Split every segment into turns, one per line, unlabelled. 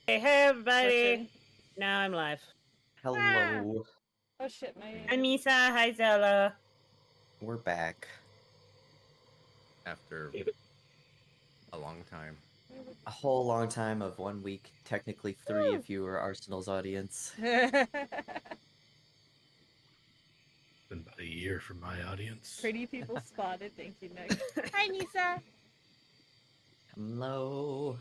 Hey everybody!
Switching.
Now I'm live.
Hello,
Oh shit, my.
Hi Misa, hi Zella.
we're back.
After a long time.
A whole long time of 1 week, technically 3 if you were Arsenal's audience.
Been about a year for my audience.
Pretty people spotted. Thank you, Nick. Hi, Nisa.
Hello.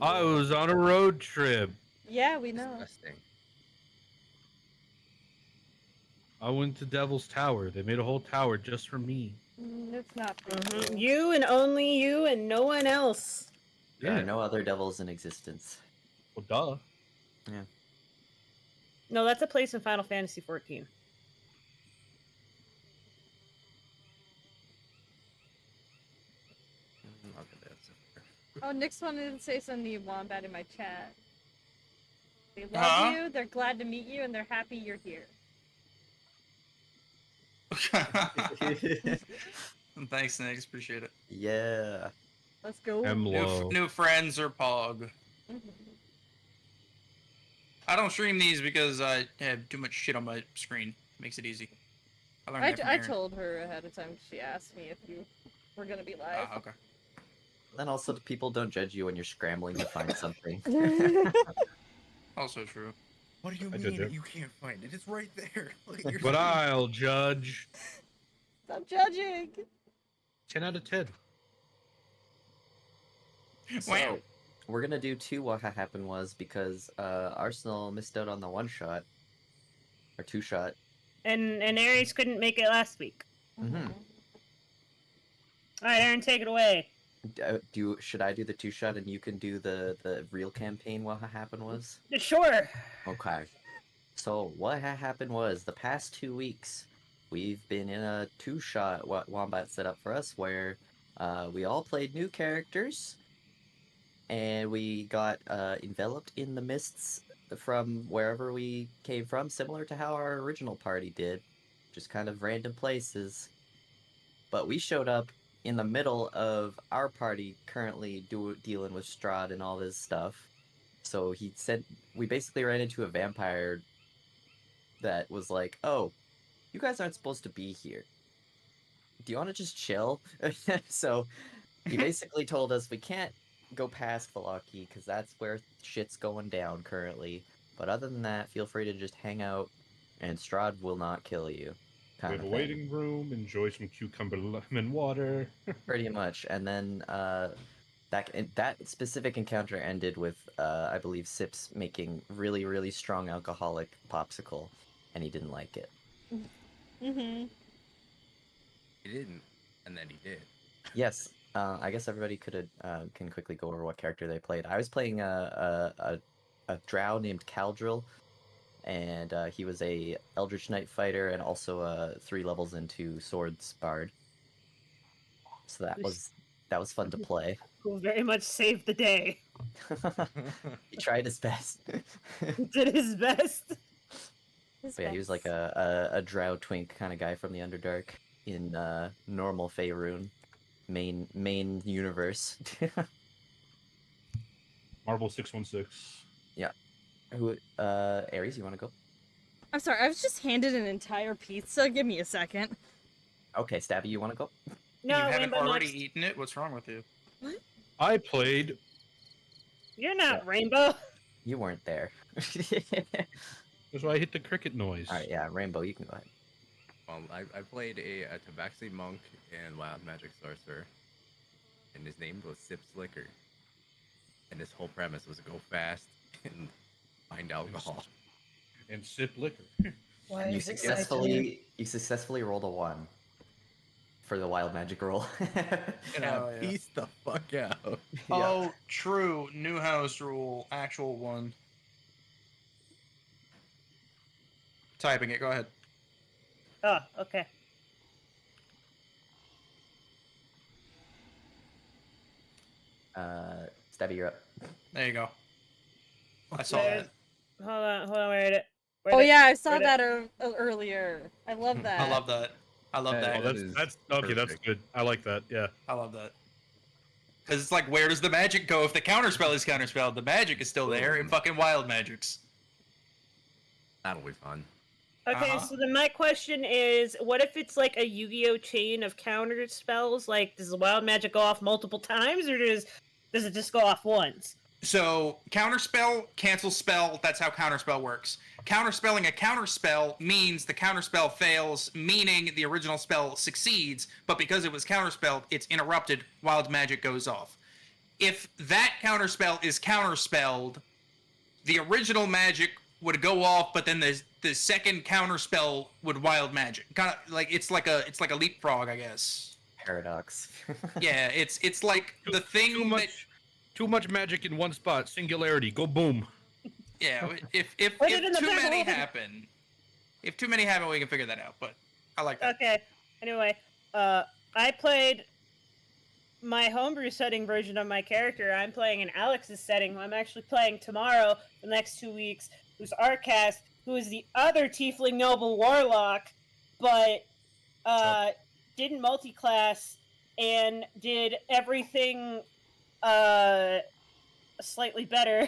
I was on a road trip.
Yeah, we know.
Disgusting.
I went to Devil's Tower. They made a whole tower just for me.
It's not pretty cool.
You and only you and no one else.
There are no other devils in existence.
Well, duh.
No, that's a place in Final Fantasy XIV.
Okay, that's
Oh, Nick's wanted to say something to you, Wombat, in my chat. They love you, they're glad to meet you, and they're happy you're here.
Thanks, Nick. Appreciate it.
Yeah.
Let's go.
New friends or Pog. I don't stream these because I have too much shit on my screen. Makes it easy. I learned that from
I
Aaron.
told her ahead of time. She asked me if you were gonna be live.
Okay.
Then also, the people don't judge you when you're scrambling to find something.
Also true.
What do you
I
mean
judge it.
you can't find it? It's right there. Like, you're
But I'll judge.
Stop judging.
10 out of 10.
So, we're gonna do 2 what happened was because Arsenal missed out on the 1-shot. Or 2-shot.
And Aries couldn't make it last week.
Mm-hmm.
Alright, Aaron, take it away.
Should I do the 2-shot and you can do the real campaign what happened was?
Sure.
Okay. So what happened was the past 2 weeks we've been in a 2-shot what Wombat set up for us where we all played new characters and we got enveloped in the mists from wherever we came from, similar to how our original party did, just kind of random places. But we showed up in the middle of our party currently dealing with Strahd and all this stuff. So we basically ran into a vampire that was like, oh, you guys aren't supposed to be here. Do you want to just chill? So he basically told us we can't go past Valaki because that's where shit's going down currently. But other than that, feel free to just hang out and Strahd will not kill you.
We have a waiting room, enjoy some cucumber lemon water.
Pretty much. And then that specific encounter ended with, I believe, Sips making really, really strong alcoholic popsicle, and he didn't like it.
Mm-hmm.
He didn't, and then he did.
Yes. I guess everybody can quickly go over what character they played. I was playing a drow named Caldrill, and he was a Eldritch Knight fighter and also 3 levels into Swords Bard. So that was fun to play.
Who very much saved the day.
He tried his best.
He did his best.
But yeah, he was like a drow twink kind of guy from the Underdark in normal Faerun main universe.
Marvel 616.
Yeah. Who Aries, you want to go?
I'm sorry, I was just handed an entire pizza. Give me a second.
Okay, Stabby, you want to go?
No,
you haven't
Rainbow
already
next.
eaten it? What's wrong with you?
I played.
You're not Rainbow.
You weren't there.
That's why I hit the cricket noise.
All right, yeah, Rainbow, you can go ahead.
Well, I played a Tabaxi monk and wild magic sorcerer, and his name was Sips Liquor. And his whole premise was go fast and find alcohol.
And sip liquor.
Why
You successfully rolled a 1 for the wild magic roll.
And
Oh,
I
yeah.
pieced the fuck out.
Oh, true. New house rule. Actual one. Typing it. Go ahead.
Oh, okay.
Stabby, you're up.
There you go. I saw
Where-
that.
Hold on, where did it?
Oh yeah, I saw that earlier. I love that.
I love that. I love
Yeah,
that.
Oh,
that is
that's okay. That's
perfect.
good. I like that. Yeah.
I love that. Because it's like, where does the magic go if the counterspell is counterspelled? The magic is still there in fucking wild magics.
That'll be fun.
Okay,
Uh-huh.
so then my question is, what if it's like a Yu-Gi-Oh chain of counter spells? Like, does the wild magic go off multiple times, or does it just go off once?
So, counterspell, cancel spell, that's how counterspell works. Counterspelling a counterspell means the counterspell fails, meaning the original spell succeeds, but because it was counterspelled, it's interrupted, wild magic goes off. If that counterspell is counterspelled, the original magic would go off, but then the second counterspell would wild magic. Kind of like it's like a leapfrog, I guess.
Paradox.
Yeah, it's like the thing
Too much magic in one spot. Singularity. Go boom.
yeah, if
Put it in the
too
back
many
of the-
happen, if too many happen, we can figure that out. But I like that.
Okay. Anyway, I played my homebrew setting version of my character. I'm playing in Alex's setting. I'm actually playing tomorrow, the next 2 weeks, who's Arcast, who is the other Tiefling Noble Warlock, but didn't multi-class and did everything slightly better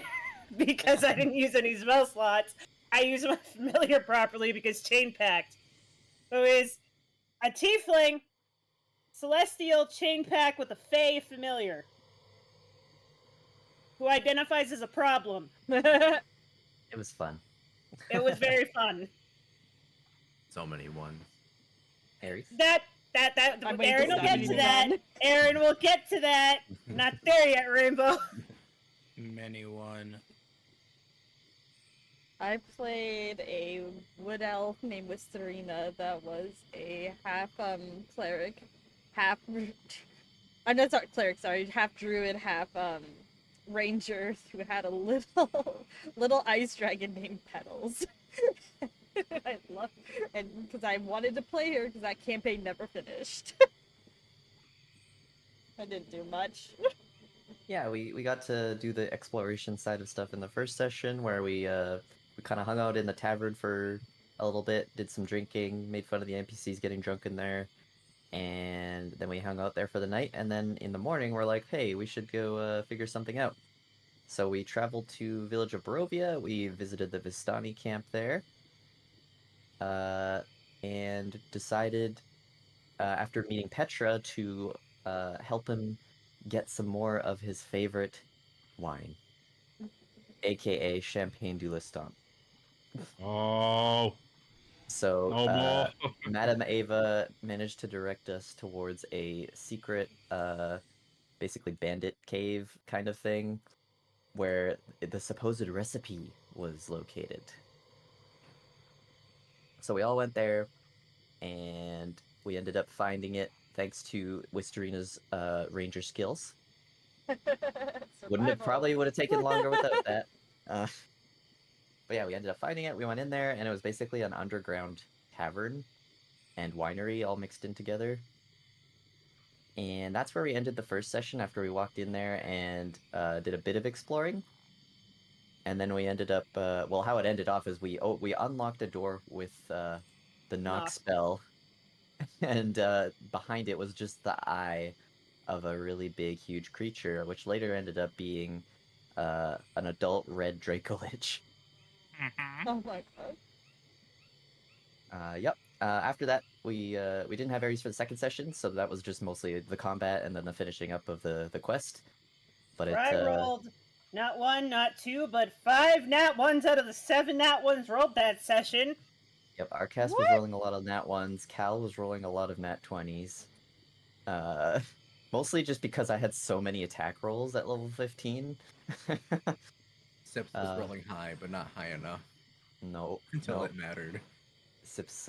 because I didn't use any spell slots. I use my familiar properly because Chain Pact. Who is a Tiefling Celestial Chain Pact with a Fey familiar who identifies as a problem. It
It was fun.
was very fun.
So many ones.
Aries?
I'm waiting
Aaron
to
will
stop
get to
using
that.
one.
Aaron will get to that. Not there yet, Rainbow.
Many one.
I played a wood elf named Wisterina that was a half cleric, half I'm not sorry, cleric, sorry, half druid, half ranger who had a little ice dragon named Petals. I love and because I wanted to play her because that campaign never finished. I didn't do much.
Yeah, we got to do the exploration side of stuff in the first session where we kind of hung out in the tavern for a little bit, did some drinking, made fun of the NPCs getting drunk in there, and then we hung out there for the night. And then in the morning, we're like, hey, we should go figure something out. So we traveled to Village of Barovia. We visited the Vistani camp there, and decided after meeting Petra to help him get some more of his favorite wine, aka Champagne du Liston.
Oh.
So
No more.
Madame Ava managed to direct us towards a secret, basically bandit cave kind of thing, where the supposed recipe was located. So we all went there, and we ended up finding it thanks to Wisterina's ranger skills. Probably would have taken longer without that. But yeah, we ended up finding it. We went in there, and it was basically an underground tavern and winery all mixed in together. And that's where we ended the first session after we walked in there and did a bit of exploring. And then we ended up, well, how it ended off is we unlocked a door with the knock
Knock.
spell, and behind it was just the eye of a really big, huge creature, which later ended up being an adult red Dracolich.
Oh my god.
Yep. After that, we didn't have Ares for the second session, so that was just mostly the combat and then the finishing up of the quest. But
I rolled not 1, not 2, but 5 nat 1s out of the 7 nat 1s rolled that session.
Yep, Arcast was rolling a lot of nat 1s, Cal was rolling a lot of nat 20s. Mostly just because I had so many attack rolls at level 15.
Sips was rolling high, but not high enough
No.
until it mattered.
Sips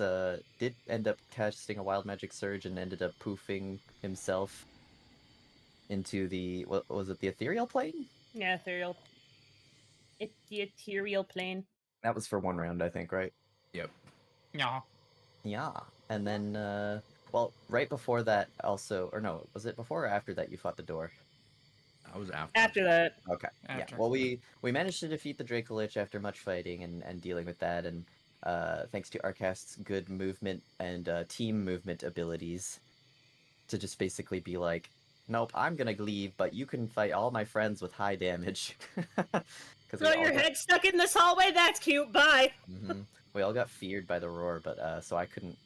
did end up casting a wild magic surge and ended up poofing himself into the, what was it, the ethereal plane?
Yeah, ethereal. It's the ethereal plane.
That was for one round, I think, right?
Yep.
Yeah.
Yeah. And then, well, right before that also, or no, was it before or after that you fought the door?
I was after.
After that.
Okay.
After.
Yeah. Well, we managed to defeat the Dracolich after much fighting and dealing with that, and thanks to Arcast's good movement and team movement abilities, to just basically be like, nope, I'm gonna leave, but you can fight all my friends with high damage. Because
Throw your head stuck in this hallway? That's cute. Bye.
we all got feared by the roar, but so I couldn't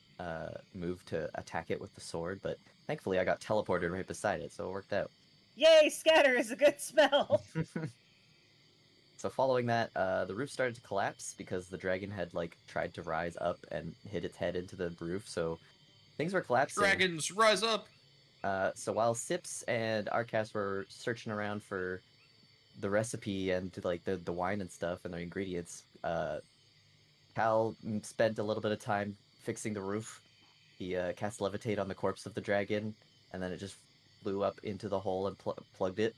move to attack it with the sword. But thankfully, I got teleported right beside it, so it worked out.
Yay, scatter is a good spell.
So following that, the roof started to collapse because the dragon had like tried to rise up and hit its head into the roof. So things were collapsing.
Dragons, rise up!
So while Sips and Arcas were searching around for the recipe and like the wine and stuff and the ingredients, Cal spent a little bit of time fixing the roof. He cast levitate on the corpse of the dragon, and then it just flew up into the hole and plugged it.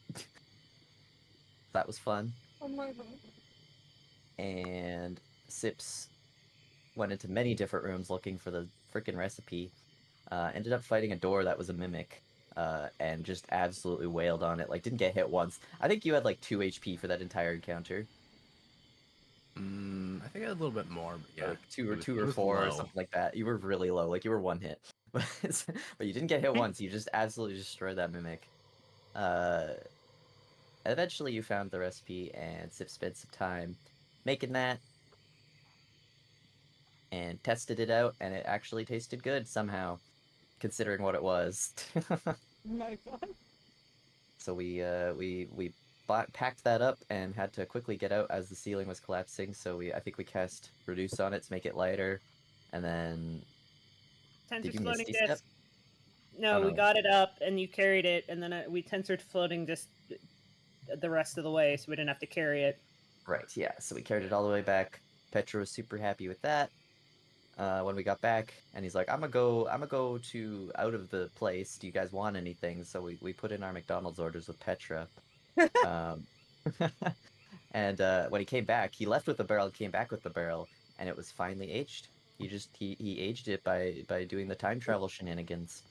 That was fun.
Oh my god.
And Sips went into many different rooms looking for the freaking recipe. Ended up fighting a door that was a mimic, and just absolutely wailed on it. Like, didn't get hit once. I think you had like 2 HP for that entire encounter.
I think I had a little bit more, but yeah,
Like two
it
or
was
four or
low.
something like that. You were really low. Like you were 1 hit, but you didn't get hit once. You just absolutely destroyed that mimic. Eventually, you found the recipe, and Sip spent some time making that, and tested it out, and it actually tasted good somehow, considering what it was.
Oh my god.
So we packed that up and had to quickly get out as the ceiling was collapsing. So I think we cast reduce on it to make it lighter, and then did
Tensor's
you
floating
misty
disc.
step?
No,
Oh,
we
no.
got it up and you carried it, and then we tensored floating just the rest of the way, so we didn't have to carry it.
Right, yeah. So we carried it all the way back. Petra was super happy with that. When we got back, and he's like, "I'm gonna go to out of the place. Do you guys want anything?" So we put in our McDonald's orders with Petra. Um, and when he came back, he left with the barrel, came back with the barrel, and it was finely aged. He aged it by doing the time travel shenanigans.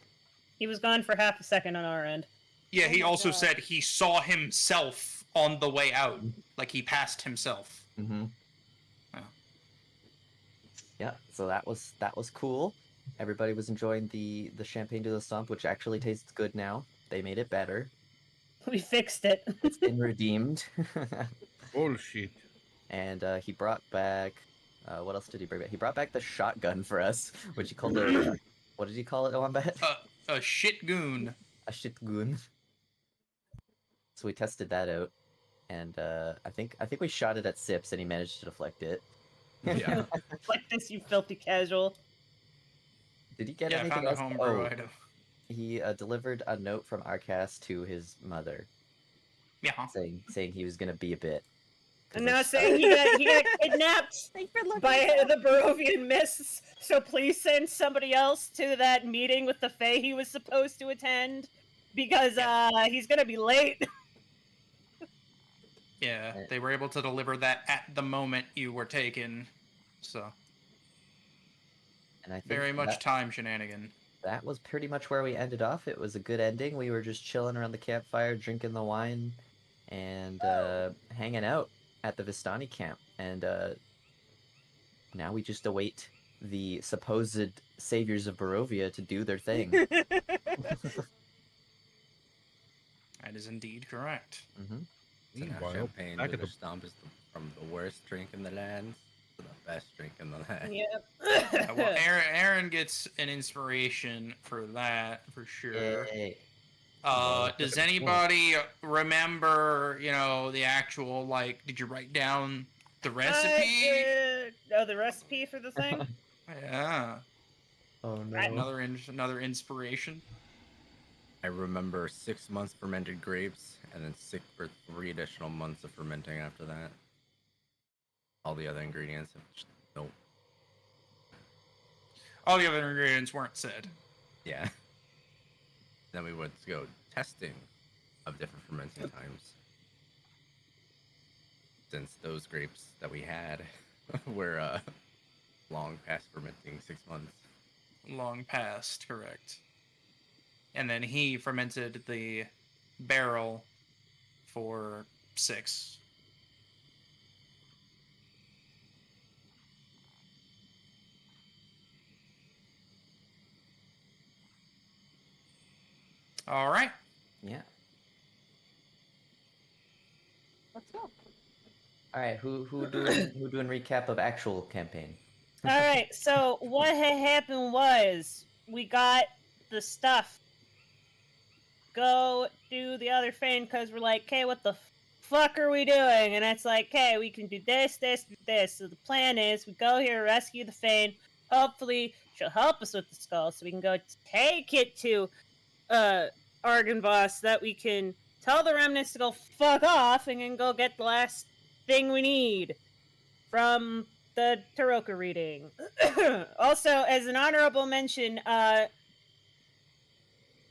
He was gone for half a second on our end.
Yeah,
Oh
he
my
also
God.
said he saw himself on the way out. Like he passed himself.
Mm-hmm.
Oh.
Yeah, so that was cool. Everybody was enjoying the champagne de la Stump, which actually tastes good now. They made it better.
We fixed it.
It's been redeemed.
Bullshit.
And he brought back what else did he bring back? He brought back the shotgun for us, which he called a what did he call it, Wombat?
A shit goon.
A shitgun. So we tested that out, and I think we shot it at Sips, and he managed to deflect it.
Yeah.
Like this, you filthy casual.
Did he get
Yeah, I
anything
found a
else?
homebrew
Oh,
item.
he delivered a note from Arcas to his mother,
Yeah.
saying he was gonna be a bit. 'Cause
And
they
now
s-
saying he got kidnapped
Thanks for looking.
by
at
the Barovian mists, so please send somebody else to that meeting with the Fae he was supposed to attend, because he's gonna be late.
Yeah, they were able to deliver that at the moment you were taken. So,
and I think
very much
that,
time shenanigan.
that was pretty much where we ended off. It was a good ending. We were just chilling around the campfire, drinking the wine, and hanging out at the Vistani camp. And now we just await the supposed saviors of Barovia to do their thing.
That is indeed correct.
Mm-hmm.
So now
Meanwhile,
champagne
back
with
at
the
the
stomp is from the worst drink in the land to the best drink in the land.
Yep.
Well, Aaron gets an inspiration for that for sure.
Yay.
Does anybody remember, the actual, like, did you write down the recipe?
Oh, the recipe for the thing?
Yeah.
Oh no.
Another inspiration.
I remember 6 months fermented grapes, and then 3 additional months of fermenting after that. All the other ingredients, nope.
All the other ingredients weren't said.
Yeah. Then we went to go testing of different fermenting times. Since those grapes that we had were long past fermenting 6 months.
Long past, correct. And then he fermented the barrel for 6. All right.
Yeah.
Let's go.
All right. Who doing recap of actual campaign?
All right. So what had happened was we got the stuff. Go do the other thing because we're like, okay, what the fuck are we doing? And it's like, okay, we can do this, this, this. So the plan is we go here, rescue the Fane. Hopefully, she'll help us with the skull, so we can go take it to Argon Boss, so that we can tell the remnants to go fuck off and then go get the last thing we need from the Taroka reading. Also, as an honorable mention,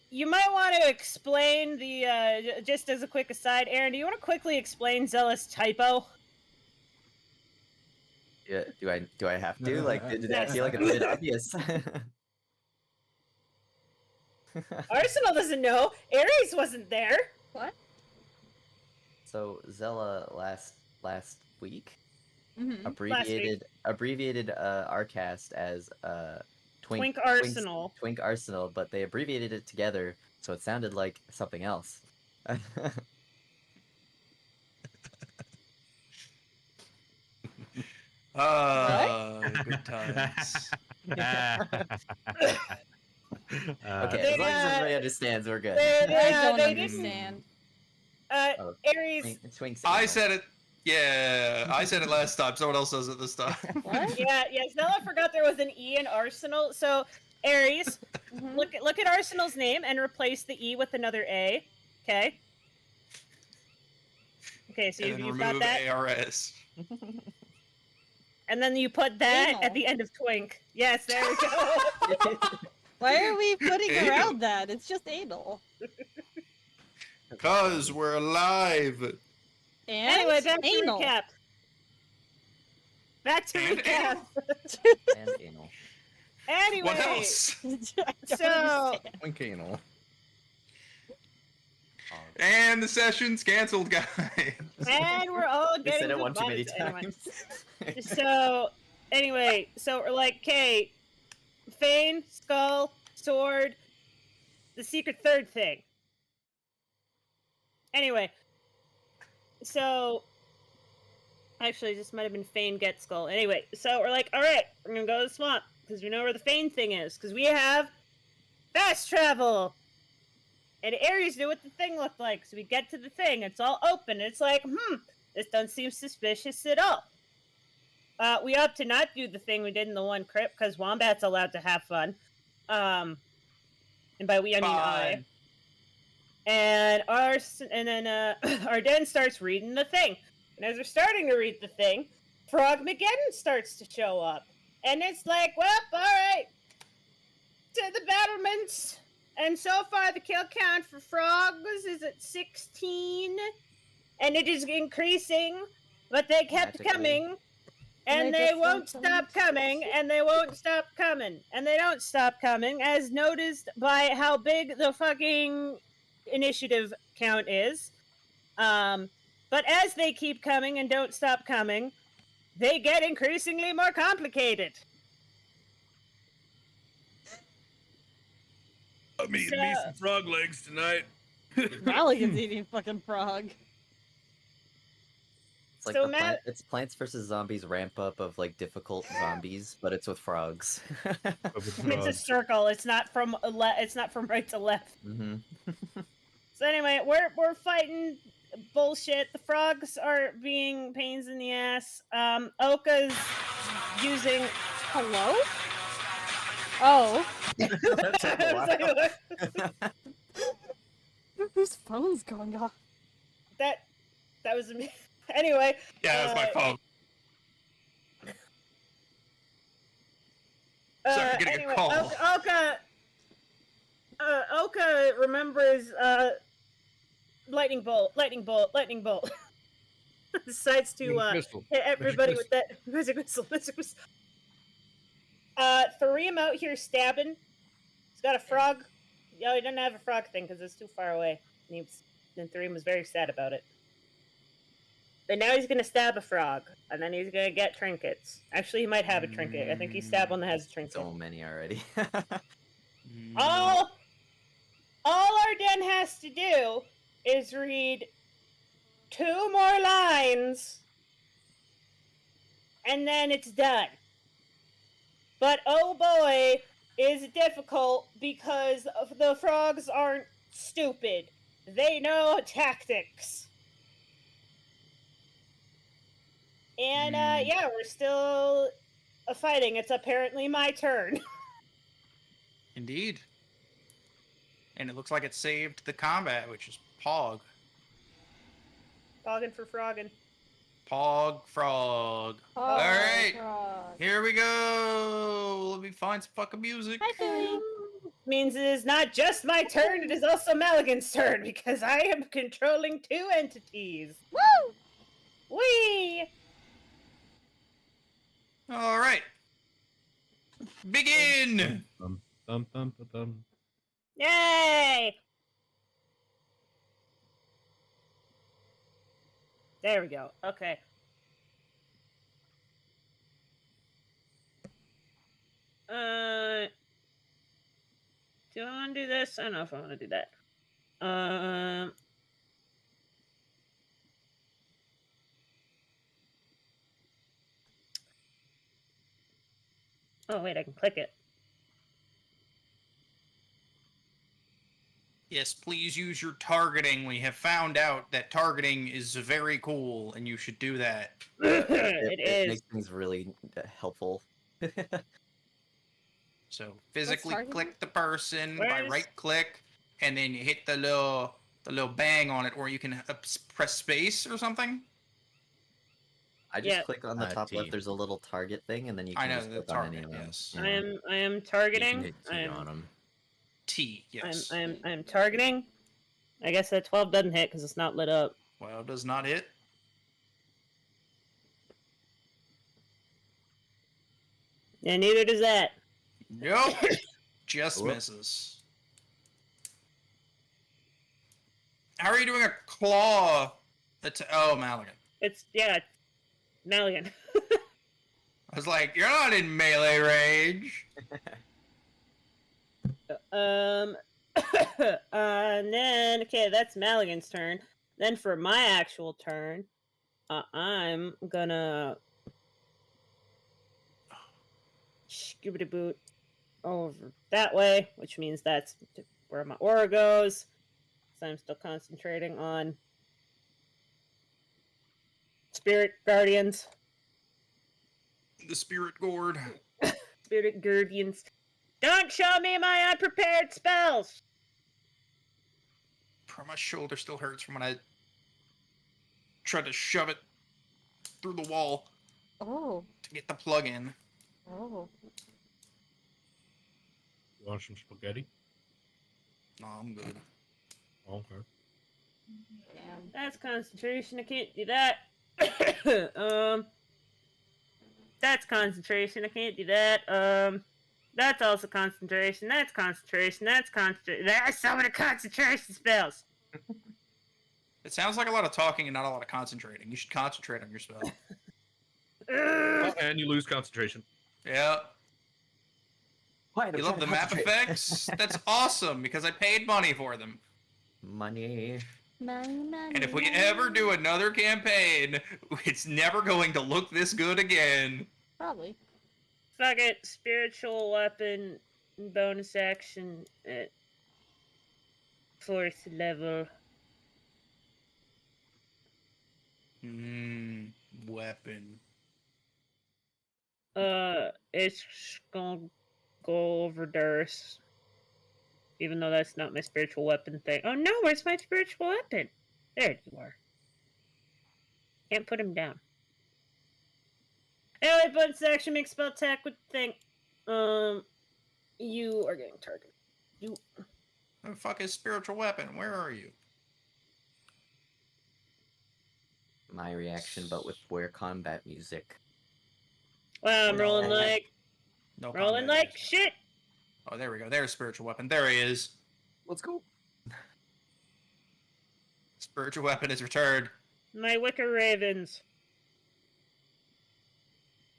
you might want to explain the, just as a quick aside, Aaron, do you want to quickly explain Zealous typo?
Yeah, do I have to? Like, did I
Yes.
feel like it's a bit obvious?
Arsenal doesn't know. Ares wasn't there.
What?
So Zella last week
Mm-hmm.
abbreviated our cast as
Twink Arsenal.
Twink Arsenal, but they abbreviated it together, so it sounded like something else.
Good times.
Okay,
They,
as long as everybody understands, we're good.
I don't
they didn't-
understand.
Oh,
Ares.
Twink
I said it. Yeah, I said it last time. Someone else says it this time.
What?
Yeah, Zella forgot there was an E in Arsenal. So Ares,
Mhm.
look at Arsenal's name and replace the E with another A. Okay. Okay, so
And then
you've got
remove
that,
ARS.
and then you put that
Anal.
at the end of Twink. Yes, there we go.
Why are we putting
Anal.
around that? It's just anal.
Cause we're alive.
And
Anyway, back to
anal.
recap. Back to
And
recap.
and anal.
Anyway,
What else?
I don't
So-
understand.
Twink anal.
And the session's canceled, guys.
and we're all
We
getting
said it one too
goodbyes
many
anyway.
times.
So, anyway, so we're like, okay, Fane, Skull, Sword, the secret third thing. Anyway, so actually, this might have been Fane get Skull. Anyway, so we're like, all right, we're gonna go to the swamp because we know where the Fane thing is because we have fast travel. And Ares knew what the thing looked like, so we get to the thing. It's all open. And it's like, this doesn't seem suspicious at all. We opt to not do the thing we did in the one crypt because Wombat's allowed to have fun. And by we I mean I.
Fun.
And then Arden starts reading the thing. And as we're starting to read the thing, Frog McGinnon starts to show up. And it's like, well, alright. To the battlements. And so far the kill count for frogs is at 16. And it is increasing. But they kept
Magically.
coming. And
And they
they
just
won't
won't
stop coming, and they won't stop coming, and they don't stop coming, as noticed by how big the fucking initiative count is. But as they keep coming and don't stop coming, they get increasingly more complicated.
I'm eating me some frog legs tonight.
Maligan's eating fucking frog.
It's like
So
it's Plants vs Zombies ramp up of like difficult zombies, but it's with frogs.
It's a circle. It's not from it's not from right to left.
hmm
So anyway, we're fighting bullshit. The frogs are being pains in the ass. Oka's using.
Hello? Oh. Whose phone's going off?
that was me. Anyway.
Yeah, that's my phone. Sorry, I'm getting a call.
Oka remembers lightning bolt. Decides to
Missile.
hit everybody
Magic
with that magic missile. Thareem out here stabbing. He's got a frog. Oh, he doesn't have a frog thing because it's too far away. And Thareem was very sad about it. But now he's gonna stab a frog, and then he's gonna get trinkets. Actually, he might have a trinket. I think he stabbed one that has a trinket.
So many already.
All all Arden has to do is read 2 more lines, and then it's done. But oh boy, is it difficult because the frogs aren't stupid. They know tactics. And yeah, we're still fighting. It's apparently my turn.
Indeed. And it looks like it saved the combat, which is Pog.
Fogging for frogging.
Pog Frog.
Oh,
All right.
frog.
Here we go. Let me find some fucking music.
Hi, Billy.
Means it is not just my turn, it is also Maligan's turn because I am controlling 2 entities.
Woo!
Whee!
All right. Begin.
Bum, bum, bum, bum, bum.
Yay! There we go. Okay. Do I want to do this? I don't know if I want to do that. Oh wait, I can click it.
Yes, please use your targeting. We have found out that targeting is very cool, and you should do that.
It is.
makes things really helpful.
So physically
targeting?
click the person by
Where's-
right click, and then you hit the little bang on it, or you can press space or something.
I just
Yeah.
click on the top
T.
left. There's a little target thing, and then you
I
can
know
just
the
click on any
target.
of them.
Yes.
Yeah.
I am
You can
targeting.
hit T on them.
T. Yes.
I'm targeting. I guess that 12 doesn't hit because it's not lit up.
Well, it does not hit.
And neither does that.
Nope. Just
Whoop.
misses. How are you doing a claw? Oh, Maligan.
It's Malian.
I was like, you're not in melee range.
And then okay, that's Maligan's turn. Then for my actual turn, I'm gonna scoobity boot over that way, which means that's where my aura goes. So I'm still concentrating on Spirit Guardians.
The spirit gourd.
Spirit Guardians. Don't show me my unprepared spells!
My shoulder still hurts from when I tried to shove it through the wall
Oh.
to get the plug in.
Oh.
You want some spaghetti?
No, I'm good.
Okay.
Damn.
That's concentration. I can't do that. That's concentration. I can't do that. That's also concentration. That's concentration. That's concentration. There's so many concentration spells.
It sounds like a lot of talking and not a lot of concentrating. You should concentrate on your spell.
Ugh.
And you lose concentration.
Yeah.
Quiet, I'm
You love the
trying to
map
concentrate.
effects? That's awesome because I paid money for them.
Money.
And if we ever do another campaign, it's never going to look this good again.
Probably.
Fuck it. Spiritual weapon bonus action at 4th level.
Weapon.
It's gonna go over Durst. Even though that's not my spiritual weapon thing. Oh no, where's my spiritual weapon? There you are. Can't put him down. Anyway, bonus action makes spell attack with thing. You are getting targeted. You.
What the fuck is spiritual weapon? Where are you?
My reaction, but with where combat music.
Wow, I'm
No.
rolling like
No
rolling
combat
like
use.
shit.
Oh, there we go. There's spiritual weapon. There he is.
Let's go.
Spiritual weapon is returned.
My wicker ravens.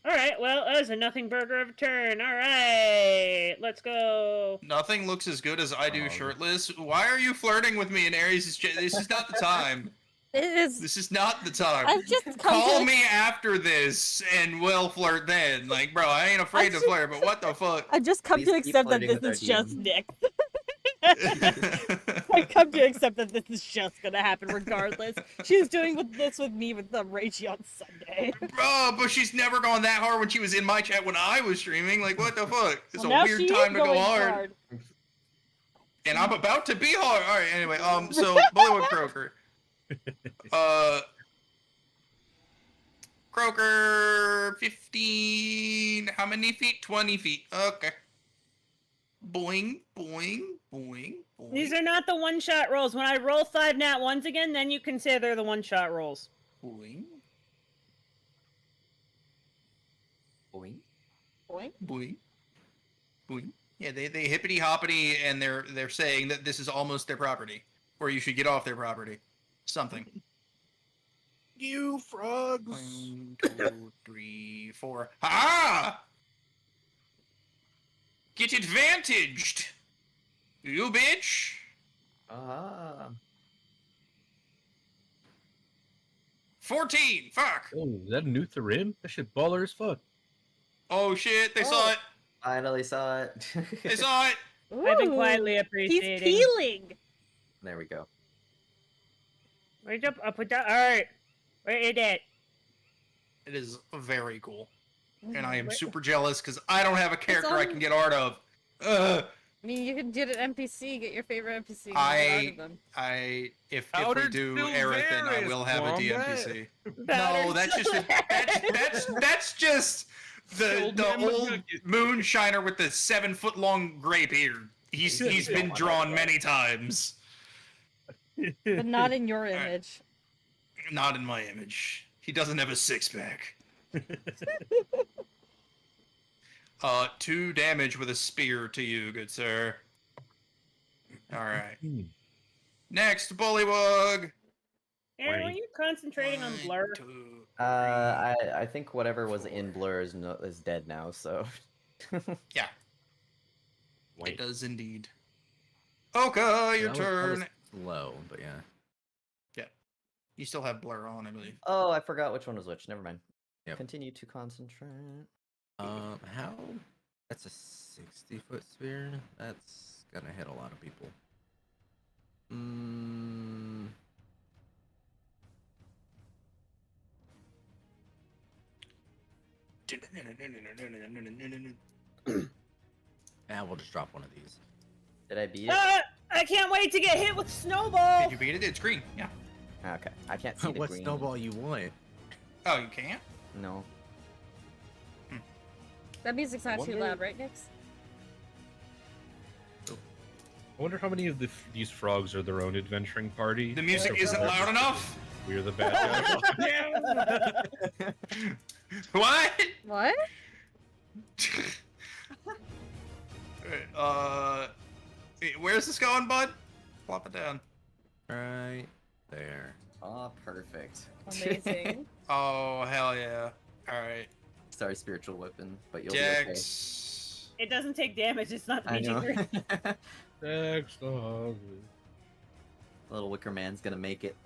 All right, right. Well, that was a nothing burger of a turn. All right. Let's go.
Nothing looks as good as I do
Oh.
shirtless. Why are you flirting with me in Aries? This is not the time.
It is.
This is not the time.
I've just come
Call
to.
me after this and we'll flirt then. Like, bro, I ain't afraid to flirt, but what the fuck?
I've just come
Please
to
keep
accept that
flirting
this
with
is
our
just
DM.
Nick. I've come to accept that this is just gonna happen regardless. She was doing this with me with Rachie on Sunday.
Bro, but she's never gone that hard when she was in my chat when I was streaming. Like, what the fuck? It's
Well,
a
now
weird
she
time
is
to go
going
hard. And I'm about to be hard. Alright, anyway, so Bullywug Croaker. Croaker 15. How many feet? 20 feet. Okay. Boing, boing, boing, boing.
These are not the one-shot rolls. When I roll 5 nat 1s again, then you can say they're the one-shot rolls.
Boing,
Boing.
Boing.
boing, boing. Yeah, they hippity hoppity, and they're saying that this is almost their property, or you should get off their property. Something.
You frogs.
1, 2, 3, 4. Ah! Get advantaged, you bitch.
Ah.
14. Fuck.
Oh, is that a new Therin? That shit baller as fuck.
Oh shit! They saw it.
Finally saw it.
They saw it.
I've been quietly
Ooh,
appreciating.
He's peeling.
There we go.
Right up and down. All right. Where is it?
It is very cool, and I am
Where-
super jealous because I don't have a character I
on-
can get art of. Ugh.
I mean, you can get an NPC, get your favorite NPC. And
I-
get art of them.
If we
Powdered
do Aerith, then I
Silveris,
will have a
Wombat.
DMPC.
Powdered
No, that's just that's just the
Old
the
man
old
McGucket.
moonshiner with the 7-foot-long gray beard. He's been drawn many times.
But not in your image.
Not in my image. He doesn't have a 6-pack. 2 damage with a spear to you, good sir. Alright. Next, Bullywug!
Aaron, were you concentrating on Blur?
1, 2,
I think whatever was in Blur is dead now, so.
Yeah, it
Wait.
does indeed. Oka, your
That was
turn.
slow, but yeah.
You still have Blur on, I believe.
Oh, I forgot which one was which. Never mind.
Yep.
Continue to concentrate.
How? That's a 60-foot spear. That's gonna hit a lot of people. We'll just drop one of these.
Did I beat it?
I can't wait to get hit with Snowball!
Did you beat it? It's green. Yeah.
Okay, I can't see the
What
green.
snowball you want?
Oh, you can't?
No.
That music's not too
Wonder-
loud, right, Nix?
I wonder how many of these frogs are their own adventuring party.
The music
So
isn't
far,
loud enough?
We're the bad guys.
What?
What?
Where's this going, bud? Plop it down.
Right there.
Oh, perfect.
Amazing.
Oh, hell yeah. Alright.
Sorry, spiritual weapon, but you'll be okay.
Dex.
It doesn't take damage, it's not
I know.
PG-13.
Excellent.
Little Wicker Man's gonna make it.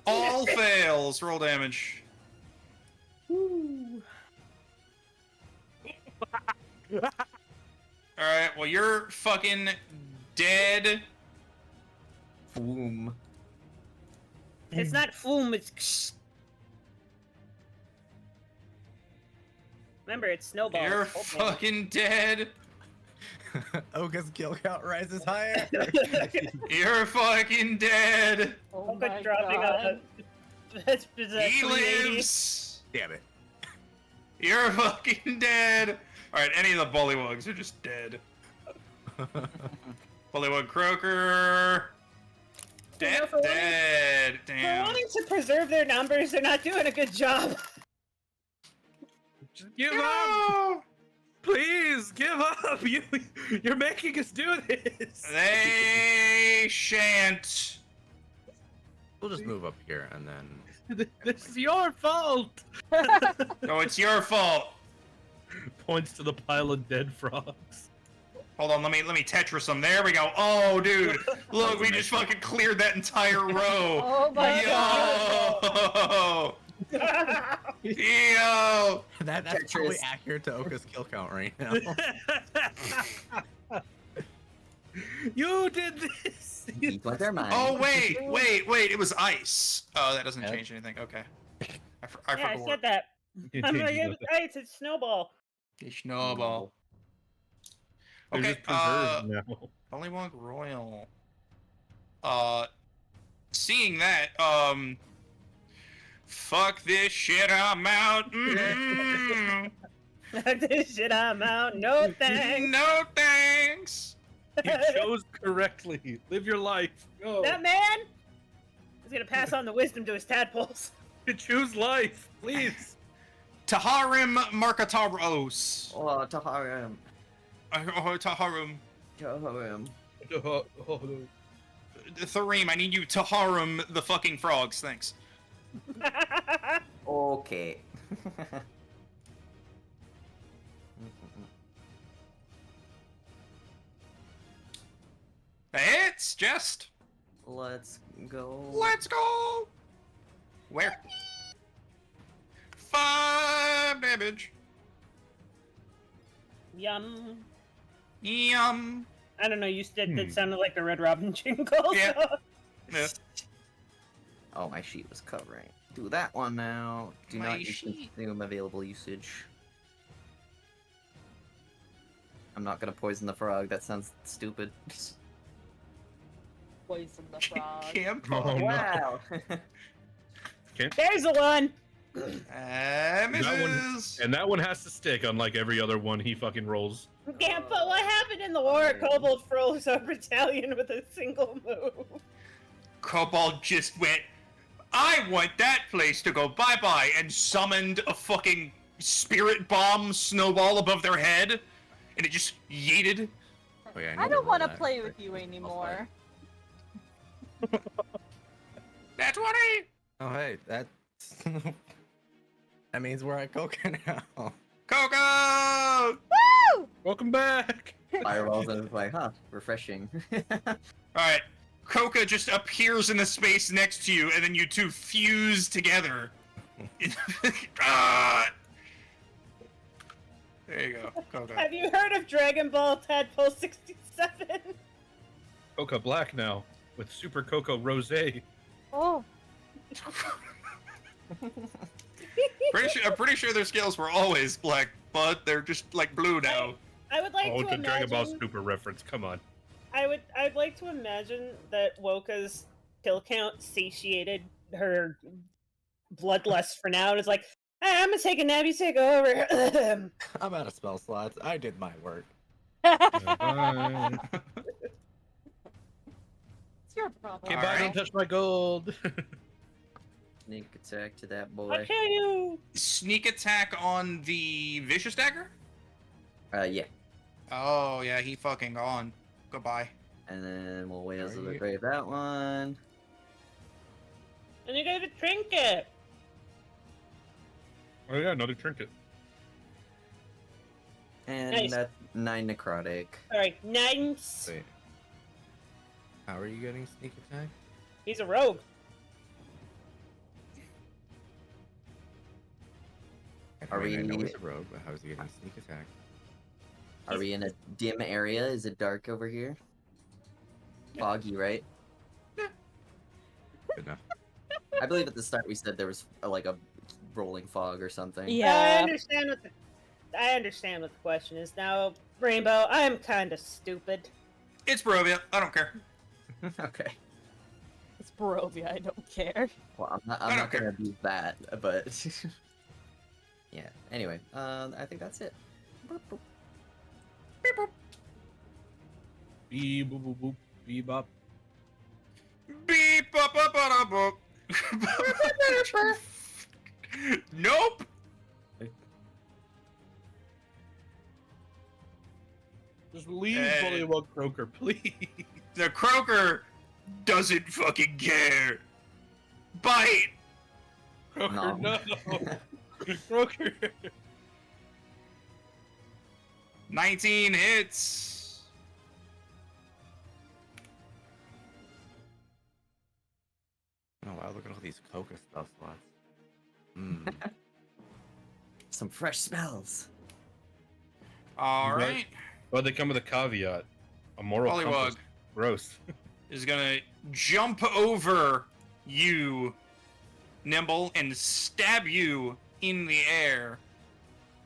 All fails. Roll damage. Alright, well, you're fucking dead.
Boom.
It's not foom, it's Remember, it's Snowball.
You're
It's cold
fucking dead.
Oka's kill count rises higher.
You're fucking dead.
Oh
damage.
my
Dropping
god.
That's
He
380.
lives.
Damn it.
You're fucking dead. Alright, any of the bullywugs are just dead. Bullywug Croaker. Dead.
for wanting-
Dead.
For
Damn.
wanting to preserve their numbers, they're not doing a good job.
Just give up!
No!
Please, give up! You're making us do this!
They shan't.
We'll just move up here and then.
This is your fault!
No, it's your fault.
Points to the pile of dead frogs.
Hold on, let me Tetris them. There we go. Oh, dude, look, we just fucking cleared that entire row.
Oh my
Yo! Yo!
That's probably
Tetris.
accurate to Oka's kill count right now.
You did this.
Deep with their mind.
Oh wait, it was ice. Oh, that doesn't change anything. Okay. I
Yeah, I
forgot.
said that.
You
I'm
changed
like,
nothing.
it's a snowball.
Snowball.
They're
Okay,
just preserved now.
only one royal. Seeing that, fuck this shit, I'm out.
This shit, I'm out. No thanks.
No thanks.
You chose correctly. Live your life. Go.
That man is gonna pass on the wisdom to his tadpoles.
You choose life, please.
Taharim Markataros.
Oh, Taharim.
Taharim.
Taharim.
Tharim, I need you Taharim the fucking frogs, thanks.
Okay.
It's just.
Let's go.
Let's go! Where? 5 damage.
Yum.
Yum.
I don't know. You said that sounded like the Red Robin jingle.
Yeah.
so-
Yeah.
Oh, my sheet was covering. Do that one now. Do
My
not use
sheet.
consume available usage. I'm not gonna poison the frog. That sounds stupid.
Poison the frog.
Camp.
Oh, no.
Wow.
There's the one.
Misses.
And that one has to stick, unlike every other one he fucking rolls.
Yeah, but what happened in the war? Kobold froze our battalion with a single move.
Cobalt just went, I want that place to go bye-bye, and summoned a fucking spirit bomb snowball above their head, and it just yeeted.
Oh, yeah,
I don't want to play with you anymore.
That's what
Oh, hey, that that means we're at Coca now.
Coco!
Woo!
Welcome back.
Firewalls and it's like, huh, refreshing.
Alright, Coca just appears in the space next to you, and then you two fuse together. Ah! There you go, Coca.
Have you heard of Dragon Ball Tadpole 67?
Coca Black now with Super Coco Rose.
Oh,
I'm pretty sure their scales were always black, but they're just like blue now.
I would like
Oh,
to
the Dragon Ball
imagine.
Super reference. Come on.
I'd like to imagine that Woka's kill count satiated her bloodlust for now, and it's like, hey, I'm gonna take a nap. You take over.
I'm out of spell slots. I did my work.
Bye.
it's your problem.
Okay, bye.
Alright.
Don't touch my gold.
Sneak attack to that
I
boy.
kill you.
Sneak attack on the vicious dagger?
Yeah.
Oh yeah, he fucking gone. Goodbye.
And then we'll wait until
Alright.
the grave that one.
And you gave a trinket.
Oh yeah, another trinket.
And
Nice.
that's 9 necrotic.
All right, nice.
Wait. How are you getting sneak attack?
He's a rogue.
Are
I know
we-
he's a rogue, but how is he getting sneak attack?
Are we in a dim area? Is it dark over here? Foggy, right?
Good enough.
I believe at the start we said there was like a rolling fog or something.
I
Yeah.
understand what the question is now, Rainbow. I'm kind of stupid.
It's Barovia. I don't care.
Okay.
It's Barovia, I don't care.
Well, I'm not,
I
I'm
don't
not gonna do that, but yeah. Anyway, I think that's it. Boop, boop.
Beep boop boop boop. Beep bop.
Beep up up up up. Nope.
Just leave
Hey.
Bullywug Croaker, please.
The croaker doesn't fucking care. Bite.
Croaker,
No.
no. Croaker.
19 hits.
Oh wow, look at all these coca stuff slots. Mm.
Some fresh smells.
All
Right.
right.
But they come with a caveat. A moral
Pollywog
compass. Gross.
is gonna jump over you, Nimble, and stab you in the air,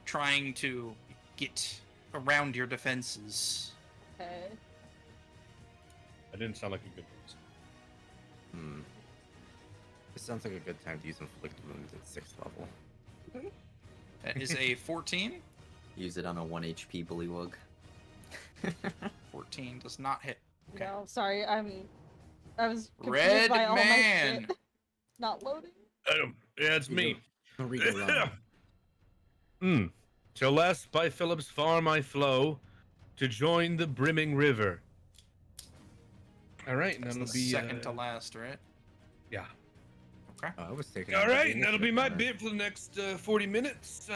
trying to get around your defenses.
Okay.
That didn't sound like a good reason.
Hmm. This sounds like a good time to use inflict wounds at 6th level.
That is a 14.
Use it on a 1 HP bullywug.
14 does not hit. Okay.
No, sorry, I was confused
Red
by all
man.
my shit. Not loading.
Yeah, it's me.
Regal
Till last by Philip's farm I flow, to join the brimming river. All right, and
That's
that'll
the
be
second to last, right?
Yeah.
Okay.
I was taking.
All
out the
right, and that'll be my
initiative
bit for the next 40 minutes.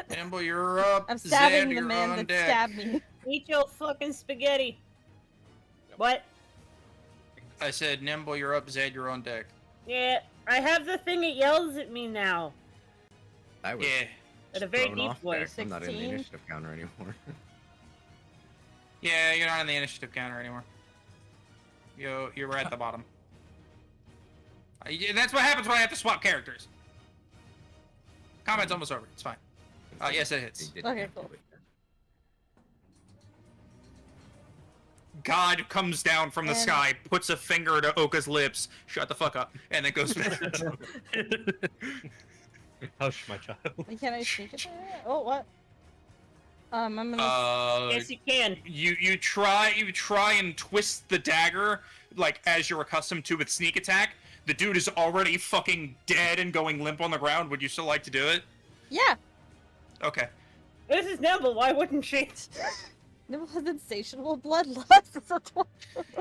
Nimble, you're up.
I'm stabbing
Zed,
the
you're
man
on
that
deck.
stabbed me.
Eat your fucking spaghetti. What?
I said, Nimble, you're up. Zed, you're on deck.
Yeah, I have the thing that yells at me now.
I was
Yeah.
At a very
thrown
deep
off
voice.
there. I'm not in the
16.
initiative counter anymore.
Yeah, you're not on the initiative counter anymore. You were at the bottom. Yeah, that's what happens when I have to swap characters. Combat's almost over. It's fine. Yes, it hits.
They did
Okay,
cancel
cool.
it.
God comes down from the
And-
sky, puts a finger to Oka's lips, shut the fuck up, and then goes back.
Hush, my child.
Can I sneak it there? Oh, what? I'm gonna.
Yes, you can.
You try and twist the dagger like as you're accustomed to with sneak attack. The dude is already fucking dead and going limp on the ground. Would you still like to do it?
Yeah!
Okay.
This is Nimble. Why wouldn't she?
Nimble has insatiable bloodlust.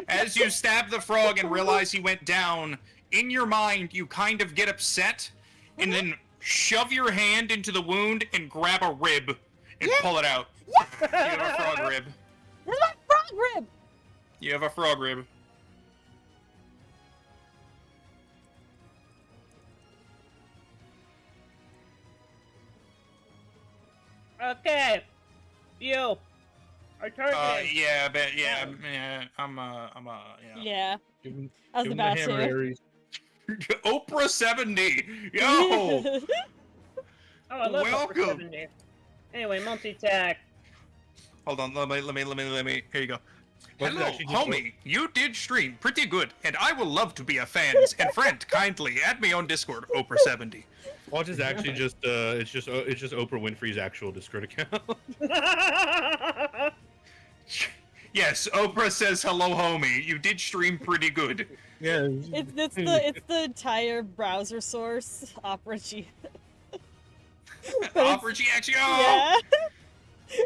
As you stab the frog and realize he went down, in your mind you kind of get upset, and then shove your hand into the wound and grab a rib and
Yeah.
pull it out.
Yeah.
You have a frog rib.
This is my frog rib!
You have a frog rib.
Okay. You. Are targeting.
Yeah, but yeah, I'm yeah.
Yeah,
Give him,
I was
give him the
about
hammer,
to.
Aries.
Oprah 70. Yo.
Oh, I love
welcome.
Upper 70. Anyway, multi-tack.
Hold on, let me. Here you go.
What's it
Hello,
actually just
homie. You did stream pretty good, and I will love to be a fans and friend. Kindly add me on Discord, Oprah 70.
Watch is actually just it's just Oprah Winfrey's actual Discord account.
Yes, Oprah says hello, homie. You did stream pretty good.
Yeah.
it's the entire browser source, Opera G.
Opera GX, yo!
Yeah.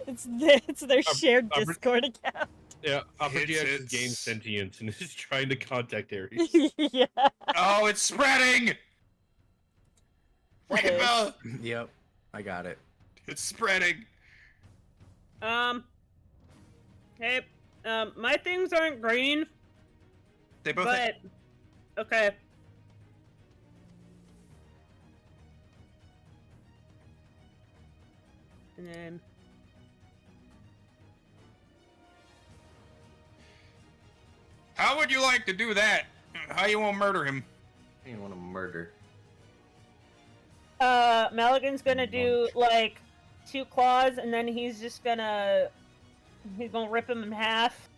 It's their shared
Opera-
Discord account.
Yeah, Opera
It's-
GX has
it's-
gained sentience and is trying to contact Aries.
Yeah.
Oh, it's spreading!
That is.
Reba,
Yep, I got it.
it's spreading.
Hey, my things aren't green,
They both.
but okay. And then
How would you like to do that? How you want to murder him?
You want to murder.
Maligan's gonna do like 2 claws, and then he's gonna rip him in half.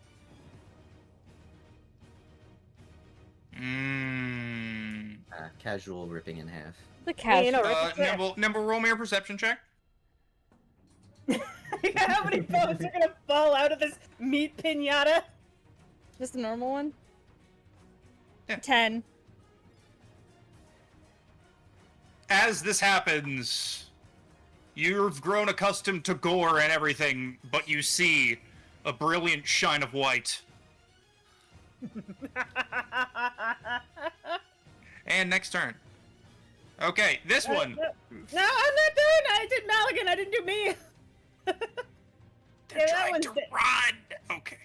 Mmm.
Casual ripping in half.
The
Hey, you
casual.
know,
Nimble, roll me a perception check.
How many bones are gonna fall out of this meat pinata?
Just a normal one?
Yeah.
10.
As this happens, you've grown accustomed to gore and everything, but you see a brilliant shine of white. And next turn. Okay, this one.
No, I'm not doing. I did Maligan. I didn't do me.
They're
Yeah, that
trying
one's
to
the-
run. Okay.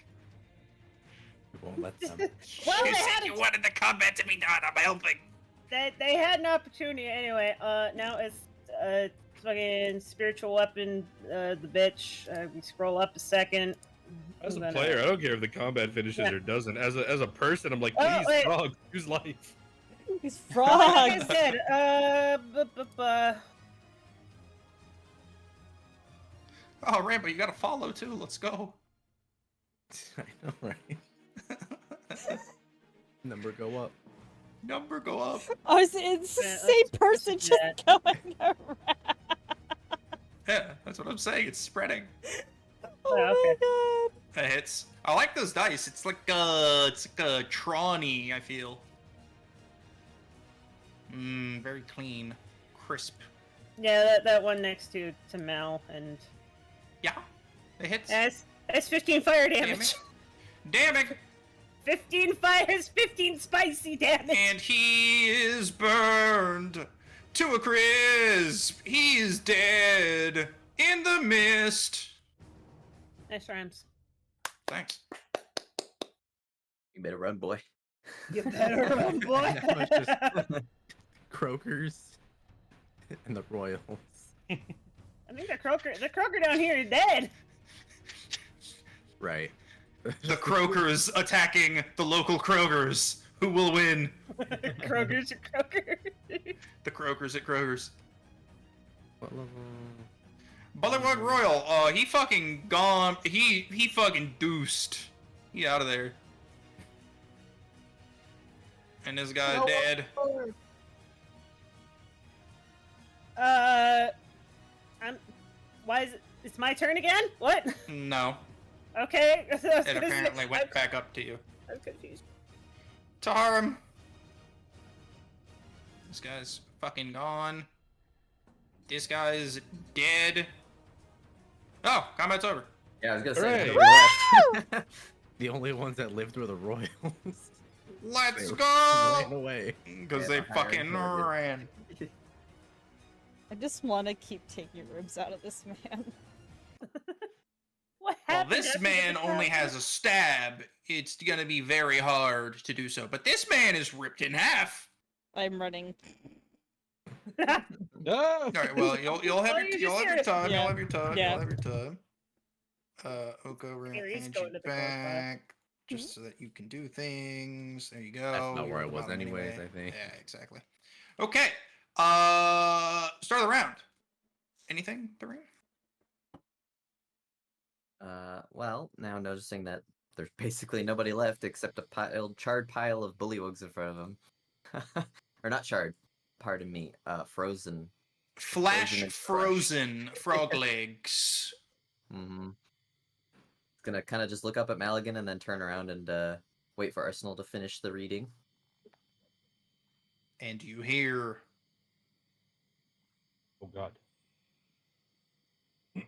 You won't let them.
Well,
you
they
said
had
you
a-
wanted the combat to be done. I'm helping.
they had an opportunity anyway. Now it's fucking spiritual weapon. The bitch. We scroll up a second.
As a
I'm gonna-
player, I don't care if the combat finishes
Yeah.
or doesn't. As a person, I'm like,
Oh,
please,
wait.
frog, choose life.
These
Like I
frogs.
said,
Oh, Rambo, you gotta follow too. Let's go.
I know, right? Number go up.
Number go up.
Oh, it's the
Yeah,
same
let's
person
do
just
that.
going around.
Yeah, that's what I'm saying. It's spreading.
Oh
okay.
my
That hits. I like those dice. It's like a Tron-y, I feel. Very clean, crisp.
yeah, that one next to Mel, and
Yeah, it hits.
that's 15 fire damage.
Damn it!
15 fires, 15 spicy damage.
And he is burned to a crisp. He is dead in the mist.
Nice rhymes.
Thanks.
You better run, boy.
You better run, boy.
Now it's just croakers and the royals.
I think the croaker down here is dead.
Right.
The Croakers attacking the local Krogers. Who will win?
Kroger's a croaker.
The Croakers at Krogers.
What level?
Bullywug Royal, he fucking gone. He fucking deuced. He out of there. And this guy
No.
dead.
Why is it? It's my turn again? What?
No,
Okay.
it apparently went back up to you.
I'm confused.
Taharim. This guy's fucking gone. This guy's dead. Oh, combat's over.
Yeah, I was gonna say.
Hooray.
nobody left.
The only ones that lived were the royals.
Let's
They
go!
ran away.
Because
Yeah,
they
the hiring
fucking
target.
ran.
I just want to keep taking ribs out of this man.
What
Well,
happened?
this
after
man
the
only
attack?
has a stab. It's gonna be very hard to do so. But this man is ripped in half.
I'm running.
Ah!
All right. Well, you'll have
Well,
your
you
you'll
just
have your
hear it.
time.
Yeah.
You'll have your time.
Yeah.
You'll have your time. Oko ran
Here, he's
hand
going
you
to the close
back just so that you can do things. There you go.
That's not where I
You're
was
bottom
anyways,
anyway.
I think.
Yeah, exactly. Okay. Start of the round. Anything, Doreen?
Well, now noticing that there's basically nobody left except a charred pile of bullywugs in front of him. Or not charred, pardon me, frozen.
Flash
and
frozen frog legs.
Mm-hmm. Gonna kind of just look up at Maligan and then turn around and wait for Arsenal to finish the reading.
And you hear
Oh God.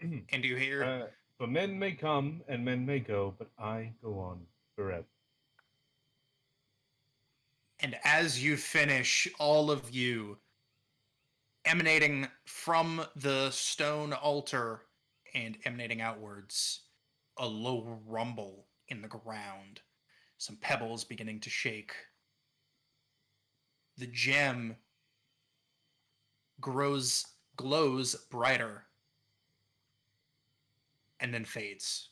and you hear
But men may come and men may go, but I go on forever.
and as you finish, all of you, emanating from the stone altar and emanating outwards, a low rumble in the ground, some pebbles beginning to shake. The gem glows brighter and then fades.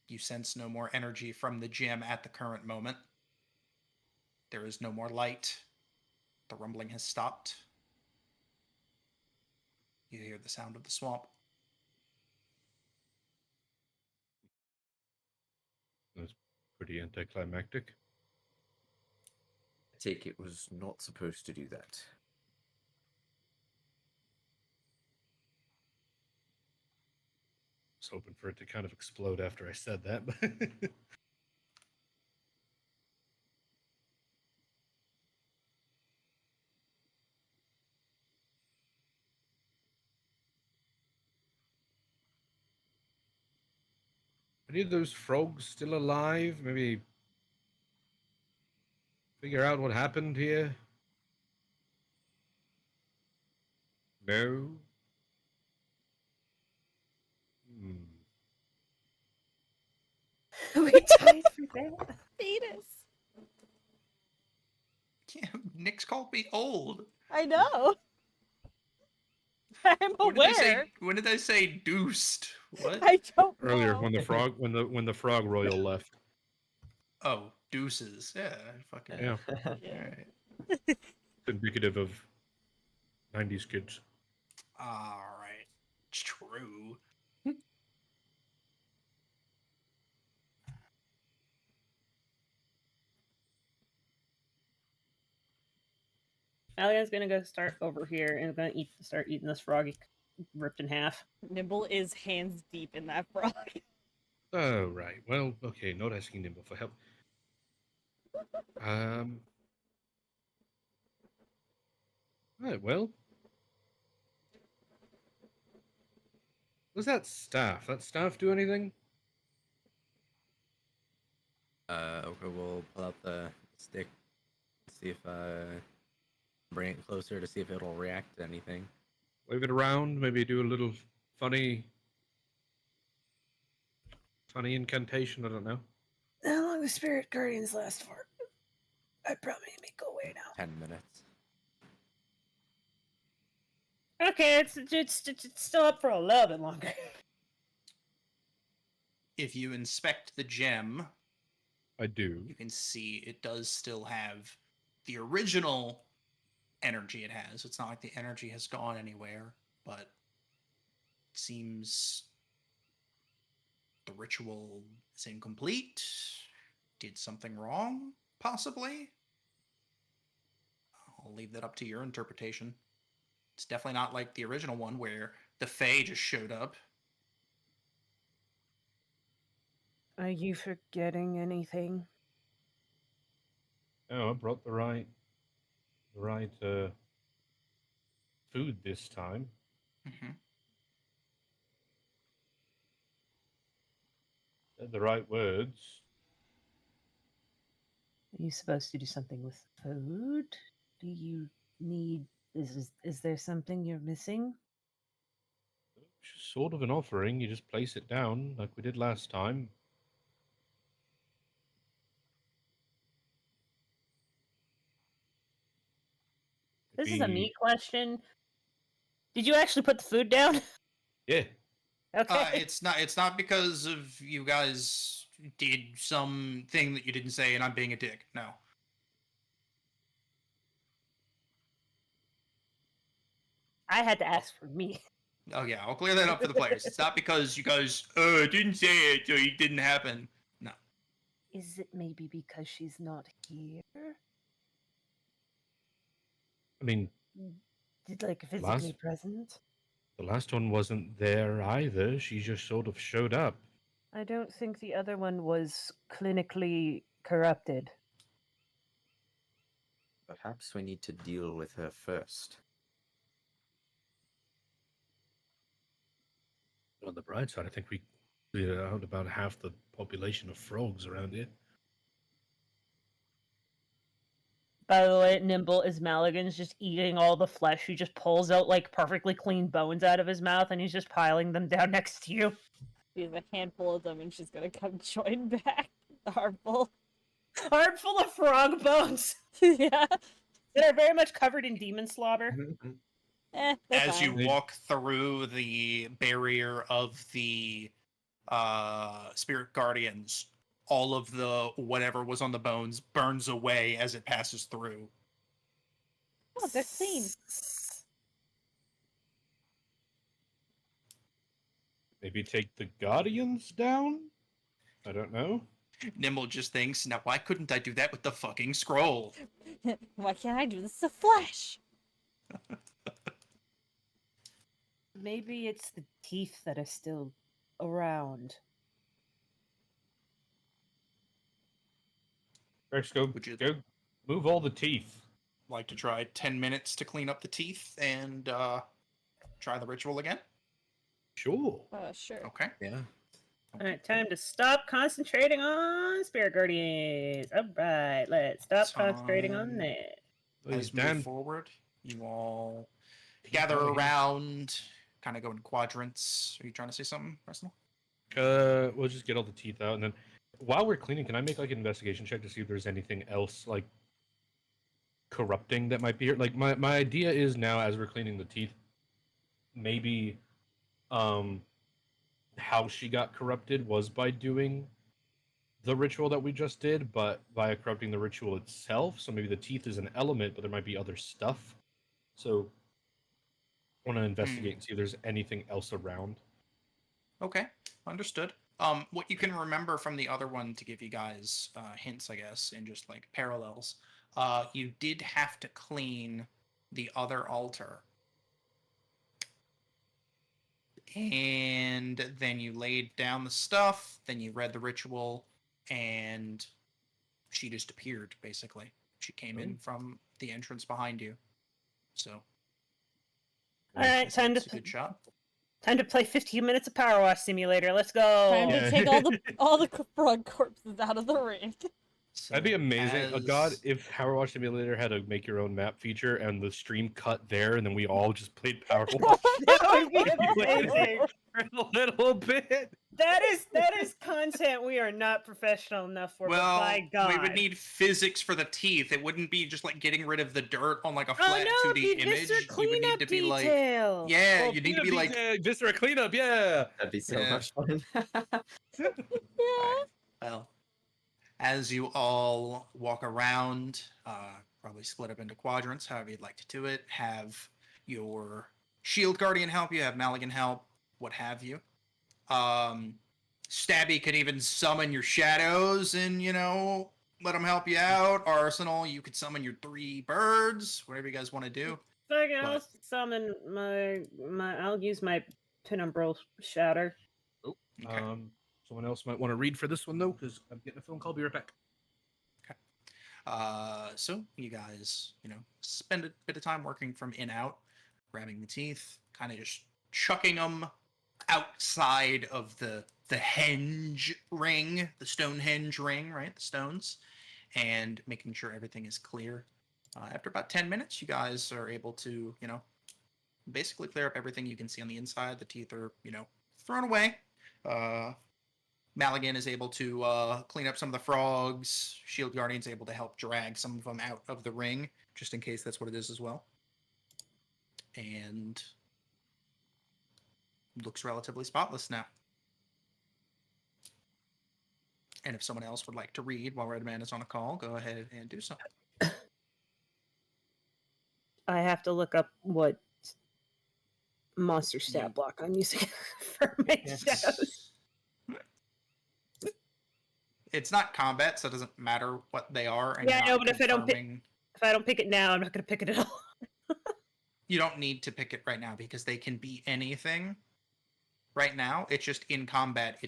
You sense no more energy from the gem at the current moment. There is no more light. The rumbling has stopped. You hear the sound of the swamp.
That's pretty anticlimactic.
I take it was not supposed to do that.
I was hoping for it to kind of explode after I said that, but any of those frogs still alive? Maybe figure out what happened here? No. Hmm.
We died for that.
Fetus.
Yeah, Nick's called me old.
I know. I'm
When did they say?
aware.
When did they say deuced? What?
I don't know.
Earlier when the frog royal left.
Oh, deuces. Yeah, fucking.
Yeah.
Yeah.
Alright.
It's indicative of 90s kids.
Alright. It's true.
Alian's gonna go start over here and gonna start eating this frog ripped in half.
Nimble is hands deep in that frog.
Oh, right. Well, okay, not asking Nimble for help. Right, well. Was that staff? That staff do anything?
Okay, we'll pull out the stick, see if bring it closer to see if it'll react to anything.
Wave it around, maybe do a little funny incantation, I don't know.
How long the spirit guardians last for? I'd probably make go away now.
10 minutes.
Okay, it's still up for a little bit longer.
If you inspect the gem,
I do.
you can see it does still have the original energy it has. It's not like the energy has gone anywhere, but it seems the ritual is incomplete. Did something wrong, possibly? I'll leave that up to your interpretation. It's definitely not like the original one where the Fae just showed up.
Are you forgetting anything?
Oh, I brought the right food this time.
Mm-hmm.
Said the right words.
Are you supposed to do something with food? Do you need? Is there something you're missing?
It's sort of an offering. You just place it down like we did last time.
This is a me
Maybe-
question. Did you actually put the food down?
Yeah.
Okay.
It's not because of you guys did something that you didn't say and I'm being a dick. No.
I had to ask for me.
Oh yeah, I'll clear that up for the players. It's not because you guys didn't say it or it didn't happen. No.
Is it maybe because she's not here?
I mean,
Like physically
Last-
present?
the last one wasn't there either. She just sort of showed up.
I don't think the other one was clinically corrupted.
Perhaps we need to deal with her first.
On the bright side, I think we cleared out about half the population of frogs around here.
By the way, Nimble is Maligan's just eating all the flesh. He just pulls out like perfectly clean bones out of his mouth and he's just piling them down next to you.
She has a handful of them and she's gonna come join back. The heartful.
Heart full of frog bones
Yeah.
that are very much covered in demon slobber.
They're
As
fine.
you walk through the barrier of the spirit guardians, all of the whatever was on the bones burns away as it passes through.
Oh, they're clean.
Maybe take the guardians down? I don't know.
Nimble just thinks, now why couldn't I do that with the fucking scroll?
Why can't I do this to flesh?
Maybe it's the teeth that are still around.
Rex, go move all the teeth.
Like to try 10 minutes to clean up the teeth and try the ritual again?
Sure.
Sure.
Okay.
Yeah.
Alright, time to stop concentrating on spirit guardians. Alright, let's stop concentrating on
Time.
that.
As we move forward, you all gather
Oh, yeah.
around, kind of go in quadrants. Are you trying to say something, Personal?
We'll just get all the teeth out, and then while we're cleaning, can I make like an investigation check to see if there's anything else like corrupting that might be here? Like my idea is now as we're cleaning the teeth, maybe um how she got corrupted was by doing the ritual that we just did, but via corrupting the ritual itself. So maybe the teeth is an element, but there might be other stuff. So I want to investigate and see if there's anything else around.
Okay, understood. What you can remember from the other one to give you guys hints, I guess, and just like parallels, you did have to clean the other altar. And then you laid down the stuff, then you read the ritual, and she just appeared, basically. She came in from the entrance behind you. So.
All right,
it's
time
a
to
good shot.
time to play 15 minutes of Power Wash Simulator. Let's go.
Time
Yeah.
to take all the frog corpses out of the ring.
So
That'd be amazing.
as-
God, if Power Wash Simulator had a make your own map feature and the stream cut there, and then we all just played Power Wash
That would be amazing.
for a little bit.
That is content we are not professional enough for. But
Well,
by God,
we would need physics for the teeth. It wouldn't be just like getting rid of the dirt on like a
Oh
flat
no,
2D
it'd be
image.
Mr.
You would
Cleanup
need to be like,
detail.
yeah,
Oh,
you need to be like,
Viscera cleanup, yeah.
That'd be so
Yeah.
much fun.
Alright, well, as you all walk around, probably split up into quadrants, however you'd like to do it. Have your shield guardian help you, have Maligan help, what have you. Stabby could even summon your shadows and, let them help you out. Arsenal, you could summon your 3 birds, whatever you guys want to do.
Fucking,
But-
I'll summon my. I'll use my Penumbral Shatter.
Okay.
Someone else might want to read for this one though, because I'm getting a phone call. Be right back.
So you guys, spend a bit of time working from in out, grabbing the teeth, kind of just chucking them outside of the henge ring, the Stonehenge ring, right? The stones, and making sure everything is clear. After about 10 minutes, you guys are able to, basically clear up everything you can see on the inside. The teeth are, thrown away. Maligan is able to clean up some of the frogs. Shield Guardian's able to help drag some of them out of the ring, just in case that's what it is as well. And looks relatively spotless now. And if someone else would like to read while Redman is on a call, go ahead and do so.
I have to look up what monster stat block I'm using for my shadows.
It's not combat, so it doesn't matter what they are. And
Yeah,
you're
I know,
not
but if I don't
confirming-
If I don't pick it now, I'm not going to pick it at all.
You don't need to pick it right now because they can be anything. Right now, it's just in combat.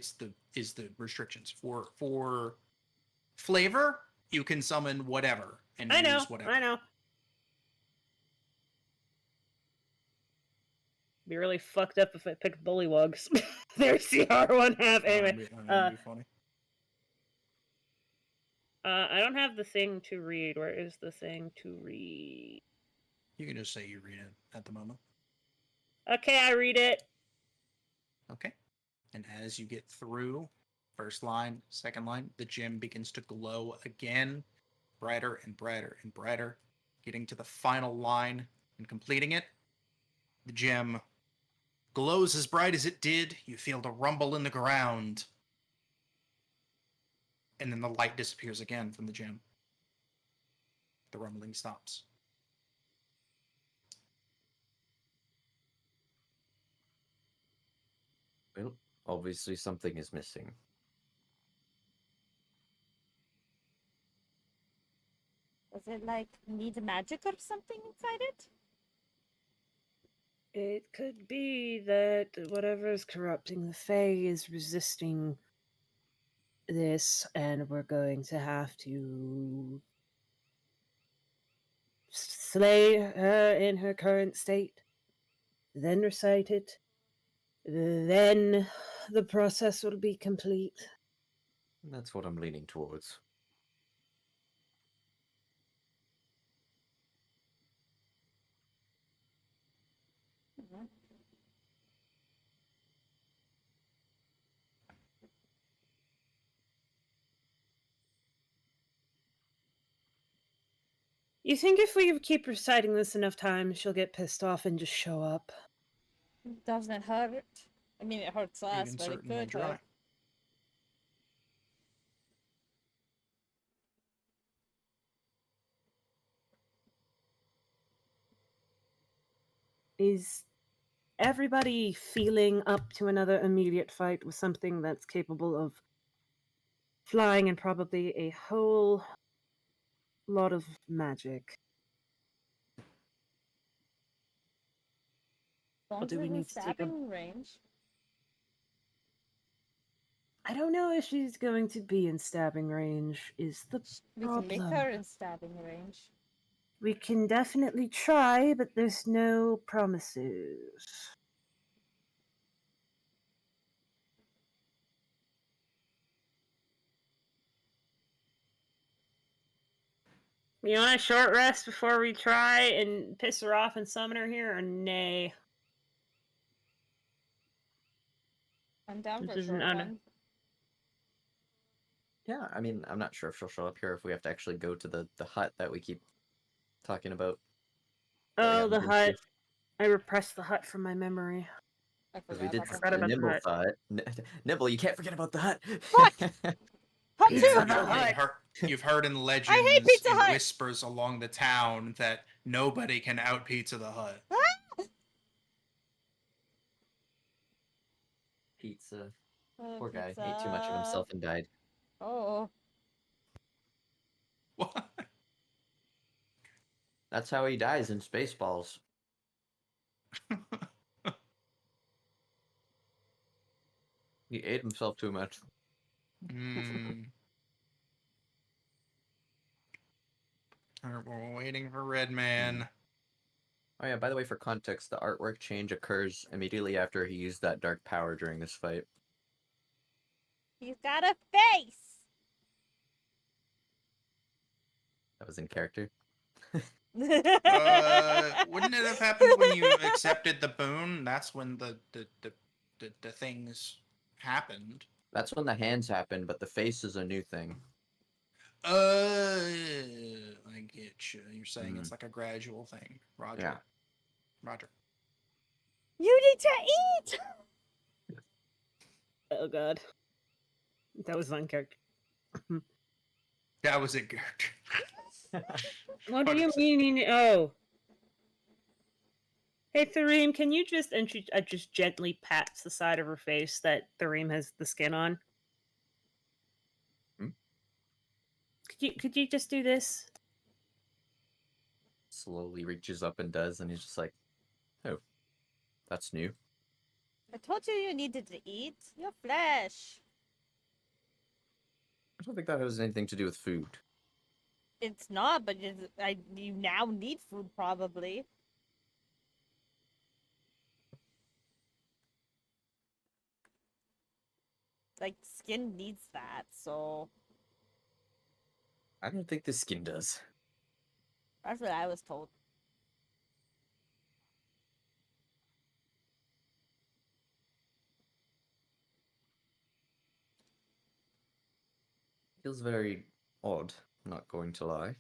Is the restrictions for flavor? You can summon whatever and
I know.
use whatever.
I know. Be really fucked up if I picked Bullywugs. There's CR1 anyway.
That'd be funny.
I don't have the thing to read. Where is the thing to read?
You can just say you read it at the moment.
Okay, I read it.
Okay. And as you get through, first line, second line, the gem begins to glow again, brighter and brighter and brighter. Getting to the final line and completing it, the gem glows as bright as it did. You feel the rumble in the ground. And then the light disappears again from the gem. The rumbling stops.
Well, obviously something is missing.
Does it need magic or something inside it?
It could be that whatever is corrupting the Fae is resisting this, and we're going to have to slay her in her current state, then recite it, then the process will be complete.
That's what I'm leaning towards.
Mhm.
You think if we keep reciting this enough times, she'll get pissed off and just show up?
Doesn't hurt. I mean, it hurts
You
us,
can
but it
certainly
could
try.
hurt.
Is everybody feeling up to another immediate fight with something that's capable of flying and probably a whole lot of magic?
As long
Or
as
do we
it's in
need to take a...
stabbing range.
I don't know if she's going to be in stabbing range, is the
We can make
problem.
her in stabbing range.
We can definitely try, but there's no promises. You want a short rest before we try and piss her off and summon her here, or nay?
I'm down
This
for
isn't
short
on-
one.
Yeah, I mean, I'm not sure if she'll show up here if we have to actually go to the hut that we keep talking about. that we
Oh,
haven't
the
been
hut.
to.
I repressed the hut from my memory.
I
Because we
forgot
did
about
forgot
that.
about the
Nimble
hut.
thought. Nibble, you can't forget about the hut.
Fuck! Hut
Pizza
two!
the
You've
Hut.
you've heard in
hate
legends
Pizza
and
Hut!
whispers along the town that nobody can out Pizza the Hut.
Pizza.
Oh,
Poor guy.
pizza.
Ate too much of himself and died.
Oh.
What?
That's how he dies in Spaceballs. He ate himself too much.
Mm. Alright, we're waiting for Red Man.
Oh yeah, by the way, for context, the artwork change occurs immediately after he used that dark power during this fight.
He's got a face!
That was in character.
Wouldn't it have happened when you accepted the boon? That's when the things happened.
That's when the hands happen, but the face is a new thing.
I get you. You're saying it's like a gradual thing. Roger.
Yeah.
Roger.
You need to eat!
Oh god. That was on character.
That was it, Gert.
What do you mean? Oh. Hey, Thareem, can you just... And she just gently pats the side of her face that Thareem has the skin on.
Hmm?
Could you just do this?
Slowly reaches up and does, and he's just like, oh, that's new.
I told you needed to eat your flesh.
I don't think that has anything to do with food.
It's not, but you now need food, probably. Like, skin needs that, so...
I don't think the skin does.
That's what I was told.
Feels very odd, not going to lie.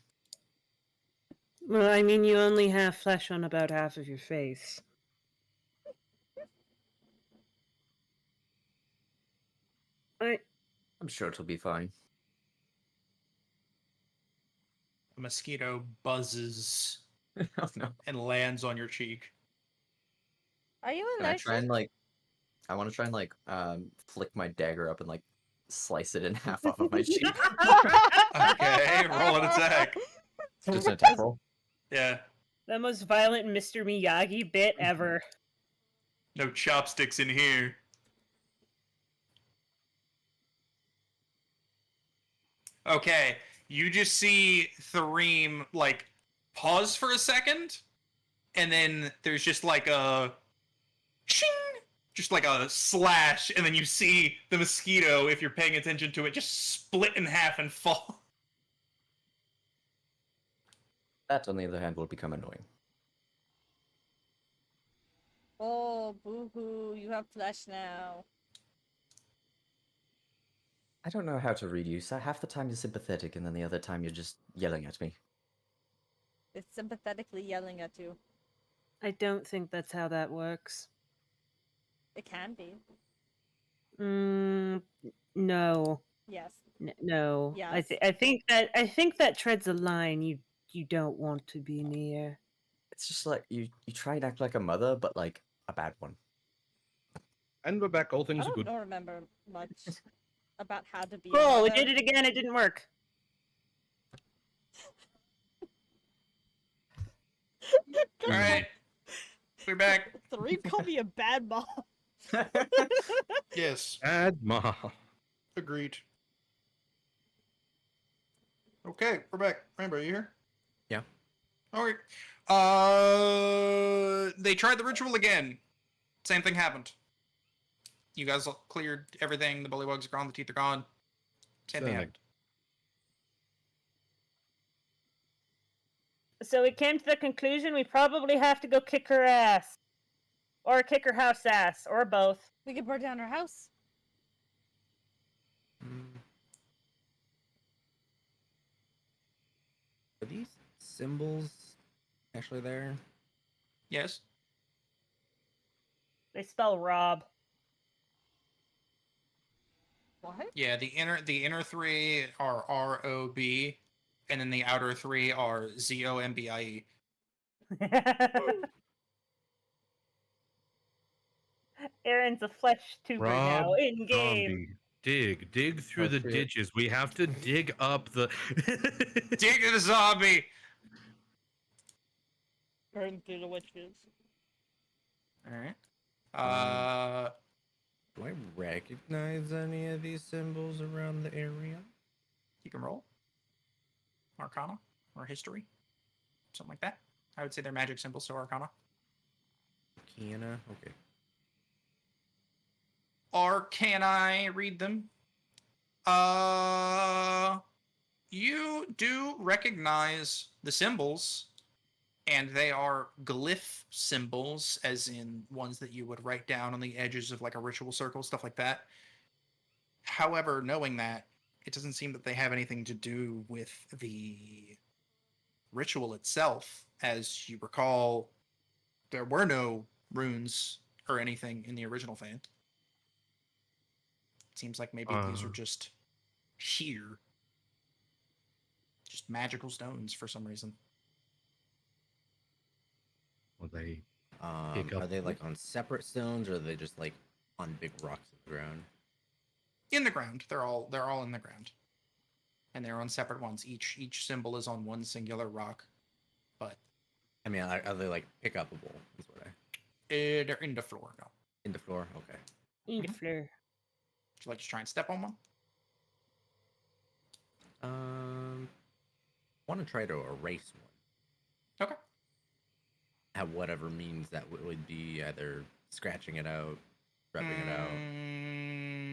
Well, I mean, you only have flesh on about half of your face.
I'm sure it'll be fine.
A mosquito buzzes
Oh no.
and lands on your cheek.
Are you
Can I
allergic?
try and I want to try and flick my dagger up and slice it in half off of my cheek.
Okay, roll an attack.
Just an attack roll.
Yeah.
The most violent Mr. Miyagi bit ever.
No chopsticks in here. Okay, you just see Thareem pause for a second, and then there's just a ching, just a slash, and then you see the mosquito, if you're paying attention to it, just split in half and fall.
That, on the other hand, will become annoying.
Well, Oh, boo-hoo, you have flesh now.
I don't know how to read you. So half the time you're sympathetic, and then the other time you're just yelling at me.
It's sympathetically yelling at you.
I don't think that's how that works.
It can be.
No.
Yes.
No.
Yes.
I think that treads a line you don't want to be near.
It's just like you try and act like a mother, but like a bad one.
And we're back. All
I
things are good.
don't remember much about how to be a
Cool, we
mother.
did it again, it didn't work.
All right, we're back.
Three called me a bad mom.
Yes,
Bad mom.
agreed. Okay, we're back. Rainbow, you here?
Yeah.
Okay. They tried the ritual again. Same thing happened. You guys cleared everything. The bullywugs are gone. The teeth are gone. Same thing
Stunning.
happened.
So we came to the conclusion we probably have to go kick her ass. Or kick her house ass, or both.
We could burn down her house.
Are these symbols actually there?
Yes.
They spell Rob.
What?
Yeah. The inner three are ROB, and then the outer three are ZOMBIE.
Aaron's a flesh tuber now,
Rob
in game.
Zombie. Dig through
Oh,
the
shit.
ditches. We have to dig up the.
Dig the zombie.
Burn through the witches.
All right.
Do I recognize any of these symbols around the area?
You can roll Arcana or History, something like that. I would say they're magic symbols, so Arcana.
Kiana? Okay.
Or can I read them? You do recognize the symbols, and they are glyph symbols, as in ones that you would write down on the edges of like a ritual circle, stuff like that. However, knowing that, it doesn't seem that they have anything to do with the ritual itself. As you recall, there were no runes or anything in the original fan. Seems like maybe these are just here. Just magical stones for some reason.
Well, they pick
Are
up
they
wood?
like on separate stones, or are they just like on big rocks in the ground?
In the ground. They're all in the ground. And they're on separate ones. Each symbol is on one singular rock. But
I mean, are they like pick upable? Is what I
they're in the floor now.
in the floor. Okay.
In the floor.
Would you like to try and step on one?
Want to try to erase one
Okay.
at whatever means that would be, either scratching it out, rubbing it out.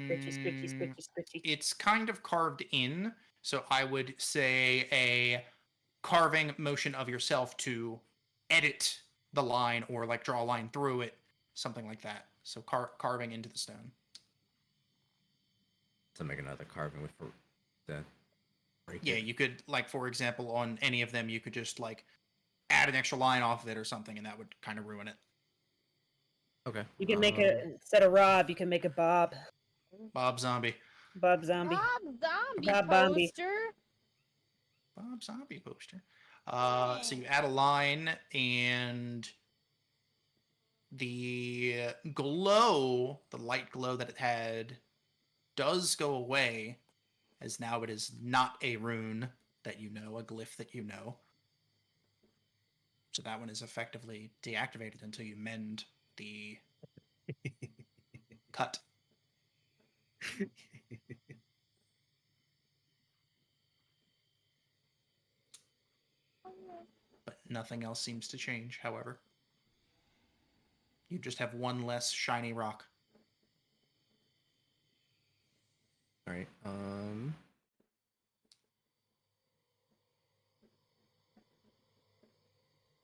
Scritchy, scritchy, scritchy, scritchy.
It's kind of carved in, so I would say a carving motion of yourself to edit the line or like draw a line through it, something like that. So carving into the stone.
To make another carving with the break
Yeah,
it.
you could, like, for example, on any of them, you could just like add an extra line off of it or something, and that would kind of ruin it.
Okay.
You can make a, instead of Rob, you can make a Bob.
Bob Zombie.
Bob Zombie.
Rob Zombie
Rob Zombie.
poster.
Bob Zombie poster. So you add a line, and the glow, the light glow that it had, does go away, as now it is not a rune that you know, a glyph that you know. So that one is effectively deactivated until you mend the cut. But nothing else seems to change, however. You just have one less shiny rock.
All right.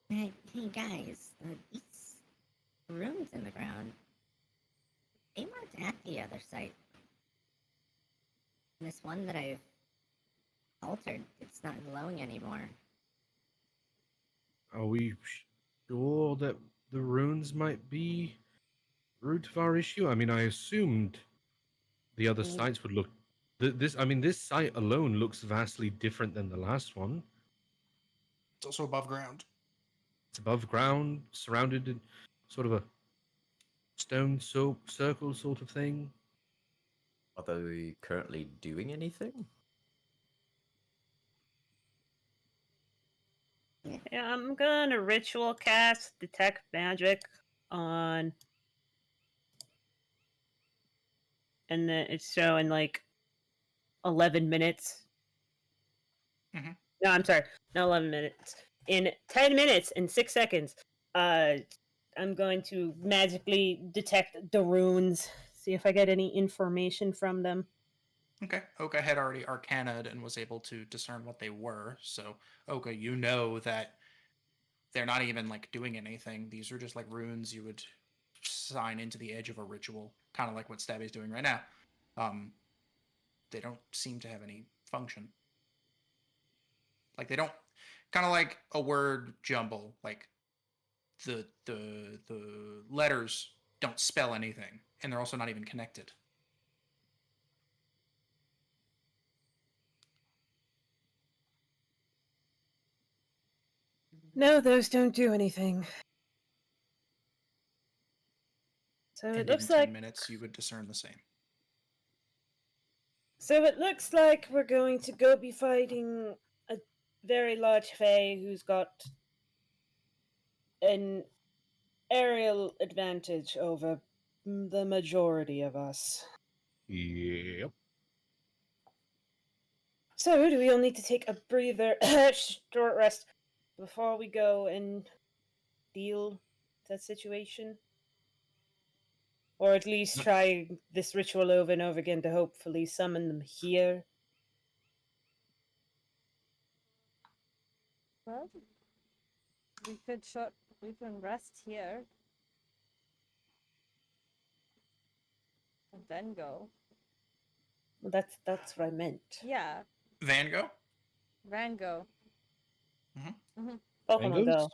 Hey guys, these runes in the ground. They weren't at the other site. This one that I've altered, it's not glowing anymore.
Are we sure that the runes might be root of our issue? I mean, I assumed the other sites would look. This site alone looks vastly different than the last one.
It's also above ground.
It's above ground, surrounded in sort of a stone circle sort of thing.
Are they currently doing anything?
Yeah, I'm gonna ritual cast detect magic on, and then it's showing like 11 minutes.
Mhm.
No, I'm sorry, not 11 minutes. In 10 minutes and 6 seconds, I'm going to magically detect the runes. See if I get any information from them.
Okay. Oka had already arcana'd and was able to discern what they were. So, Oka, you know that they're not even like doing anything. These are just like runes you would sign into the edge of a ritual, kind of like what Stabby's doing right now. They don't seem to have any function. Like they don't, kind of like a word jumble. Like the letters don't spell anything, and they're also not even connected.
No, those don't do anything. So
And
it
in
looks
10
like
minutes, you would discern the same.
we're going to go be fighting a very large fae who's got an aerial advantage over the majority of us.
Yep.
So, do we all need to take a breather, short rest, before we go and deal with that situation? Or at least try this ritual over and over again to hopefully summon them here?
Well, we can rest here and then go.
Well, that's what I meant.
Yeah,
Van go?
Rango.
Pokemon Go.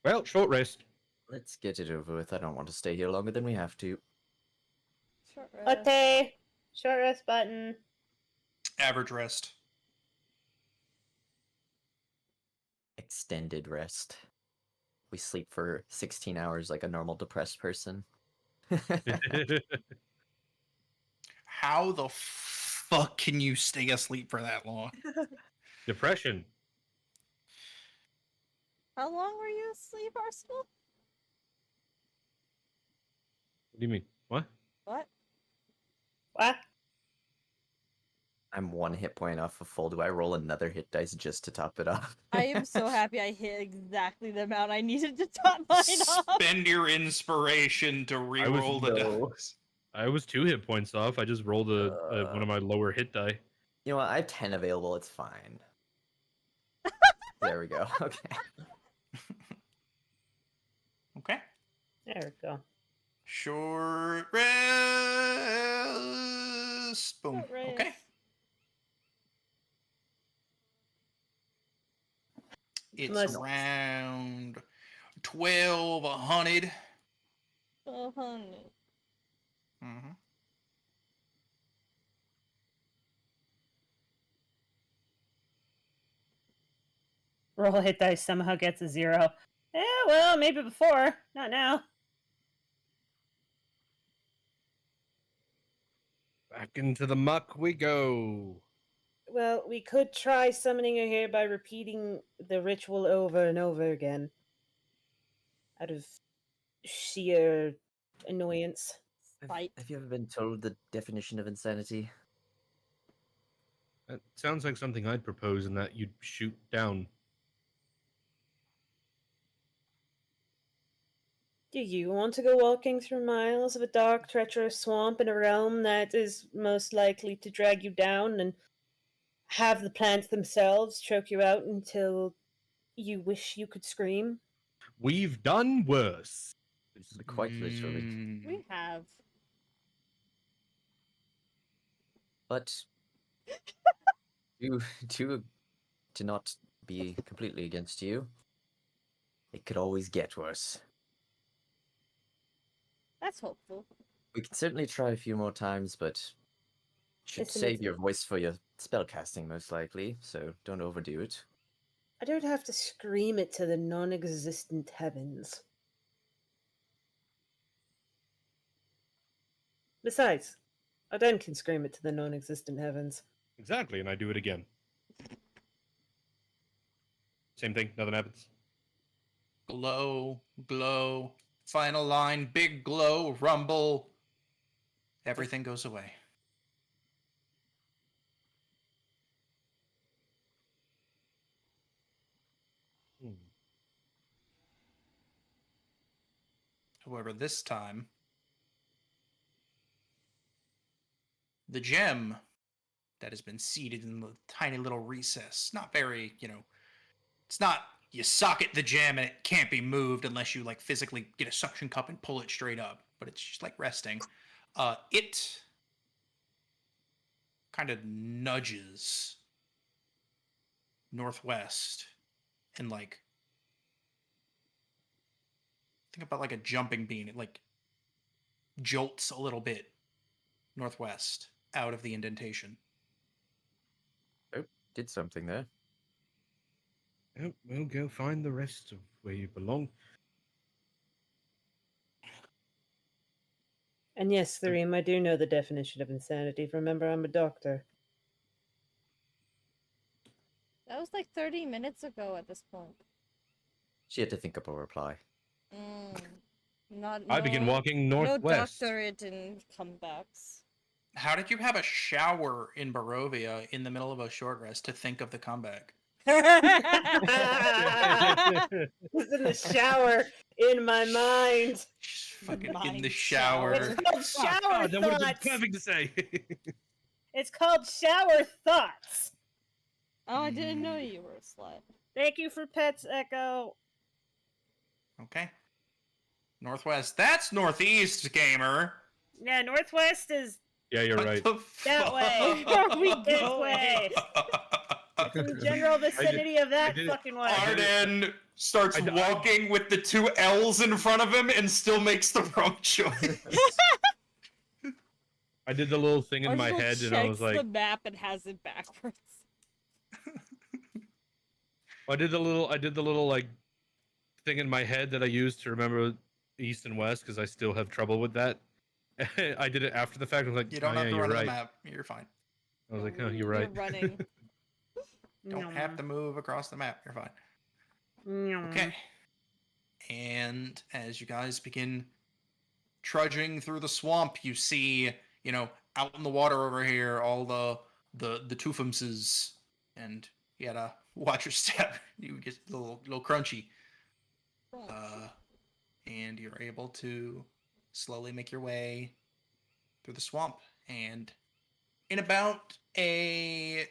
Well, short rest.
Let's get it over with. I don't want to stay here longer than we have to.
Short rest.
Latte! Short rest button.
Average rest.
Extended rest. We sleep for 16 hours like a normal depressed person.
How the fuck can you stay asleep for that long?
Depression.
How long were you asleep, Arsenal?
What do you mean? What?
What?
What?
I'm 1 hit point off of full. Do I roll another hit dice just to top it off?
I am so happy I hit exactly the amount I needed to top mine off.
Spend your inspiration to re-roll the dice.
I was 2 hit points off. I just rolled one of my lower hit die.
You know what? I have 10 available. It's fine. There we go. Okay.
Okay.
There we go.
Short rest. Boom.
Short rest.
Okay. It's
Must-
around 1200.
Oh, honey.
Mm-hmm.
Roll a hit dice somehow gets a 0. Yeah, well, maybe before. Not now.
Back into the muck we go.
Well, we could try summoning her here by repeating the ritual over and over again. Out of sheer annoyance.
Fight.
Have you ever been told the definition of insanity?
That sounds like something I'd propose and that you'd shoot down.
Do you want to go walking through miles of a dark, treacherous swamp in a realm that is most likely to drag you down and have the plants themselves choke you out until you wish you could scream.
We've done worse.
Quite literally.
We have.
But to not be completely against you, it could always get worse.
That's hopeful.
We can certainly try a few more times, but should
Listen,
save
it's-
your voice for your spellcasting most likely, so don't overdo it.
I don't have to scream it to the non-existent heavens. Besides, Oden can scream it to the non-existent heavens.
Exactly, and I do it again. Same thing, nothing happens.
Glow, glow. Final line, big glow, rumble. Everything goes away.
Hmm.
However, this time, the gem that has been seated in the tiny little recess, not very, it's not you socket the gem and it can't be moved unless you like physically get a suction cup and pull it straight up, but it's just like resting. It kind of nudges northwest and like think about like a jumping bean. It like jolts a little bit northwest out of the indentation.
Oh, did something there.
Oh, we'll go find the rest of where you belong.
And yes, Threem, I do know the definition of insanity. Remember, I'm a doctor.
That was like 30 minutes ago at this point.
She had to think up a reply.
Not.
I begin walking northwest.
No doctorate in comebacks.
How did you have a shower in Barovia in the middle of a short rest to think of the comeback?
Was in the shower in my mind.
Just fucking in
Mind
the
shower.
shower.
It's called
Oh,
shower
God, that would have been
thoughts.
perfect to say.
It's called shower thoughts.
Oh, I didn't know you were a slut.
Thank you for pets, Echo.
Okay. Northwest. That's northeast, gamer.
Yeah, Northwest is
Yeah, you're
What
right.
the
that way.
Where are we
This
going?
way. In the general vicinity of that
did it.
fucking way.
Arden starts
I d-
walking with the two L's in front of him and still makes the wrong choice.
I did the little thing in my
Arsenal
head, and I was
checks
like,
the map and has it backwards.
I did the little like thing in my head that I used to remember east and west because I still have trouble with that. I did it after the fact. I was like,
You don't
oh,
have
yeah,
to
you're
run the
right.
map. You're fine.
I was like, oh, you're right.
You're running.
Don't have to move across the map. You're fine.
Nyum.
Okay. And as you guys begin trudging through the swamp, you see, out in the water over here, all the Tufumses, and you gotta watch your step. You get a little crunchy. And you're able to slowly make your way through the swamp. And in about a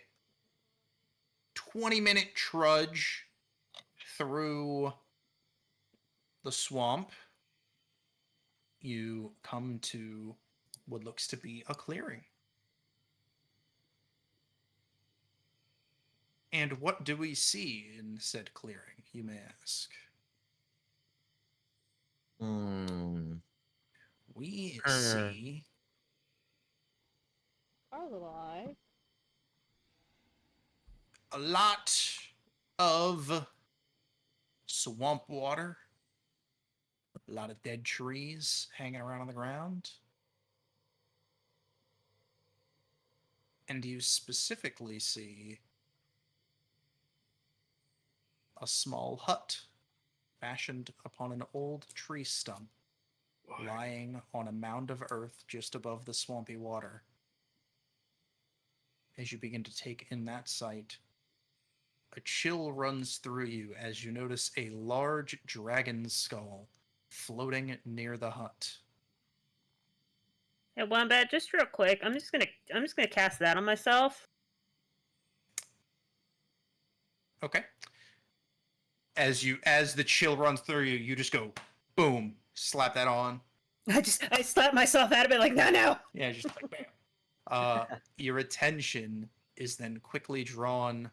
20-minute trudge through the swamp, you come to what looks to be a clearing. And what do we see in said clearing, you may ask? We see
Our little eye.
a lot of swamp water, a lot of dead trees hanging around on the ground. And you specifically see a small hut fashioned upon an old tree stump lying on a mound of earth just above the swampy water. As you begin to take in that sight, a chill runs through you as you notice a large dragon skull floating near the hut.
Hey, Wombat, just real quick, I'm just gonna cast that on myself.
Okay. As the chill runs through you, you just go boom, slap that on.
I slapped myself out of it like, no.
Yeah, just like bam. Your attention is then quickly drawn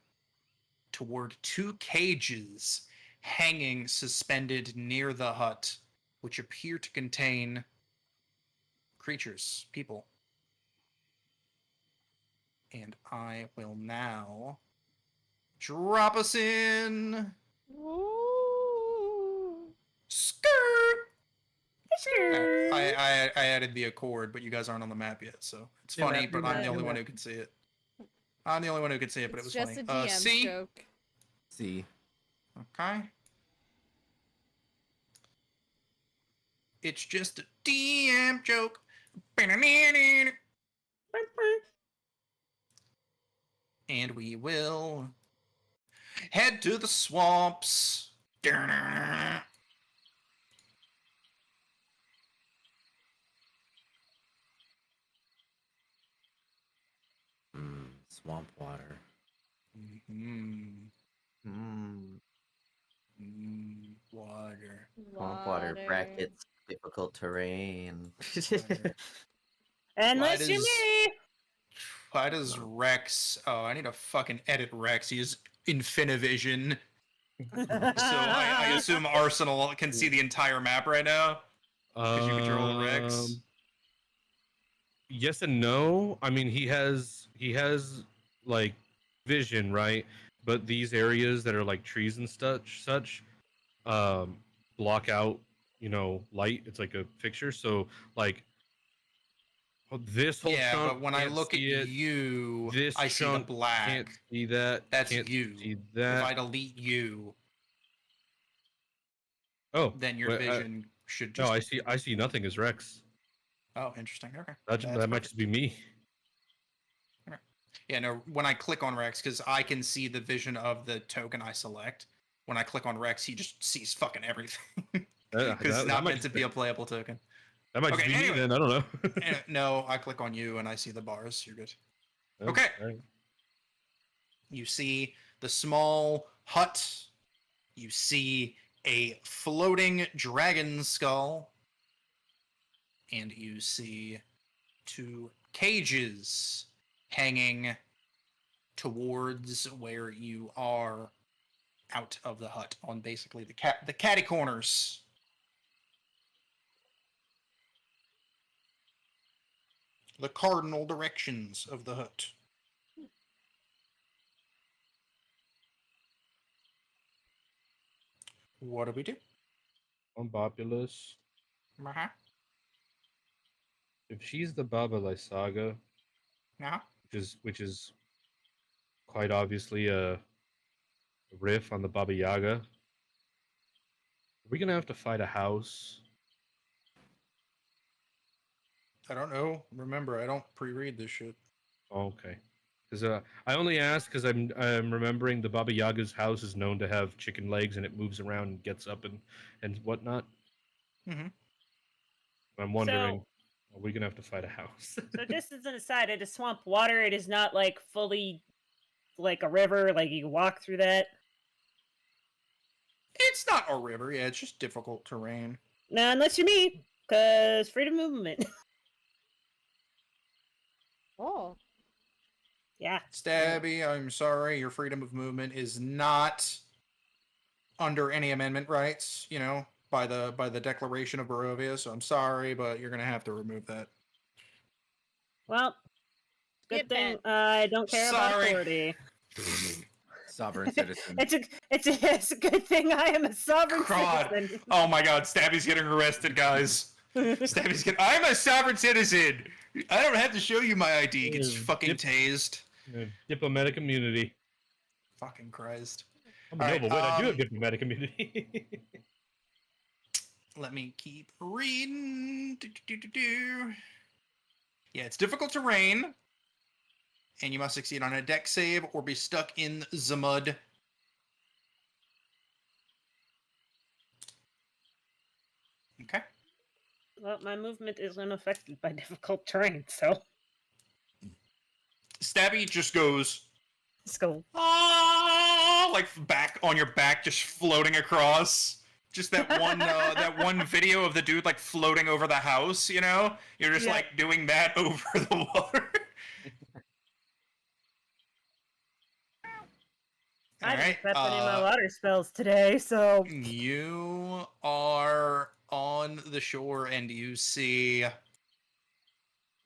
toward two cages hanging suspended near the hut, which appear to contain creatures, people. And I will now drop us in.
Ooh.
Skirt.
Sure.
I added the accord, but you guys aren't on the map yet, so it's
New
funny.
map,
But
new
I'm
map,
the
new
only one
map.
who can see it. I'm the only one who can see it, but it was
It's just
funny.
a DM
C.
joke.
See,
Okay. It's just a DM joke. And we will head to the swamps.
swamp water.
Mm-hmm.
Hmm.
Water.
Swamp water brackets difficult terrain.
Water.
Unless you're me.
Why does Rex? Oh, I need to fucking edit Rex. He is Infinivision. So I assume Arsenal can see the entire map right now because you control Rex.
Yes and no. I mean, he has like vision, right? But these areas that are like trees and such, um, block out, light. It's like a fixture. So like this whole
Yeah,
chunk
but when I
can't
look at
see it.
you,
This
I see the
chunk
black.
can't see that.
That's
can't
you.
see
If
that.
I delete you,
Oh,
then your vision should
no,
just.
I see nothing as Rex.
Oh, interesting. Okay.
That
That's
might
perfect.
just be me.
Yeah, no, when I click on Rex, because I can see the vision of the token I select. When I click on Rex, he just sees fucking everything. Because it's not meant to be a playable token.
That might
Okay,
just be
anyway.
me then. I don't know.
No, I click on you and I see the bars. You're good.
Oh,
Okay.
alright.
You see the small hut. You see a floating dragon skull. And you see two cages hanging towards where you are out of the hut on basically the catty corners. The cardinal directions of the hut. What do we do?
Unpopulous.
Uh-huh.
If she's the Baba Lysaga,
Uh-huh.
which is quite obviously a riff on the Baba Yaga, are we gonna have to fight a house?
I don't know. Remember, I don't pre-read this shit.
Oh, okay. Because I only ask because I'm remembering the Baba Yaga's house is known to have chicken legs and it moves around and gets up and whatnot.
Mm-hmm.
I'm wondering, are we gonna have to fight a house?
So just as an aside, it is swamp water. It is not like fully like a river, like you can walk through that.
It's not a river, yeah, it's just difficult terrain.
No, unless you're me, because freedom of movement.
Oh.
Yeah.
Stabby, I'm sorry, your freedom of movement is not under any amendment rights, by the Declaration of Barovia, so I'm sorry, but you're gonna have to remove that.
Well, good
Get
thing
bent.
I don't care about
Sorry.
authority.
Sovereign citizen.
It's a good thing I am a sovereign
God.
citizen.
Oh my god, Stabby's getting arrested, guys. Stabby's getting. I'm a sovereign citizen! I don't have to show you my ID. Gets fucking tased.
Diplomatic immunity.
Fucking Christ.
Oh, no,
Alright,
but wait, I do have diplomatic immunity.
Let me keep reading. Yeah, it's difficult terrain. And you must succeed on a deck save or be stuck in the mud. Okay.
Well, my movement is unaffected by difficult terrain, so
Stabby just goes,
let's go.
ah, like back on your back, just floating across. Just that one video of the dude like floating over the house. You know, you're just
Yeah.
like doing that over the water.
I
All
didn't
right.
prep any of my water spells today, so
You are on the shore and you see
I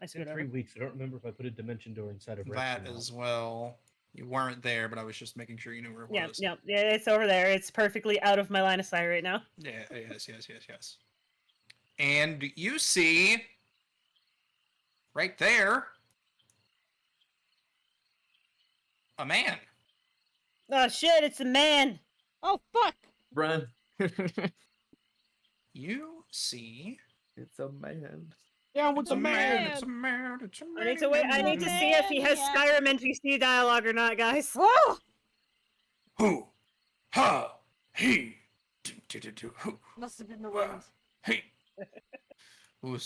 It's
screwed
been
over.
3 weeks. I don't remember if I put a dimension door inside of Rex
that
or not.
as well. You weren't there, but I was just making sure you knew where it
Yeah,
was.
yeah, yeah. It's over there. It's perfectly out of my line of sight right now.
Yeah, yes. And you see right there a man.
Oh shit! It's a man.
Oh fuck!
Run.
You see
It's a man.
Yeah,
it's a man, it's a man, it's a man.
I need to wait. I need to see if he has Skyrim NPC dialogue or not, guys.
Oh!
Who? Ha! He. Who?
Must have been the wind.
Hey. You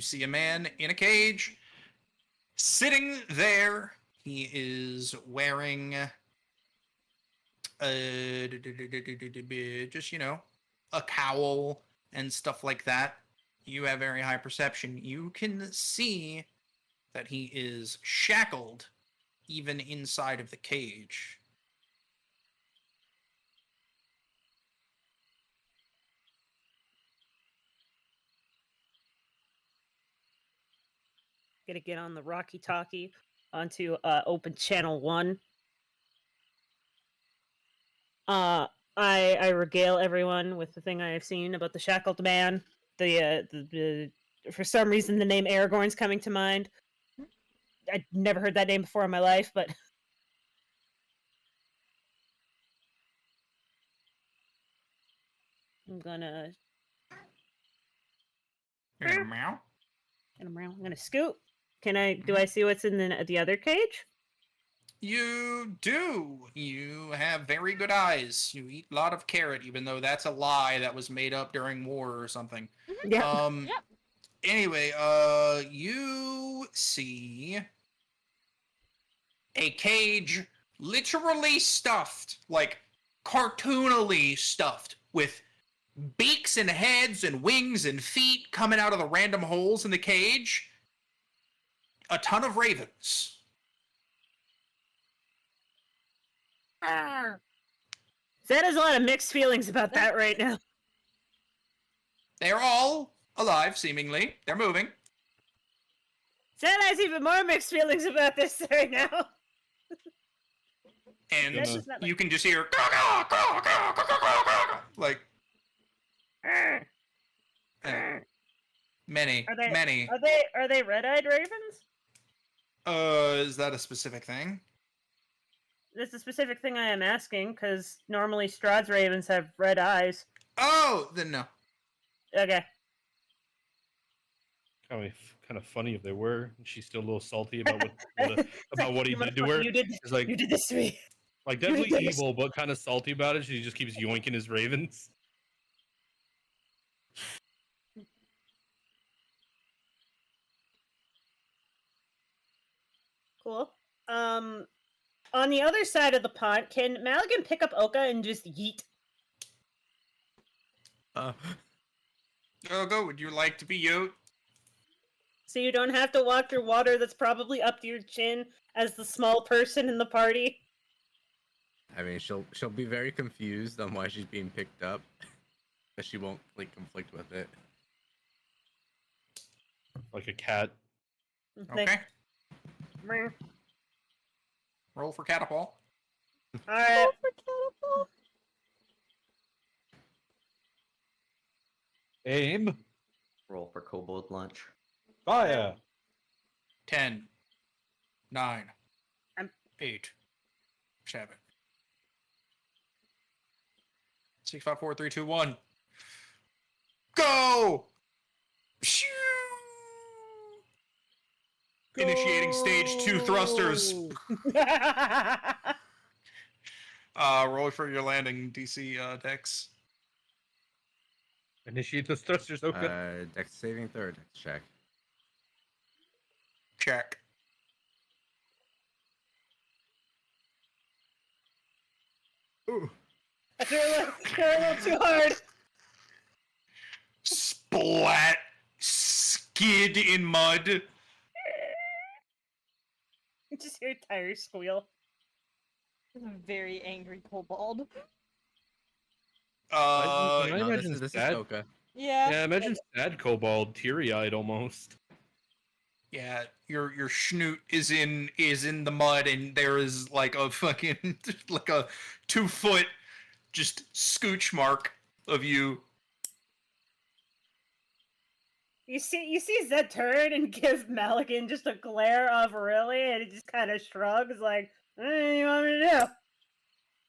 see a man in a cage, sitting there. He is wearing just a cowl and stuff like that. You have very high perception. You can see that he is shackled even inside of the cage.
Gonna get on the Rocky Talkie onto open channel 1. I regale everyone with the thing I have seen about the shackled man. The for some reason the name Aragorn's coming to mind. I'd never heard that name before in my life, but I'm gonna
Meow.
I'm gonna scoot. Can I? Do I see what's in the other cage?
You do. You have very good eyes. You eat a lot of carrot, even though that's a lie that was made up during war or something.
Yeah.
Yep.
Anyway, you see a cage literally stuffed, like cartoonily stuffed, with beaks and heads and wings and feet coming out of the random holes in the cage. A ton of ravens.
Zed has a lot of mixed feelings about that right now.
They're all alive, seemingly. They're moving.
Zed has even more mixed feelings about this right now.
And
That's just not like-
you can just hear like many.
Are they-
Many.
Are they red-eyed ravens?
Is that a specific thing?
That's a specific thing I am asking, because normally Strahd's ravens have red eyes.
Oh, then no.
Okay.
Kind of funny if they were. And she's still a little salty about what he
You
did to her.
You did,
It's like
you did this to me.
like
you did
definitely
this.
evil, but kind of salty about it. She just keeps yoinking his ravens.
Cool. On the other side of the pond, can Maligan pick up Oka and just yeet?
Go. Would you like to be Yote?
So you don't have to walk through water that's probably up to your chin as the small person in the party?
I mean, she'll be very confused on why she's being picked up, but she won't like conflict with it.
Like a cat.
Okay. Roll for catapult.
Alright.
Aim.
Roll for kobold lunch.
Fire.
10, 9,
I'm-
8, 7, 6, 5, 4, 3, 2, 1. Go! Pshoo! Initiating stage 2 thrusters. Roll for your landing DC Dex.
Initiate the thrusters. Okay.
Dex saving throw, or dex check.
Check.
I threw a little too hard.
Splat. Skid in mud.
You just hear tires squeal.
This is a very angry kobold.
I
No,
imagine
this is
sad.
Soka.
Yeah.
Yeah, imagine sad kobold, teary-eyed almost.
Yeah, your schnoot is in the mud, and there is like a fucking like a 2 foot just scooch mark of you.
You see Zed turn and give Malikan just a glare of really, and he just kind of shrugs like, "What do you want me to do?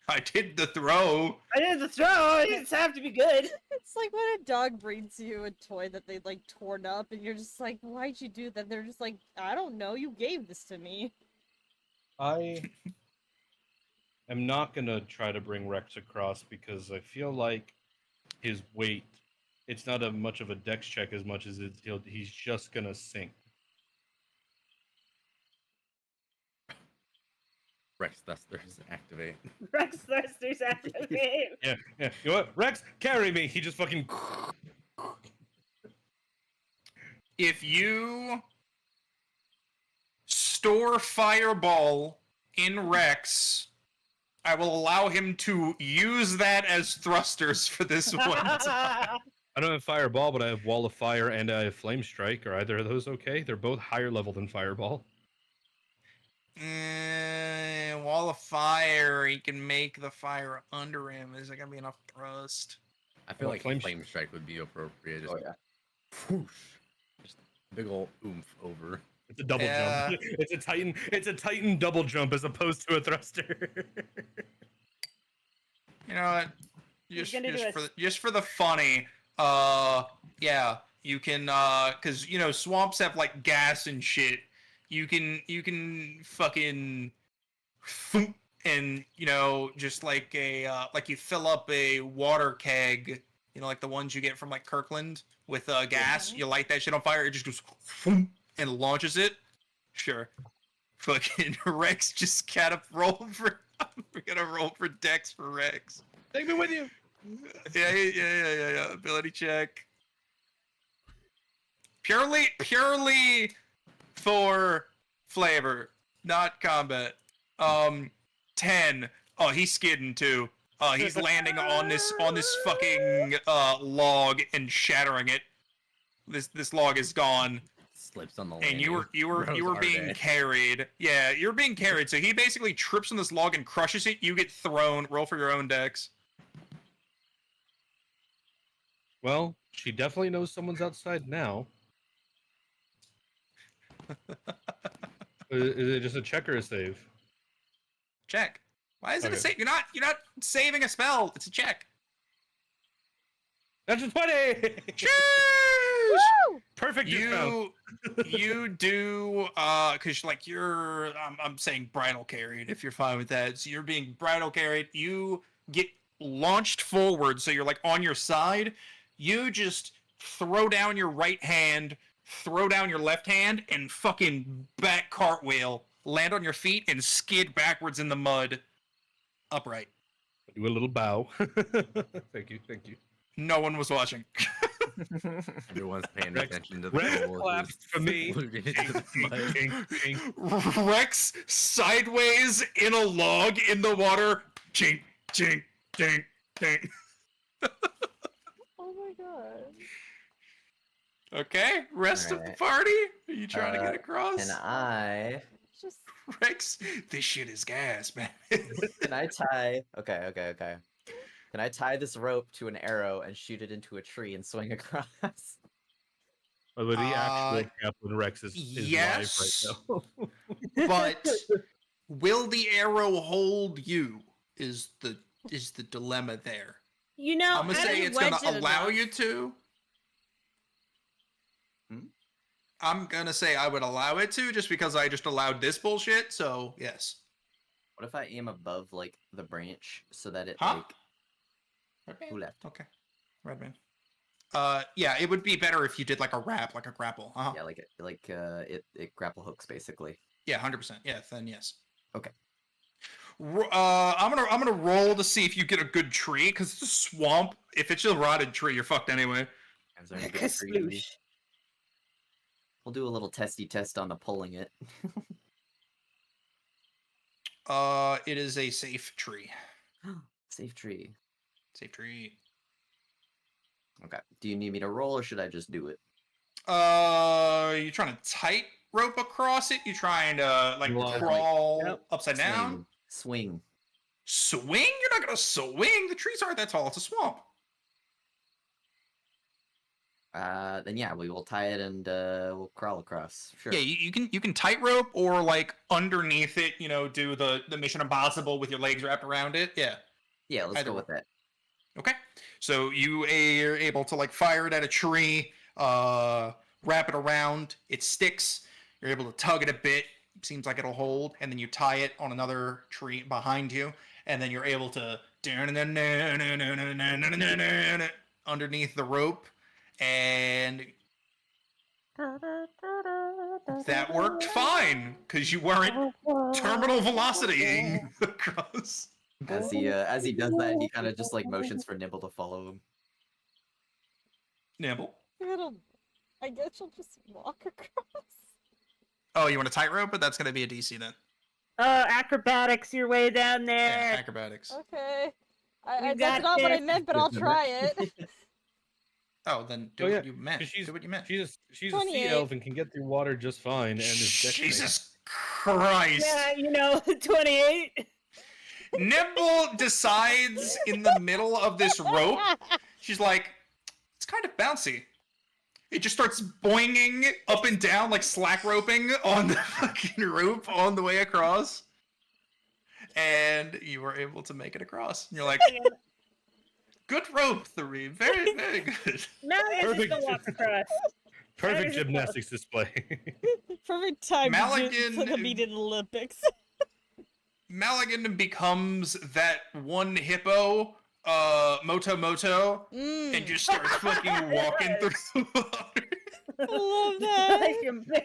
I did the throw.
I did the throw. It doesn't have to be good."
It's like when a dog brings you a toy that they like torn up, and you're just like, "Why'd you do that?" They're just like, "I don't know. You gave this to me."
I am not gonna try to bring Rex across because I feel like his weight. It's not a much of a dex check as much as he's just gonna sink.
Rex Thusters activate.
Rex thrusters activate.
Yeah. You know what? Rex, carry me. He just fucking.
If you store fireball in Rex, I will allow him to use that as thrusters for this one.
I don't have fireball, but I have wall of fire and I have flame strike. Are either of those okay? They're both higher level than fireball.
Wall of fire. He can make the fire under him. Is it gonna be enough thrust?
I feel
Well,
like
flame
flame strike would be appropriate. Just,
Oh yeah.
whoosh, just big ol' oomph over.
It's a double
Yeah.
jump. It's a Titan double jump as opposed to a thruster.
You know what?
He's gonna do a
Just for the funny, yeah, you can cause you know swamps have like gas and shit. You can fucking thump, and you know just like a like you fill up a water keg, you know, like the ones you get from like Kirkland with gas.
Mhm.
You light that shit on fire, it just goes thump, and launches it. Sure. Fucking Rex just gotta roll for we're gonna roll for Dex for Rex.
Take me with you.
Yeah. Ability check. Purely for flavor, not combat. 10. Oh, he's skidding too. He's landing on this fucking log and shattering it. This log is gone.
Slips on the
And you were
Rose
being
Arde.
carried. Yeah, you're being carried. So he basically trips on this log and crushes it. You get thrown. Roll for your own dex.
Well, she definitely knows someone's outside now. Is it just a check or a save?
Check. Why is it a
Okay.
save? You're not saving a spell. It's a check.
That's a 20!
Woo!
Perfect discount.
You do cuz like you're I'm saying bridal carried if you're fine with that. So you're being bridal carried. You get launched forward so you're like on your side. You just throw down your right hand, throw down your left hand and fucking back cartwheel, land on your feet and skid backwards in the mud upright.
Do a little bow. Thank you.
No one was watching.
Everyone's paying
Rex-
attention to the
Rex
cold
claps
who's
for me.
polluted into the mud.
Chink, chink.
Rex sideways in a log in the water. Chink, chink, chink, chink.
Oh my god.
Okay, rest of the
Alright.
party? Are you trying to get across?
Can I
Just
Rex, this shit is gas, man.
can I tie okay. Can I tie this rope to an arrow and shoot it into a tree and swing across?
By the way, the actual Captain Rex is
yes.
live right now.
But will the arrow hold you? Is the dilemma there?
You know,
I'm gonna
I
say
didn't
it's gonna
wedge it
allow
enough.
you to.
Hmm?
I'm gonna say I would allow it to just because I just allowed this bullshit. So yes.
What if I aim above like the branch so that it
Huh?
like
Okay.
who left?
Okay. Redman. Yeah, it would be better if you did like a wrap, like a grapple. Uh-huh.
Yeah, it grapple hooks basically.
Yeah, 100%. Yeah, then yes.
Okay.
I'm gonna roll to see if you get a good tree because it's a swamp. If it's a rotted tree, you're fucked anyway.
Is there any good tree?
Kasploosh.
We'll do a little testy test on the pulling it.
It is a safe tree.
Safe tree.
Safe tree.
Okay. Do you need me to roll or should I just do it?
You trying to tight rope across it? You trying to like
Well,
crawl
Nope.
upside down?
Swing.
Swing? You're not gonna swing. The trees aren't that tall. It's a swamp.
Then yeah, we will tie it and we'll crawl across. Sure.
Yeah, you can tightrope or like underneath it. Do the Mission Impossible with your legs wrapped around it. Yeah.
Yeah, let's
Either
go with that.
Okay. So you are able to like fire it at a tree, wrap it around. It sticks. You're able to tug it a bit. Seems like it'll hold, and then you tie it on another tree behind you, and then you're able to underneath the rope, and that worked fine because you weren't terminal velocitying across.
As he does that, he kind of just like motions for Nibble to follow him.
Nibble.
I guess she'll just walk across.
Oh, you want a tightrope? But that's going to be a DC then.
Acrobatics your way down
Yeah,
there.
acrobatics.
Okay.
You
That's
got
not what I
this.
meant, but I'll try it.
Oh, then do
Oh, yeah,
what you meant.
'Cause
Do what you meant.
She's a sea
28.
elf and can get through water just fine. And is dex based.
Jesus Christ.
Yeah, 28.
Nibble decides in the middle of this rope, she's like, it's kind of bouncy. It just starts boinging up and down like slack roping on the fucking rope on the way across. And you were able to make it across. And you're like, good rope, Three. Very, very good.
Now I just
Perfect.
go walk across.
Perfect
There's a-
gymnastics display.
Perfect time
Maligan-
for the meet in the Olympics.
Maligan becomes that one hippo, Moto, and just starts fucking walking through the water.
I love that.
Like him big.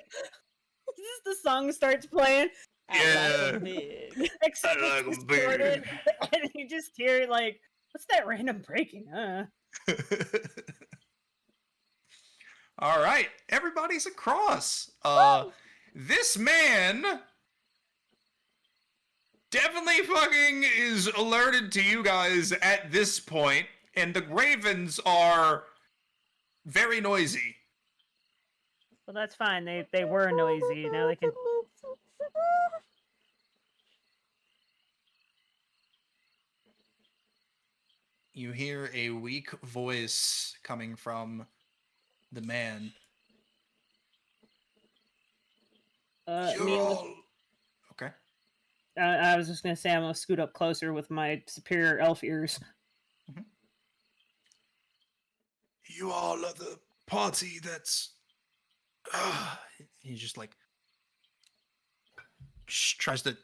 Just the song starts playing,
I like
Yeah.
them big.
except
I like
it's
'em big.
distorted, and you just hear like, what's that random breaking?
All right, everybody's across. This man definitely fucking is alerted to you guys at this point, and the ravens are very noisy.
Well, that's fine. They were noisy. Now they can.
You hear a weak voice coming from the man.
Me,
Okay.
I was just gonna say I'm gonna scoot up closer with my superior elf ears.
You all are the party that's. He just like tries to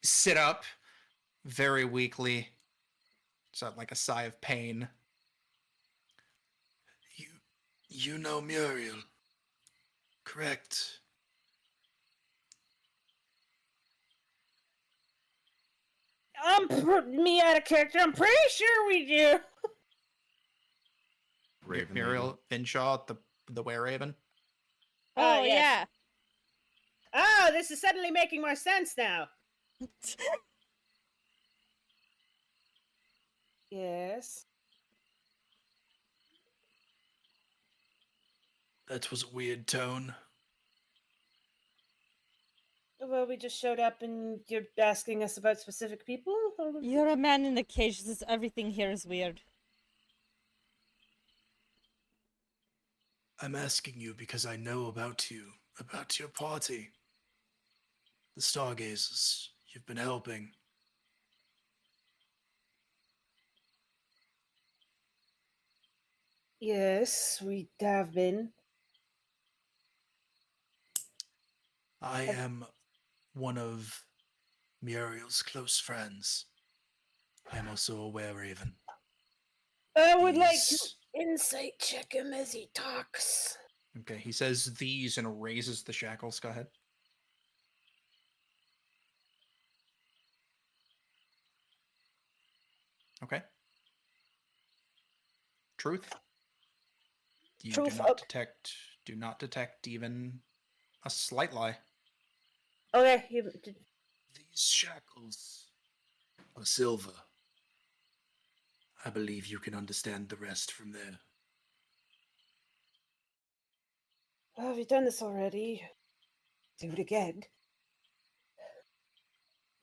sit up very weakly. It's like a sigh of pain. You know Muriel, correct?
Me out of character. I'm pretty sure we do.
Raven
Muriel Vinshaw, the were-raven.
Oh,
yes. Oh, this is suddenly making more sense now. Yes.
That was a weird tone.
Well, we just showed up and you're asking us about specific people?
You're a man in a cage. Everything here is weird.
I'm asking you because I know about you, about your party. The Stargazers. You've been helping.
Yes, we have been.
I am one of Muriel's close friends. I am also a were-raven.
I would like to
These-
insight check him as he talks.
Okay, he says these and raises the shackles. Go ahead. Okay. Truth. You
Truth,
do not detect even a slight lie.
Okay.
These shackles are silver. I believe you can understand the rest from there.
Oh, we've done this already. Do it again.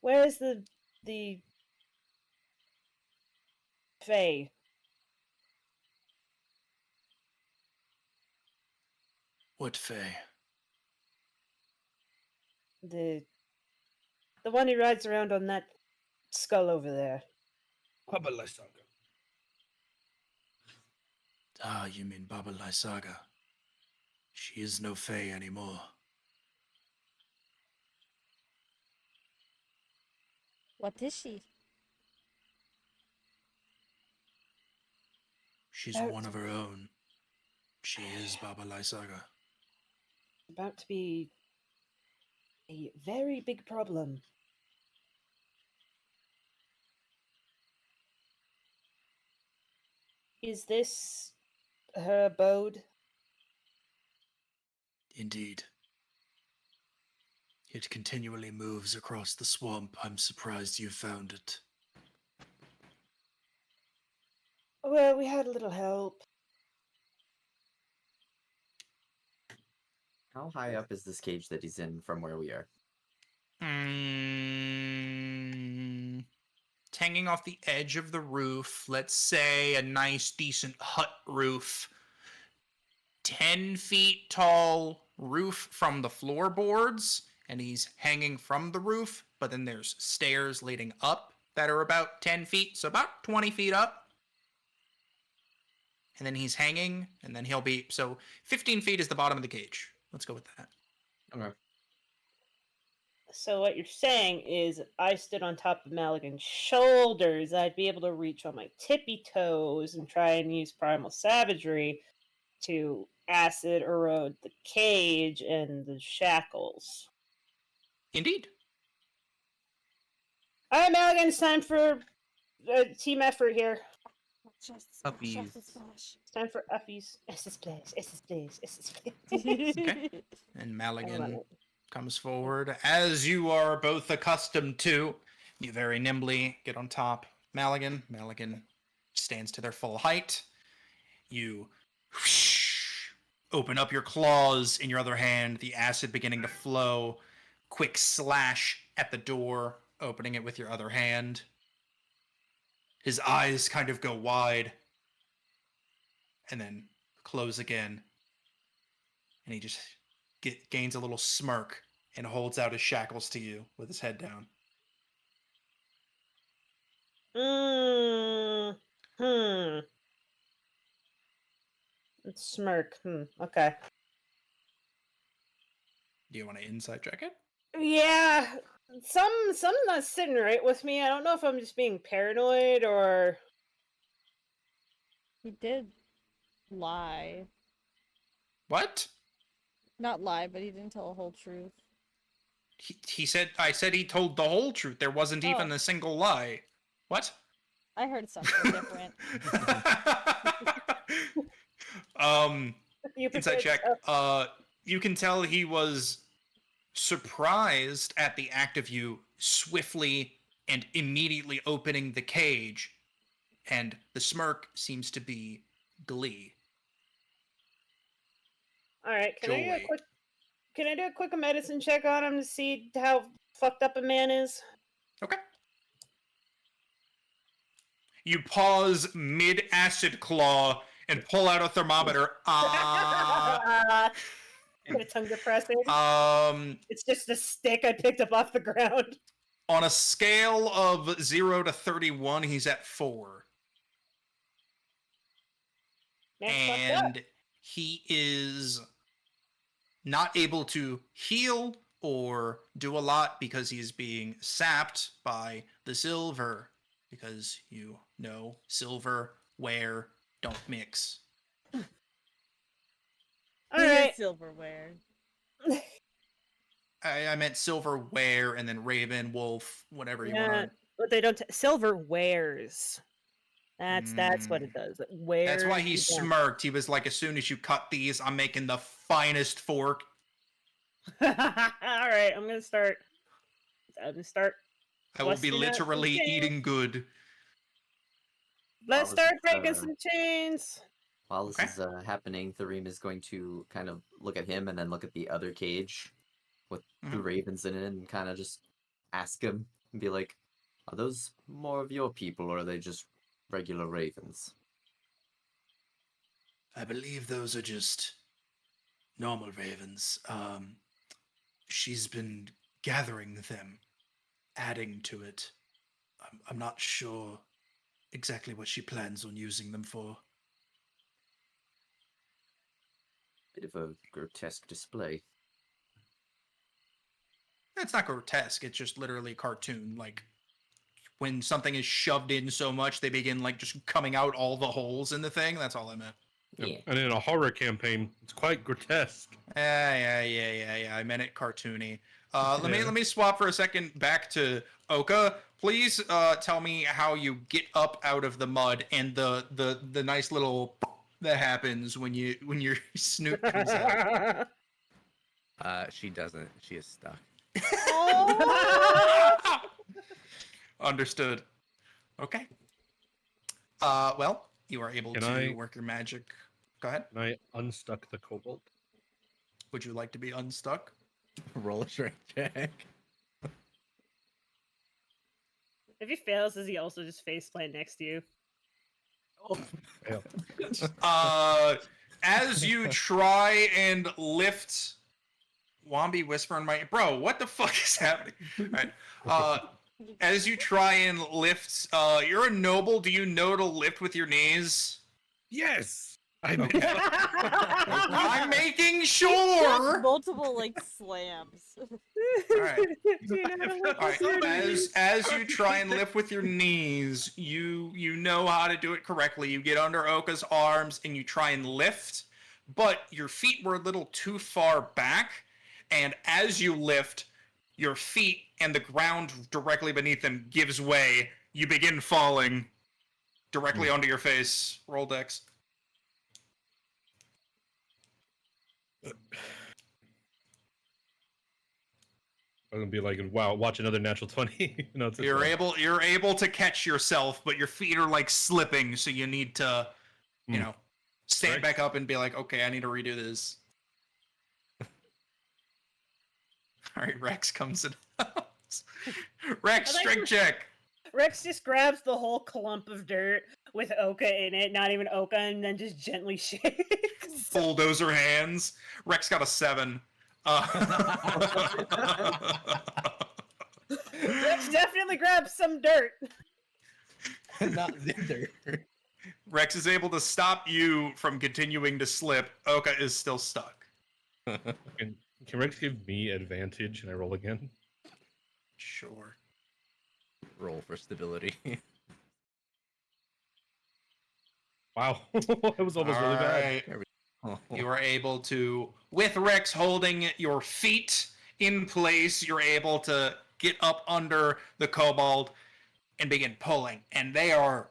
Where is the Fae?
What Fae?
The one who rides around on that skull over there.
Baba Lysaga.
Ah, you mean Baba Lysaga. She is no Fae anymore.
What is she?
She's one of her own. She is Baba Lysaga.
About to be a very big problem. Is this her abode?
Indeed. It continually moves across the swamp. I'm surprised you found it.
Well, we had a little help.
How high up is this cage that he's in from where we are?
It's hanging off the edge of the roof. Let's say a nice, decent hut roof. 10 feet tall roof from the floorboards, and he's hanging from the roof, but then there's stairs leading up that are about 10 feet, so about 20 feet up. And then he's hanging, and then he'll be... So 15 feet is the bottom of the cage. Let's go with that.
Okay.
So what you're saying is if I stood on top of Maligan's shoulders, I'd be able to reach on my tippy toes and try and use primal savagery to acid erode the cage and the shackles.
Indeed.
All right, Maligan, it's time for a team effort here.
Puppies.
It's time for Uffies. SS Blaze, SS Blaze, SS Blaze.
Okay. And
I love
Maligan
it.
comes forward, as you are both accustomed to. You very nimbly get on top. Maligan stands to their full height. You open up your claws in your other hand, the acid beginning to flow. Quick slash at the door, opening it with your other hand. His eyes kind of go wide and then close again. And he just gains a little smirk and holds out his shackles to you with his head down.
Smirk. Okay.
Do you want to insight check it?
Yeah. Something's not sitting right with me. I don't know if I'm just being paranoid or...
He did lie.
What?
Not lie, but he didn't tell the whole truth.
He said, I said he told the whole truth. There wasn't even
Oh.
a single lie. What?
I heard something different.
You
Insight
prepared
check.
stuff.
You can tell he was surprised at the act of you swiftly and immediately opening the cage, and the smirk seems to be glee.
All right, can I
Joy.
do a quick medicine check on him to see how fucked up a man is?
Okay. You pause mid-acid claw and pull out a thermometer.
Get a tongue depressing.
Um,
It's just a stick I picked up off the ground.
on a scale of 0 to 31, he's at 4.
Man's fucked up.
And he is not able to heal or do a lot because he's being sapped by the silver. Because you know, silver, ware, don't mix.
All
He is
right.
silverware.
I meant silverware and then raven, wolf, whatever you
Yeah,
want.
but they don't. Silver wears. That's what it does. Where
That's why he
you down?
smirked. He was like, as soon as you cut these, I'm making the finest fork.
All right, I'm gonna start.
I will be
busting out some
literally
chains.
eating good.
Let's
While
start
this is,
breaking some chains.
While this
Okay.
is happening, Thereem is going to kind of look at him and then look at the other cage with the
Mhm.
ravens in it and kind of just ask him and be like, are those more of your people or are they just regular ravens?
I believe those are just normal ravens. She's been gathering them, adding to it. I'm not sure exactly what she plans on using them for.
Bit of a grotesque display.
It's not grotesque. It's just literally cartoon. Like when something is shoved in so much, they begin like just coming out all the holes in the thing. That's all I meant.
Yeah.
And in a horror campaign, it's quite grotesque.
Yeah. I meant it cartoony. Let me swap for a second back to Oka. Please tell me how you get up out of the mud and the nice little that happens when your snoot comes out.
She doesn't. She is stuck.
Understood. Okay. Well, you are able
Can
to
I-
work your magic. Go ahead.
And I unstuck the kobold.
Would you like to be unstuck?
Roll a strength check.
If he fails, does he also just faceplant next to you?
As you try and lift Wombi whisper in my bro, what the fuck is happening? Alright. As you try and lift, you're a noble, do you know to lift with your knees?
Yes!
Okay. I'm making sure.
Multiple like slams.
Alright. Alright. As you try and lift with your knees, you know how to do it correctly. You get under Oka's arms and you try and lift, but your feet were a little too far back, and as you lift, your feet and the ground directly beneath them gives way. You begin falling directly onto your face. Roll dex.
I'm gonna be like, wow, watch another natural 20. No, it's a
You're
12.
able to catch yourself, but your feet are like slipping, so you need to, you know, stand
Right.
back up and be like, okay, I need to redo this. All right, Rex comes in. Rex,
I like
strength check.
Rex just grabs the whole clump of dirt with Oka in it, not even Oka, and then just gently shakes.
Bulldozer hands. Rex got a 7.
Rex definitely grabs some dirt.
Not Zinder.
Rex is able to stop you from continuing to slip. Oka is still stuck.
Can Rex give me advantage and I roll again?
Sure.
Roll for stability.
Wow, that was almost really bad.
Alright.
Oh.
You are able to, with Rex holding your feet in place, you're able to get up under the kobold and begin pulling. And they are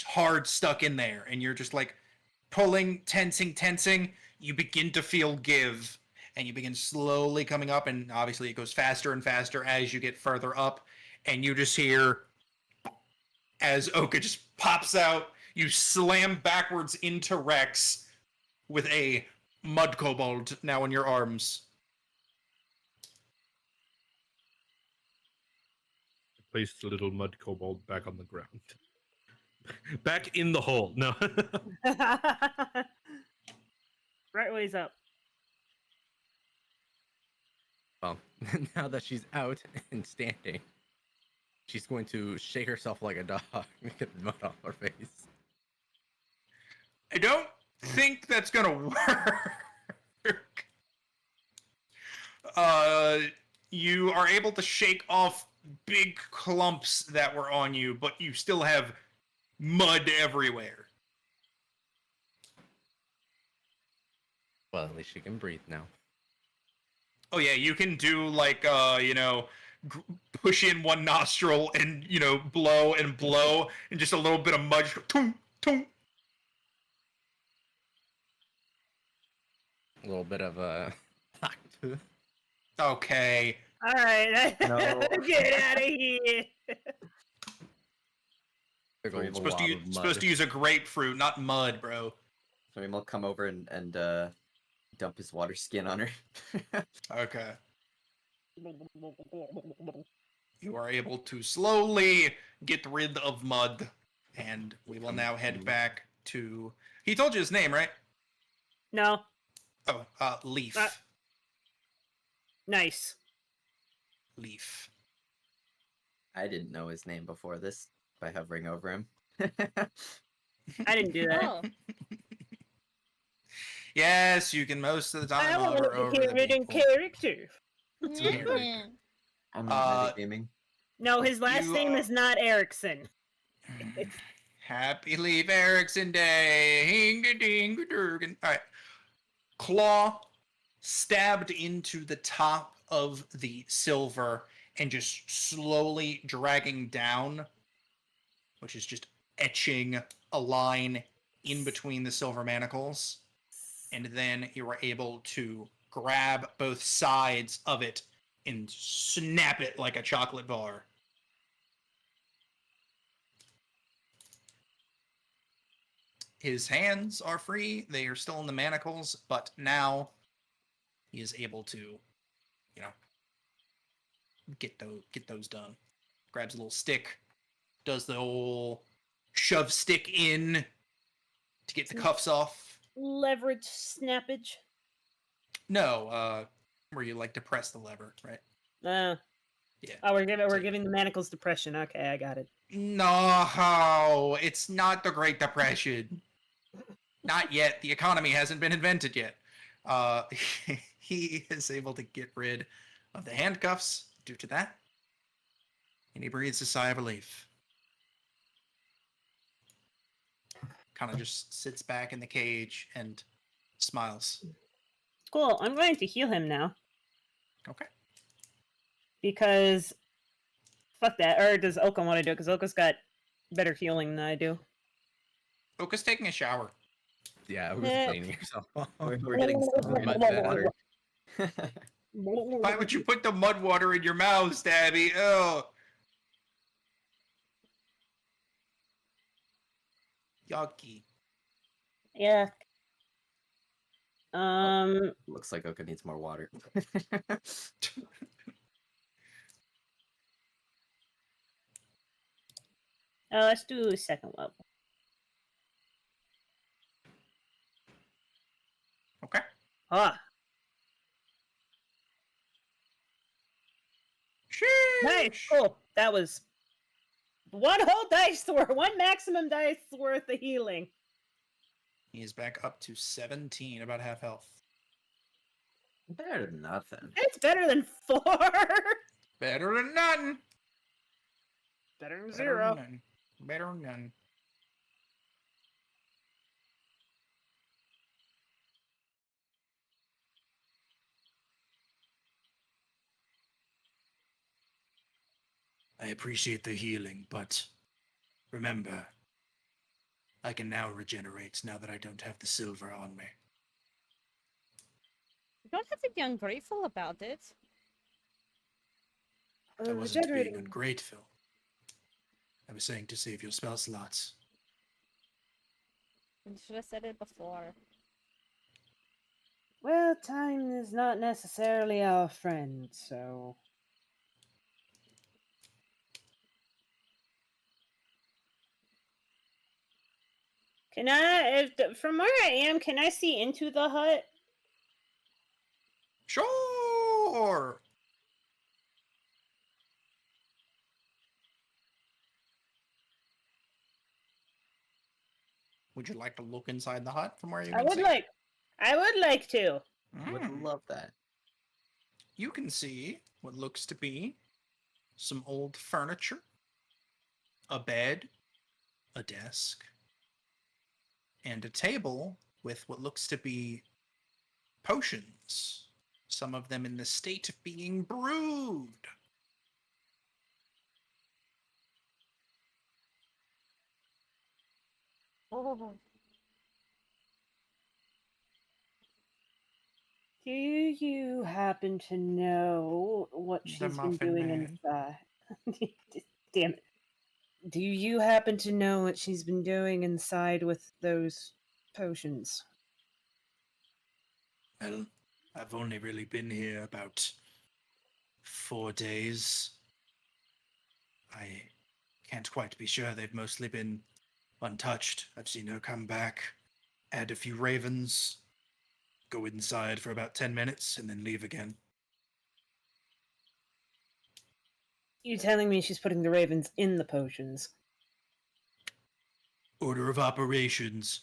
hard stuck in there. And you're just like pulling, tensing. You begin to feel give. And you begin slowly coming up. And obviously it goes faster and faster as you get further up. And you just hear, as Oka just pops out, you slam backwards into Rex with a mud kobold now in your arms.
Place the little mud kobold back on the ground. Back in the hole. No.
Right ways up.
Well, now that she's out and standing, she's going to shake herself like a dog and get the mud off her face.
I don't think that's gonna work. You are able to shake off big clumps that were on you, but you still have mud everywhere.
Well, at least she can breathe now.
Oh yeah, you can do like push in one nostril and blow and blow, and just a little bit of mud. Toom, toom.
A little bit of a.
Okay.
All right,
No.
get out of here.
They're going to
Supposed to,
lob
use,
of mud.
supposed to use a grapefruit, not mud, bro.
So he'll come over and dump his water skin on her.
Okay. You are able to slowly get rid of mud, and we will now head back to. He told you his name, right?
No,
Oh, Leaf.
nice.
Leaf.
I didn't know his name before this by hovering over him.
I didn't do that.
Oh,
Yes, you can most of the time
I want
hover
to
over
hear
the
it in
people.
character.
mhm.
I'm not
Uh,
metagaming.
No, his last
You,
name is not Erickson.
Happy Leaf Erickson Day. Hinga-dinga-durgan. All right. Claw stabbed into the top of the silver and just slowly dragging down, which is just etching a line in between the silver manacles. And then you were able to grab both sides of it and snap it like a chocolate bar. His hands are free. They are still in the manacles, but now he is able to, get those done. Grabs a little stick, does the old shove stick in to get the cuffs off.
Leverage snappage.
No, where you like to press the lever, right?
Uh,
Yeah.
Oh, we're
So-
giving the manacles depression. Okay, I got it.
No, it's not the Great Depression. Not yet. The economy hasn't been invented yet. He is able to get rid of the handcuffs due to that. And he breathes a sigh of relief. Kind of just sits back in the cage and smiles.
Cool. I'm going to heal him now
Okay.
because fuck that. Or does Oka want to do it? Because Oka's got better healing than I do.
Oka's taking a shower.
Yeah, who's
Eh.
cleaning yourself?
We're getting some
Mud
mud
better.
water.
Why would you put the mud water in your mouth, Stabby? Oh. Yucky.
Yeah.
Looks like Oka needs more water.
Let's do second level.
Okay.
Ah, nice.
Sheesh.
Cool. That was one whole dice worth, one maximum dice worth of healing.
He is back up to 17, about half health.
Better than nothing.
It's better than 4.
Better than none.
Better than
Better
0.
than none. Better than none.
I appreciate the healing, but remember, I can now regenerate now that I don't have the silver on me.
You don't have to be ungrateful about it.
I wasn't being ungrateful. I was saying to save your spell slots.
You should have said it before.
Well, time is not necessarily our friend, so. Can I, from where I am, can I see into the hut?
Sure. Would you like to look inside the hut from where you can
I would
see?
like to.
Would
Mm.
love that.
You can see what looks to be some old furniture, a bed, a desk, and a table with what looks to be potions, some of them in the state of being brewed.
Oh.
Do you happen to know what
The
she's been
Muffin
doing
Man.
inside? Damn it. Do you happen to know what she's been doing inside with those potions?
Well, I've only really been here about 4 days. I can't quite be sure. They've mostly been untouched. I've seen her come back, add a few ravens, go inside for about 10 minutes, and then leave again.
You telling me she's putting the ravens in the potions?
Order of operations.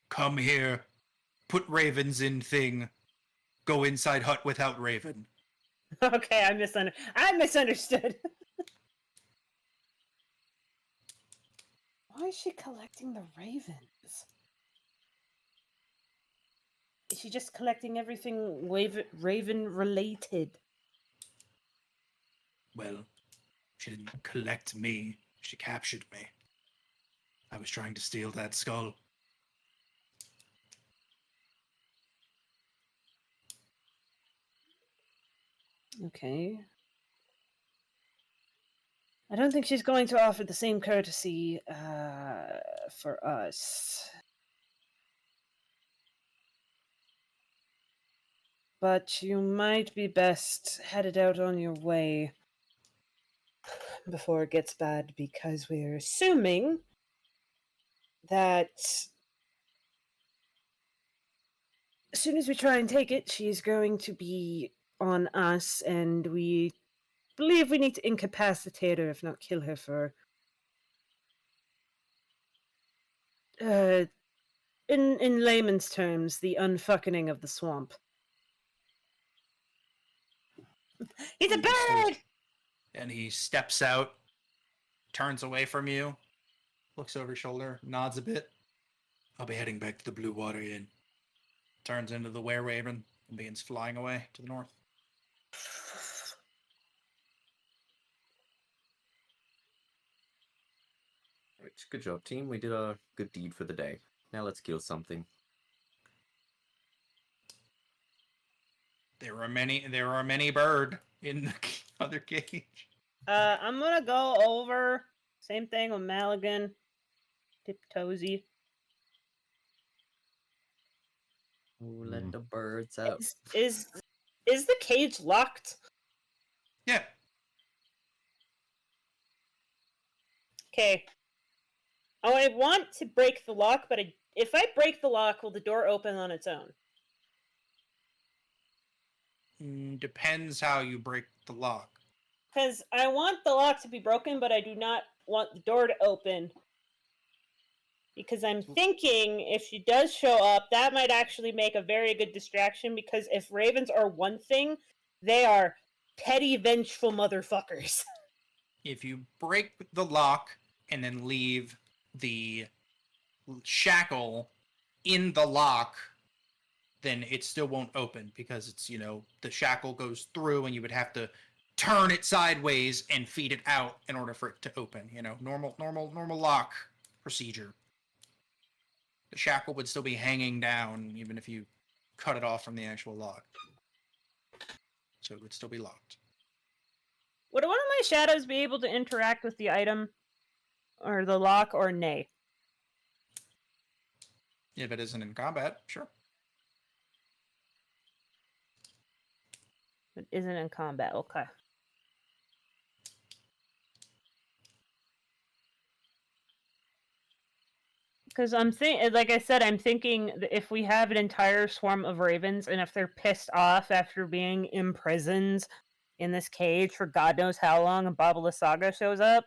Come here, put ravens in thing, go inside hut without raven.
Okay, I misunderstood. Why is she collecting the ravens? Is she just collecting everything raven related?
Well, she didn't collect me, she captured me. I was trying to steal that skull.
Okay. I don't think she's going to offer the same courtesy for us. But you might be best headed out on your way before it gets bad, because we're assuming that as soon as we try and take it, she's going to be on us, and we believe we need to incapacitate her, if not kill her, for in layman's terms, the unfucking of the swamp. He's a
Understood.
bird!
And he steps out, turns away from you, looks over his shoulder, nods a bit,
I'll be heading back to the Blue Water Inn.
turns into the were-raven, and begins flying away to the north.
Right, good job, team. We did a good deed for the day. Now let's kill something.
There are many bird in the other cage.
I'm gonna go over. Same thing with Maligan. Tiptoesy.
Let the birds out.
Is the cage locked?
Yeah,
Okay. Oh, I want to break the lock, but if I break the lock, will the door open on its own?
depends how you break the lock.
Because I want the lock to be broken, but I do not want the door to open. Because I'm thinking if she does show up, that might actually make a very good distraction, because if ravens are one thing, they are petty, vengeful motherfuckers.
If you break the lock and then leave the shackle in the lock, then it still won't open, because it's, the shackle goes through and you would have to turn it sideways and feed it out in order for it to open. Normal lock procedure. The shackle would still be hanging down even if you cut it off from the actual lock. So it would still be locked.
Would one of my shadows be able to interact with the item or the lock, or nay?
If it isn't in combat, sure.
It isn't in combat. Okay. Because like I said, I'm thinking that if we have an entire swarm of ravens, and if they're pissed off after being imprisoned in this cage for God knows how long, and Baba Lysaga shows up,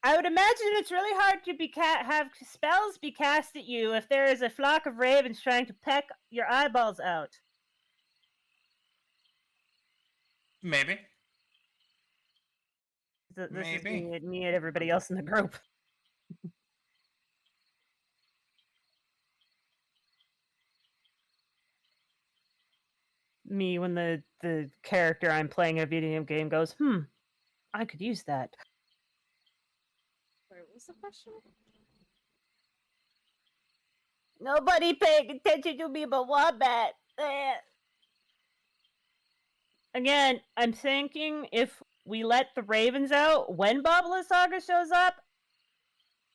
I would imagine it's really hard to have spells be cast at you if there is a flock of ravens trying to peck your eyeballs out.
Maybe.
This
Maybe.
is me and everybody else in the group. Me when the character I'm playing in a video game goes, I could use that.
Wait, what was the question?
Nobody paying attention to me but Wombat. Again, I'm thinking if we let the Ravens out when Saga shows up,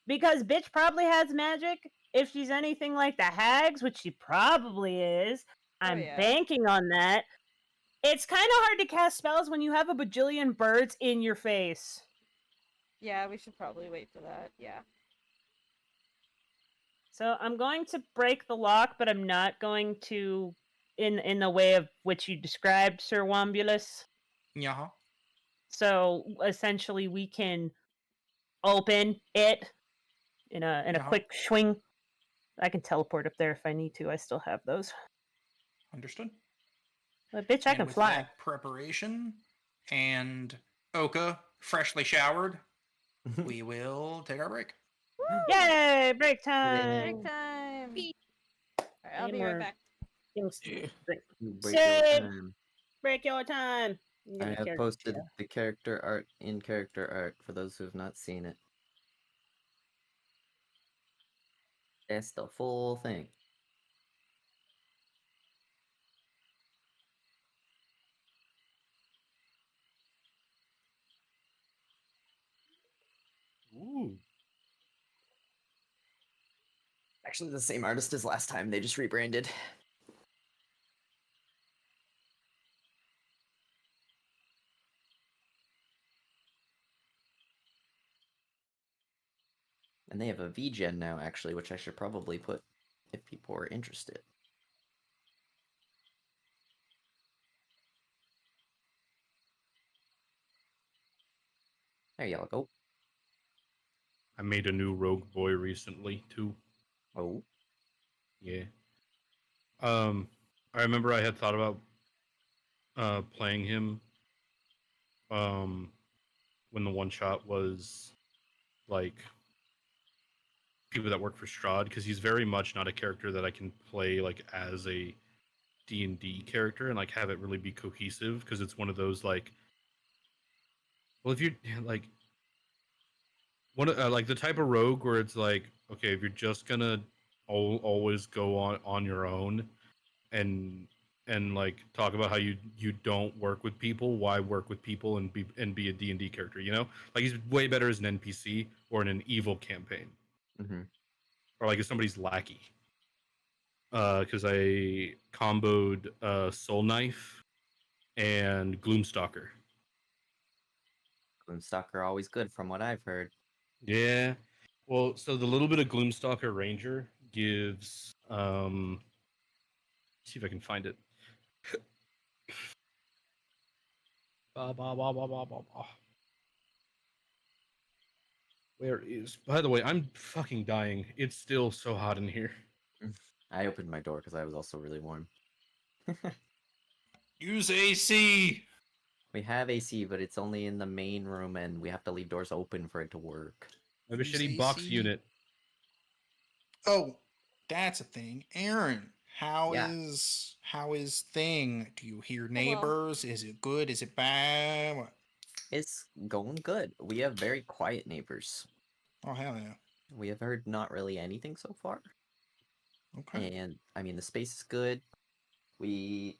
because bitch probably has magic. If she's anything like the hags, which she probably is, I'm
yeah.
banking on that. It's kind of hard to cast spells when you have a bajillion birds in your face.
Yeah, we should probably wait for that. Yeah.
So I'm going to break the lock, but I'm not going to in the way of which you described, Sir Wombulus.
Yeah.
So essentially we can open it in a
Yeah.
quick swing. I can teleport up there if I need to. I still have those.
Understood.
But bitch, I
And
can
with
fly.
that preparation and Oka freshly showered, we will take our break.
Yay! Break time.
Break time. Alright, I'll
And
be right
we're
back.
things
Yeah.
break.
Break your
Save.
time.
Break your time. I'm
I
gonna
have
character
posted
share.
the character art in character art for those who have not seen it. That's the full thing.
Ooh.
Actually, the same artist as last time. They just rebranded. And they have a VGen now, actually, which I should probably put if people are interested. There y'all go.
I made a new rogue boy recently too.
Oh.
Yeah. I remember I had thought about playing him when the one shot was like people that work for Strahd, because he's very much not a character that I can play like as a D&D character and like have it really be cohesive, because it's one of those like, well, if you like one like the type of rogue where it's like, okay, if you're just gonna always go on your own and like talk about how you don't work with people, why work with people and be a D&D character, you know? Like he's way better as an NPC or in an evil campaign.
Mm-hmm.
Or like if somebody's lackey. Because I comboed Soul Knife and Gloomstalker.
Gloomstalker always good from what I've heard.
Yeah. Well, so the little bit of Gloomstalker Ranger gives see if I can find it. Ba, ba, ba, ba, ba, ba, ba. Where is? By the way, I'm fucking dying. It's still so hot in here.
I opened my door because I was also really warm.
Use AC.
We have AC, but it's only in the main room, and we have to leave doors open for it to work.
I have a
Use
shitty box
AC.
unit.
Oh, that's a thing. Aaron,
Yeah.
how is thing? Do you hear
Well.
neighbors? Is it good? Is it bad? What?
It's going good. We have very quiet neighbors.
Oh hell yeah.
We have heard not really anything so far.
Okay.
And I mean the space is good. We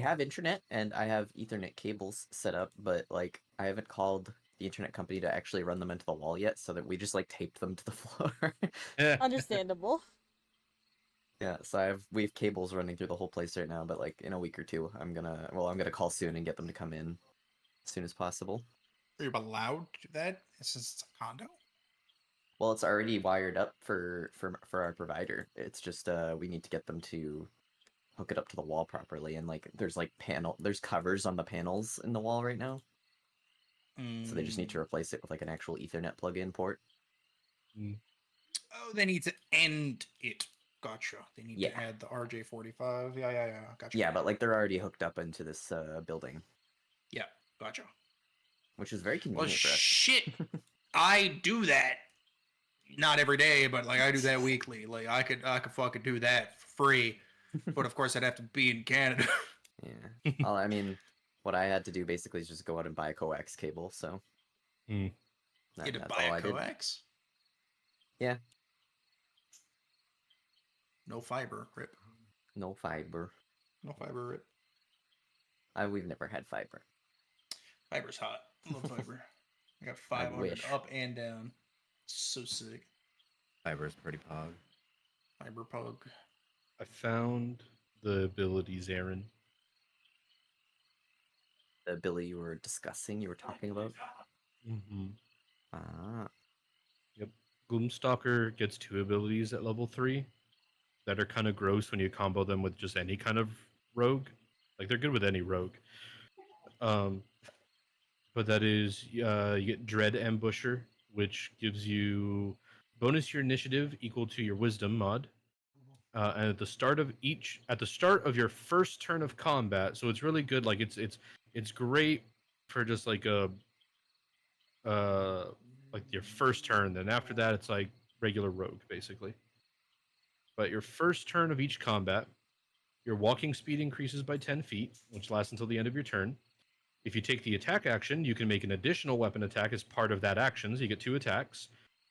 have internet and I have Ethernet cables set up, but like I haven't called the internet company to actually run them into the wall yet, so that we just like taped them to the floor.
Understandable.
Yeah, so we have cables running through the whole place right now, but like in a week or two, I'm gonna call soon and get them to come in as soon as possible.
Are you allowed to do that? It's a condo.
Well, it's already wired up for our provider. It's just we need to get them to hook it up to the wall properly, and like there's covers on the panels in the wall right now. So they just need to replace it with like an actual Ethernet plug-in port.
Oh, they need to end it. Gotcha. They need
Yeah.
to add the RJ45. Yeah. Gotcha.
Yeah, but like they're already hooked up into this building,
Yeah, gotcha.
which is very
Well,
convenient for us.
shit. I do that. Not every day, but like I do that weekly. Like I could fucking do that for free. But of course I'd have to be in Canada.
Yeah. Well, I mean, what I had to do basically is just go out and buy a coax cable. So
Mm.
You had to
that's
buy
all
a
I did.
coax?
Yeah.
No fiber. Rip.
No fiber.
No fiber. Rip.
We've never had fiber.
Fiber's hot. I love fiber. I got
I
500
wish.
up and down. So sick.
Fiber's pretty pog.
Fiber pug.
I found the abilities, Aaron.
The ability you were discussing, you were talking about.
Mm-hmm.
Ah,
Yep. Gloomstalker gets 2 abilities at level 3 that are kind of gross when you combo them with just any kind of rogue. Like they're good with any rogue. But that is you get Dread Ambusher, which gives you bonus your initiative equal to your Wisdom mod. And at the start of your first turn of combat, so it's really good. Like it's great for just like a like your first turn. Then after that, it's like regular rogue basically. But your first turn of each combat, your walking speed increases by 10 feet, which lasts until the end of your turn. If you take the attack action, you can make an additional weapon attack as part of that action, so you get 2 attacks.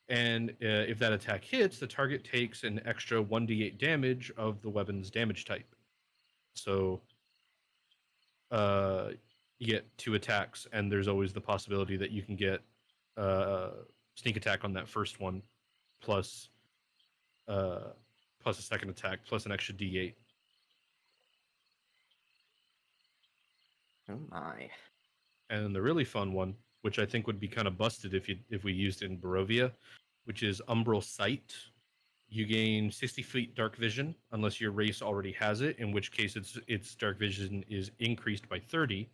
And if that attack hits, the target takes an extra 1d8 damage of the weapon's damage type. So uh, you get 2 attacks, and there's always the possibility that you can get sneak attack on that first one, plus uh, plus a second attack, plus an extra d8.
oh my.
And the really fun one, which I think would be kind of busted if we used it in Barovia, which is Umbral Sight. You gain 60 feet dark vision unless your race already has it, in which case its dark vision is increased by 30.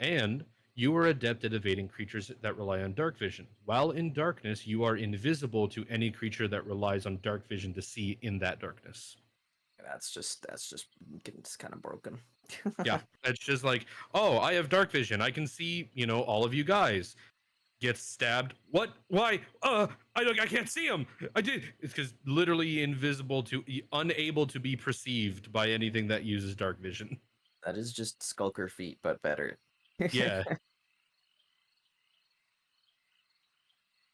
And you are adept at evading creatures that rely on dark vision. While in darkness, you are invisible to any creature that relies on dark vision to see in that darkness.
That's just getting kind of broken.
Yeah, it's just like, oh, I have dark vision. I can see, all of you guys. Gets stabbed. What? Why? I can't see him. I did. It's because literally unable to be perceived by anything that uses dark vision.
That is just Skulker feet, but better.
Yeah.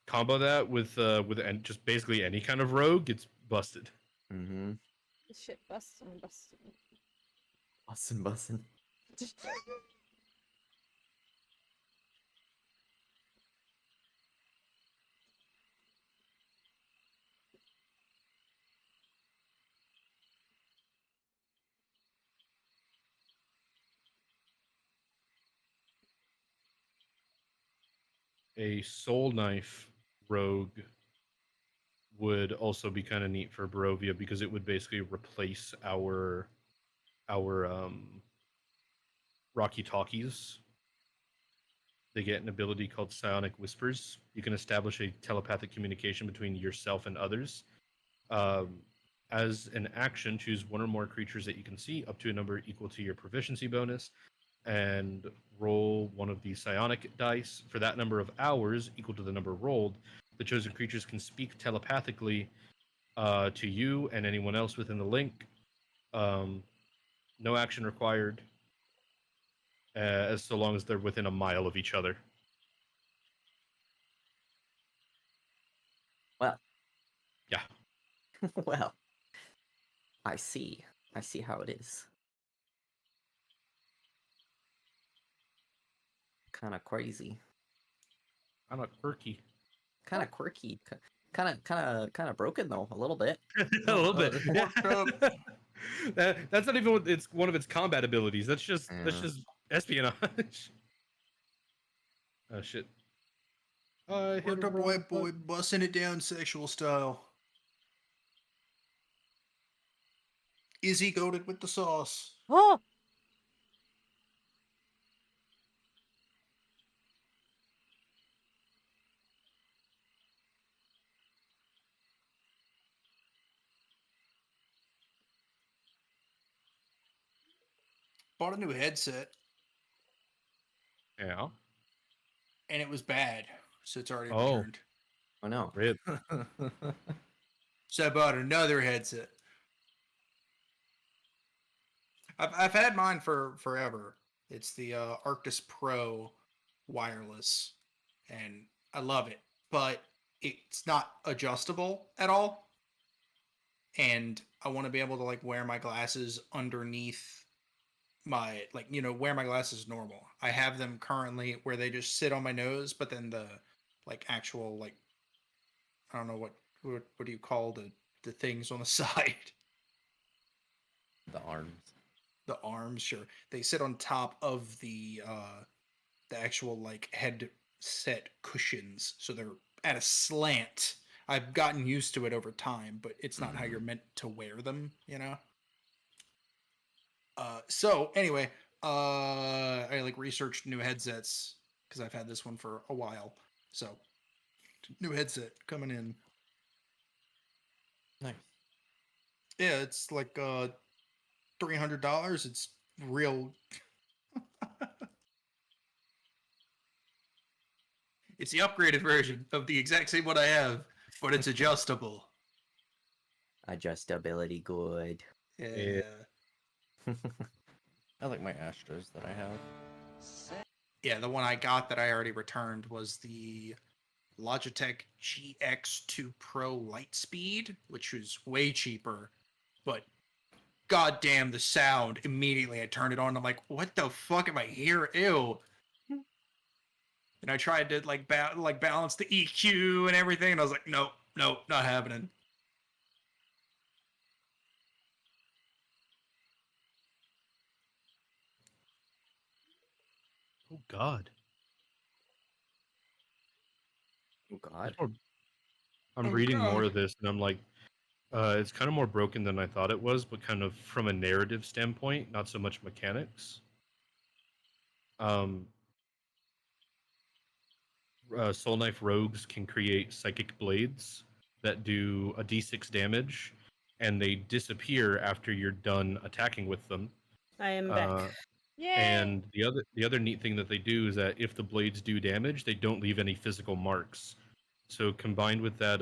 Combo that with just basically any kind of rogue gets busted.
Mm-hmm.
Shit, bustin'.
Bussin'.
A soul knife rogue would also be kind of neat for Barovia because it would basically replace our Rocky Talkies. They get an ability called Psionic Whispers. You can establish a telepathic communication between yourself and others. Um, as an action, choose one or more creatures that you can see up to a number equal to your proficiency bonus, and roll one of the psionic dice. For that number of hours equal to the number rolled, the chosen creatures can speak telepathically to you and anyone else within the link. No action required, as so long as they're within a mile of each other.
Well.
Yeah.
Well. I see how it is. Kind of crazy.
Kind of quirky.
Kind of quirky. Kind of broken though, a little bit.
A little bit.
Worked up.
That's not even it's one of its combat abilities. That's just espionage. Oh shit. I hit
Worked
a
up
wrong
white boy,
button.
busting it down sexual style. Is he goaded with the sauce?
Oh!
Bought a new headset,
Yeah.
and it was bad, so it's already
Oh.
returned.
Oh no.
Rip.
So I bought another headset. I've had mine for forever. It's the Arctis Pro wireless, and I love it, but it's not adjustable at all.
and I want to be able to like wear my glasses underneath my wear my glasses normal. I have them currently where they just sit on my nose, but then the like actual like I don't know what do you call the things on the side?
The arms.
The arms, sure. They sit on top of the actual like headset cushions, so they're at a slant. I've gotten used to it over time, but it's not how you're meant to wear them, you know. So anyway, I like researched new headsets because I've had this one for a while. So new headset coming in.
Nice.
Yeah, it's like $300. It's real. It's the upgraded version of the exact same one I have, but it's adjustable.
Adjustability good.
Yeah.
I like my Astros that I have.
Yeah, the one I got that I already returned was the Logitech GX2 Pro Lightspeed, which was way cheaper, but goddamn the sound. Immediately I turned it on. I'm like, what the fuck am I hearing? Ew. And I tried to like balance the EQ and everything, and I was like, nope, not happening.
Oh God.
Oh God.
I'm
Oh,
reading more
God.
of this, and I'm like, it's kind of more broken than I thought it was, but kind of from a narrative standpoint, not so much mechanics. Um, Soul Knife rogues can create psychic blades that do a d6 damage, and they disappear after you're done attacking with them.
I am
Uh,
back.
Yay!
and the other neat thing that they do is that if the blades do damage, they don't leave any physical marks. So combined with that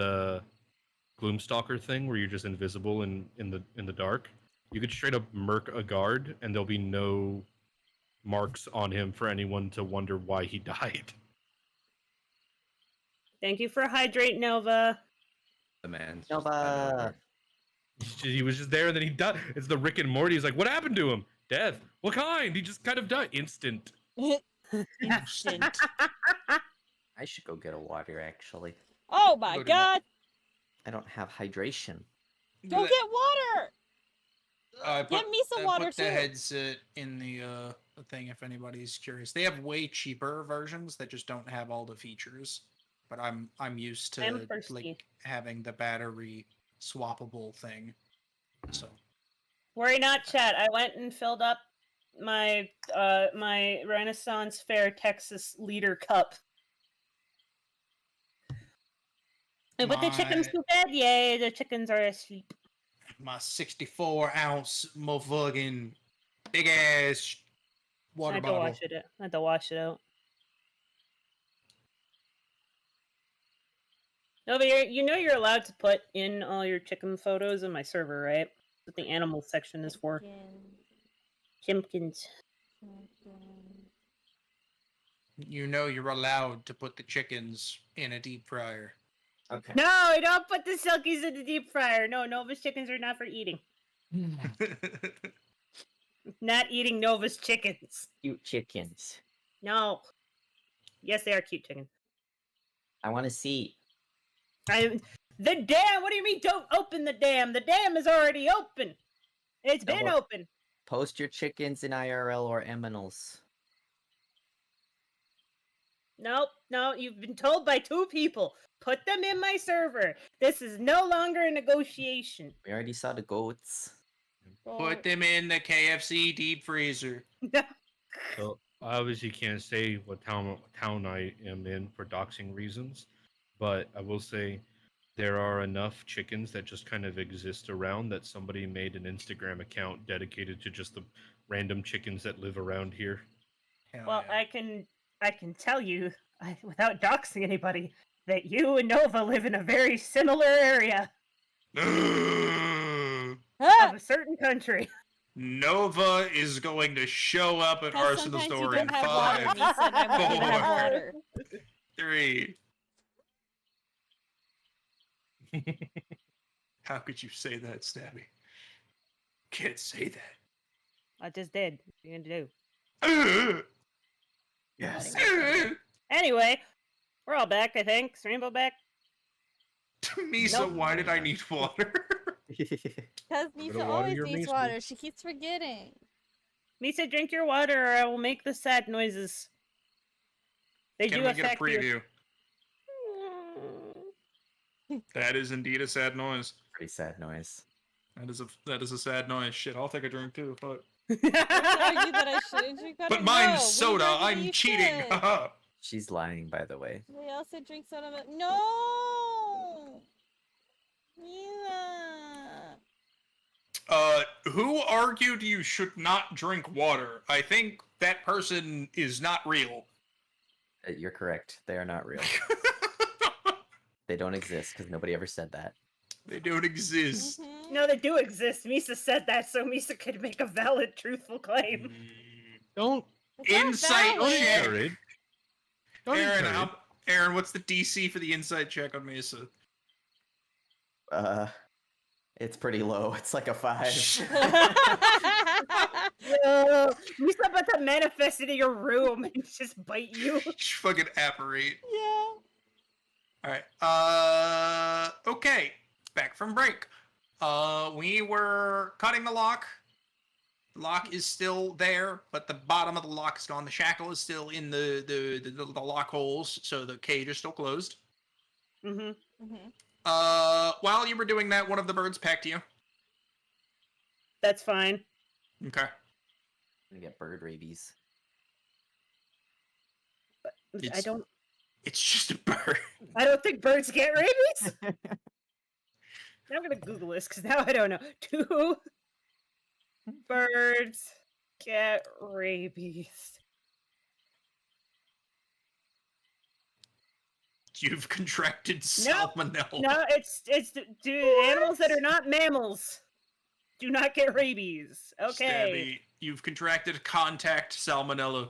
Gloomstalker thing where you're just invisible in the dark, you could straight up murk a guard and there'll be no marks on him for anyone to wonder why he died.
Thank you for hydrate, Nova.
The man's just bent
Nova.
over.
He was just there and then he died. It's the Rick and Morty. He's like, what happened to him? Death. What kind? He just kind of died. Instant.
Instant.
I should go get a water actually.
Oh my
Go do that.
god!
I don't have hydration.
Go get water!
I
Get me some water
put the
too.
headset in the thing if anybody's curious. They have way cheaper versions that just don't have all the features. But I'm used to
I'm thirsty.
like having the battery swappable thing. So
Worry not, chat. I went and filled up my my Renaissance Fair Texas liter cup. I put the chickens
My-
to bed. Yay, the chickens are asleep.
my 64-ounce motherfucking big ass
I
water
had to
bottle.
wash it out. I had to wash it out. No, but you know you're allowed to put in all your chicken photos in my server, right? That's what the animal section is for. Chimpkins.
You know you're allowed to put the chickens in a deep fryer.
Okay.
No, don't put the silkies in the deep fryer. No, Nova's chickens are not for eating. Not eating Nova's chickens.
Cute chickens.
No. Yes, they are cute chickens.
I want to see.
The dam. What do you mean? Don't open the dam. The dam is already open. It's
Don't
been
worry.
open.
Post your chickens in IRL or Eminals.
Nope. No, you've been told by two people. Put them in my server. This is no longer a negotiation.
We already saw the goats.
Put them in the KFC deep freezer.
So I obviously can't say what town I am in for doxing reasons, but I will say there are enough chickens that just kind of exist around that somebody made an Instagram account dedicated to just the random chickens that live around here.
Hell
Well,
yeah.
I can tell you, without doxing anybody, that you and Nova live in a very similar area
Ah!
of a certain country.
Nova is going to show up at
'Cause
Arsenal's
sometimes you
door
don't
in
have water,
5,
Misa, and I want you to have
4,
water.
3. How could you say that, Stabby? Can't say that.
I just did. What are you gonna do?
Yes.
Anyway, we're all back, I think. Is Rainbow back?
Misa,
Nope.
why did I need water?
Because
Bit
Misa
of water
always
your
needs
Misa.
water. She keeps forgetting.
Misa, drink your water or I will make the sad noises. They
Can
do
we get a
affect you.
preview? That is indeed a sad noise.
Pretty sad noise.
That is a sad noise. Shit, I'll take a drink too. Fuck.
Argue that I shouldn't drink water.
But mine's
No, we
soda.
argue that
I'm
you
cheating.
should.
Haha.
She's lying, by the way.
We also drink soda. But no. Yeah.
Who argued you should not drink water? I think that person is not real.
You're correct. They are not real. They don't exist because nobody ever said that.
They don't exist.
Mhm.
No, they do exist. Misa said that so Misa could make a valid, truthful claim.
Don't
It's not
Insight
valid.
check.
encourage. Don't
Aaron,
encourage.
Aaron, what's the DC for the insight check on Mesa?
It's pretty low. It's like a 5.
Yo, Misa about to manifest into your room and just bite you.
Fucking apparate.
Yeah.
Alright. Okay. Back from break. We were cutting the lock. The lock is still there, but the bottom of the lock is gone. The shackle is still in the lock holes, so the cage is still closed.
Mm-hmm.
While you were doing that, one of the birds pecked you.
That's fine.
Okay.
I'm gonna get bird rabies.
I don't.
It's just a bird.
I don't think birds get rabies. Now I'm gonna Google this because now I don't know. Do birds get rabies?
You've contracted
Nope.
salmonella.
No, it's do animals that are not mammals do not get rabies. Okay.
Stabby, you've contracted contact salmonella.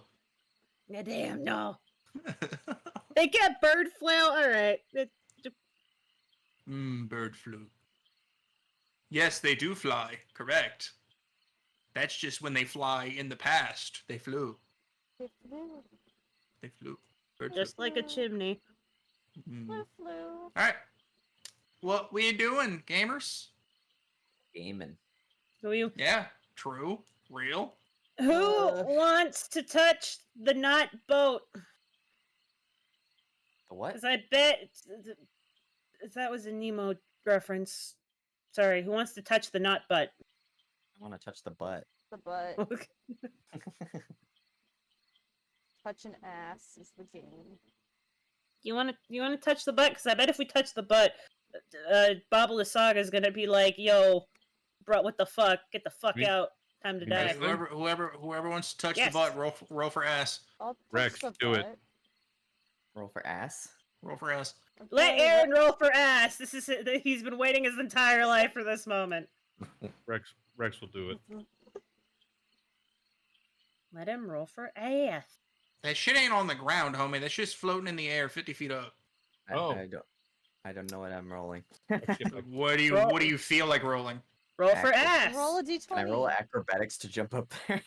Yeah, damn, no. They get bird flu. All right.
Bird flu. Yes, they do fly. Correct. That's just when they fly in the past. They flew. They flew. Bird
Just like a chimney.
flu. Alright. What we doing, gamers?
Gaming.
Yeah, true. Real.
Who wants to touch the knot boat?
The what?
Because I bet that was a Nemo reference. Sorry, who wants to touch the knot butt?
I want to touch the butt.
The butt.
Okay.
Touch an ass is the game.
You want to touch the butt? Because I bet if we touch the butt, Bobble the Saga is gonna be like, "Yo, bro, what the fuck? Get the fuck
Me-
out! Time to
me
die."
neither.
Whoever wants to touch
Yes.
the butt, roll for ass.
I'll touch
Rex,
the
do it.
butt.
Roll for ass.
Roll for ass.
Let
Okay,
Aaron roll for ass. This is he's been waiting his entire life for this moment.
Rex will do it.
Let him roll for ass.
That shit ain't on the ground, homie. That shit's floating in the air 50 feet up.
Oh.
I don't know what I'm rolling.
What do you feel like rolling?
Roll for ass.
Roll a d20.
Can I roll acrobatics to jump up there?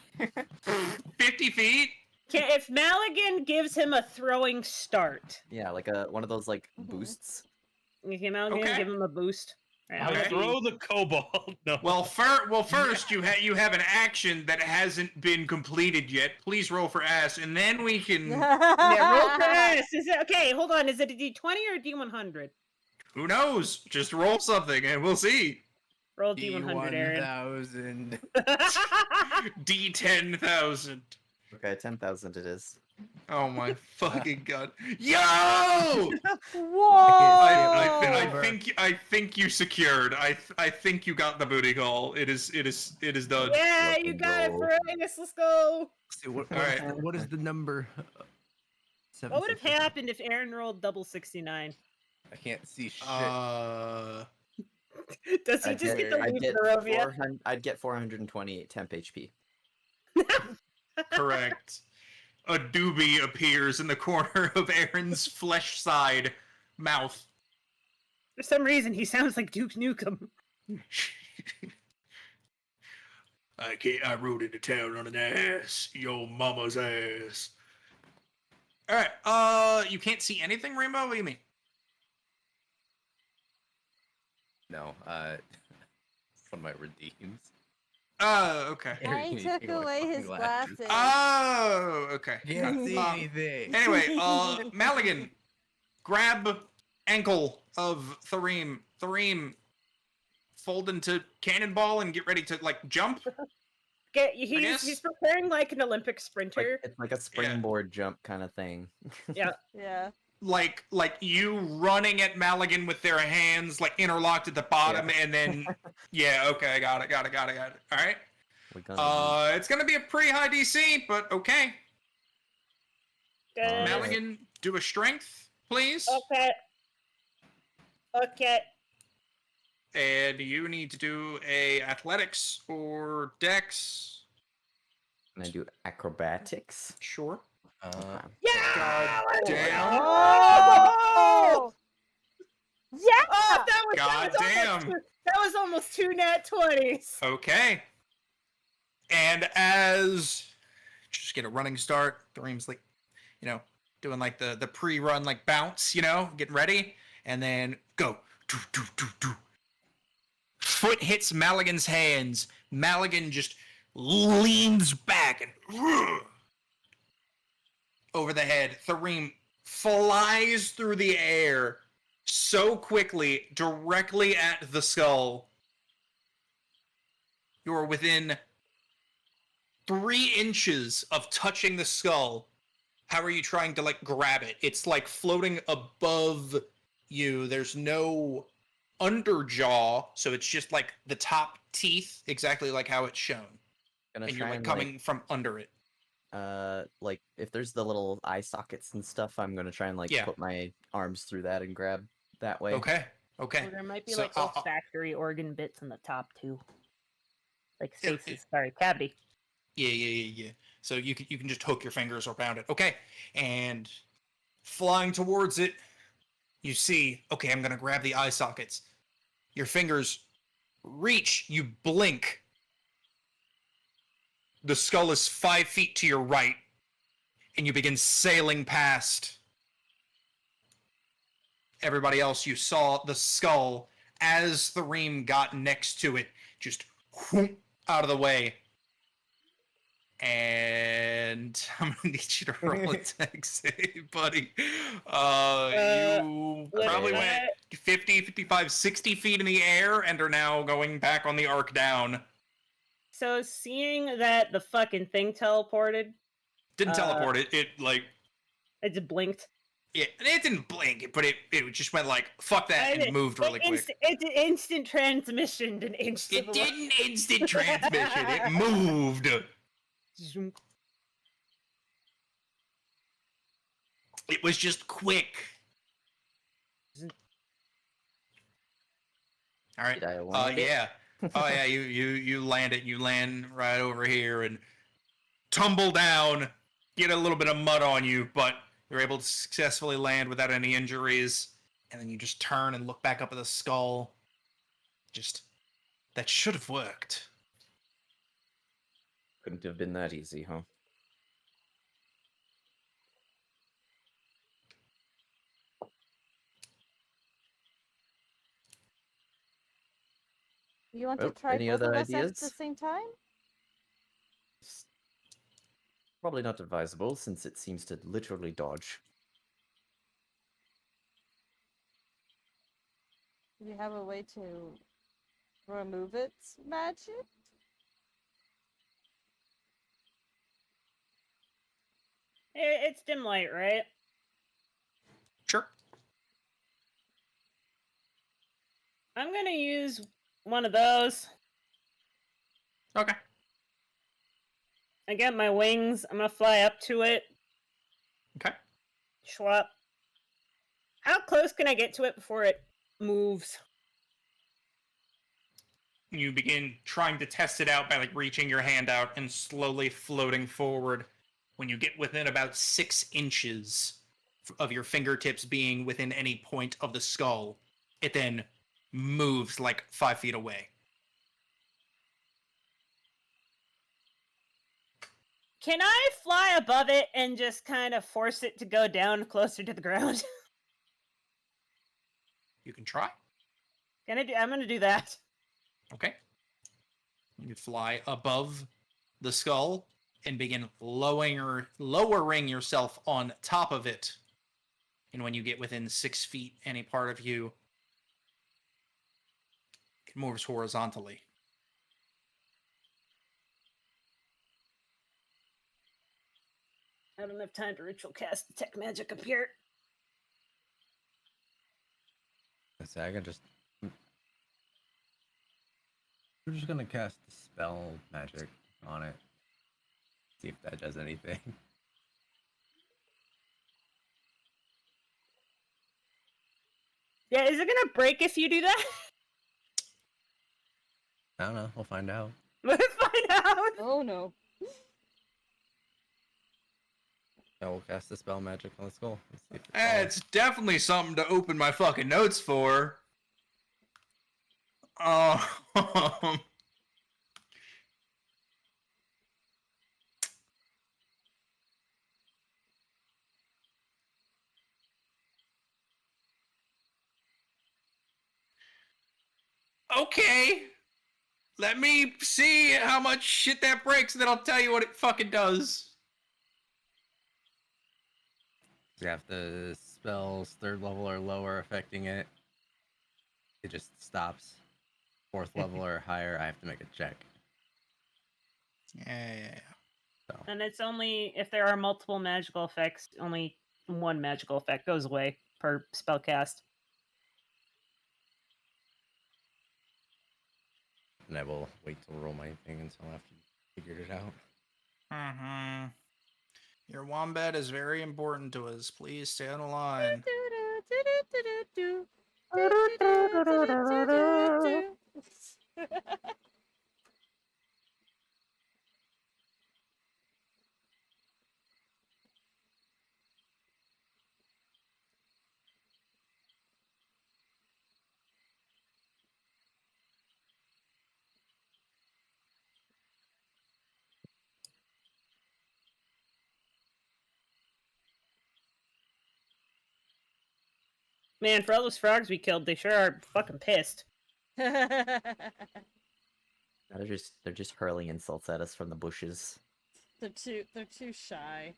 50 feet?
If Maligan gives him a throwing start,
Yeah, like one of those like boosts.
Maligan
Okay.
give him a boost. Right,
Okay.
Throw the cobalt. No.
Well, first you have an action that hasn't been completed yet. Please roll for ass, and then we can.
Yeah, roll for ass. Is it okay? Hold on. Is it a D20 or a D100?
Who knows? Just roll something, and we'll see.
Roll D100, Aaron.
1000.
D10,000.
Okay, 10,000 it is.
Oh my fucking god! Yo!
Whoa!
I think you secured. I think you got the booty call. It is done.
Yeah, you
Fucking
got it,
go.
Frangus. Let's go.
See, what,
All right.
what is the number?
What would have happened if Aaron rolled double 69?
I can't see shit.
Does he just get the
I'd
leave
get
Barovia?
400 I'd get 428 temp HP.
Correct. A doobie appears in the corner of Aaron's flesh side mouth.
For some reason, he sounds like Duke Nukem.
I rode into town on an ass, your mama's ass.
All right. You can't see anything, Rainbow. What do you mean?
No, one of my redeems.
Oh, okay.
I
Everything
took
take my
away
fucking
his
glasses.
glasses.
Oh, okay.
Can't see
Um,
anything.
Anyway, Maligan, grab ankle of Thareem. Thareem, fold into cannonball and get ready to like jump.
He's
guess.
preparing like an Olympic
Like,
sprinter.
it's like a springboard jump kind of thing.
Yeah.
Yeah.
Like you running at Maligan with their hands like interlocked at the bottom, and then okay, I got it. All right.
We're gonna
It's gonna be a pretty high DC, but okay.
Good.
Maligan, do a strength, please.
Okay.
And you need to do a athletics or dex.
Can I do acrobatics?
Sure.
Okay.
Yeah.
God damn.
Oh! Yeah!
Oh,
God damn.
That was almost 2 nat 20s.
Okay. And as just get a running start, Dream's like, doing like the pre-run like bounce, getting ready, and then go. Do, do, do, do. Foot hits Maligan's hands. Maligan just leans back and over the head. Thareem flies through the air so quickly, directly at the skull. You're within 3 inches of touching the skull. How are you trying to like grab it? It's like floating above you. There's no underjaw, so it's just like the top teeth, exactly like how it's shown.
Gonna
And you're
try
like coming from under it.
like if there's the little eye sockets and stuff, I'm gonna try and like
Yeah.
put my arms through that and grab that way.
Okay.
Or there might be
So,
like olfactory organ bits on the top too. Like
Yeah,
stasis, sorry, cavity.
Yeah. So you can just hook your fingers around it. Okay. And flying towards it, you see, okay, I'm gonna grab the eye sockets. Your fingers reach, you blink. The skull is 5 feet to your right, and you begin sailing past everybody else. You saw the skull as Thareem got next to it, just whoop, out of the way. And I'm gonna need you to roll a tech save, buddy. You probably went 50, 55, 60 feet in the air and are now going back on the arc down.
So seeing that the fucking thing teleported,
Didn't teleport it. It like
it just blinked.
it didn't blink, but it just went like fuck that and moved really quick.
It's instant transmission and instant.
It didn't instant transmission. It moved.
Zoom.
It was just quick. All right.
Did I land it?
Yeah. Oh yeah. You land it. You land right over here and tumble down. Get a little bit of mud on you, but you're able to successfully land without any injuries. And then you just turn and look back up at the skull. Just that should have worked.
Couldn't have been that easy, huh?
You want
Oh,
to try
any
both
other
of us at
ideas?
the same time?
Probably not advisable, since it seems to literally dodge.
Do you have a way to remove its magic?
It's dim light, right?
Sure.
I'm gonna use one of those.
Okay.
I get my wings. I'm gonna fly up to it.
Okay.
Schwap. How close can I get to it before it moves?
You begin trying to test it out by like reaching your hand out and slowly floating forward. When you get within about 6 inches of your fingertips being within any point of the skull, it then moves like 5 feet away.
Can I fly above it and just kind of force it to go down closer to the ground?
You can try.
I'm gonna do that.
Okay. You fly above the skull and begin lowering yourself on top of it. And when you get within 6 feet, any part of you, it moves horizontally.
I don't have time to ritual cast detect magic up here.
So I can just. We're just gonna cast spell magic on it. See if that does anything.
Yeah, is it gonna break if you do that?
I don't know. We'll find out.
We'll find out.
Oh no.
I will cast the spell magic on the skull. Let's see if it follows.
It's definitely something to open my fucking notes for. Oh. Okay. Let me see how much shit that breaks, and then I'll tell you what it fucking does.
You have the spells 3rd level or lower affecting it. It just stops. 4th level or higher, I have to make a check.
Yeah.
So
And it's only if there are multiple magical effects, only one magical effect goes away per spell cast.
and I will wait to roll my thing until after you figured it out.
Mm-hmm. Your wombat is very important to us. Please stay on the line.
Man, for all those frogs we killed, they sure are fucking pissed.
They're just hurling insults at us from the bushes.
They're too shy.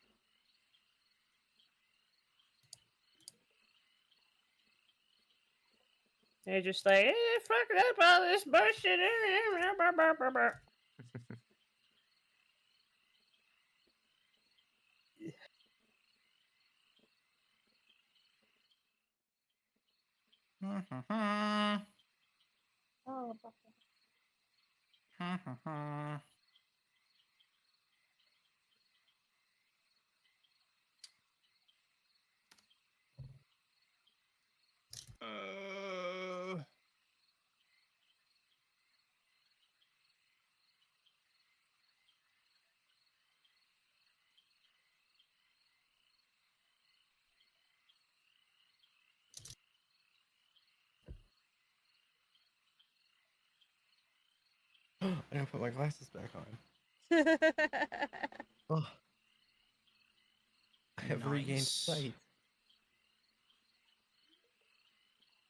They're just like, fuck up all this bullshit.
Mm-hmm.
Oh,
Mm-hmm.
I gotta put my glasses back on. Oh, I have regained
Nice.
sight.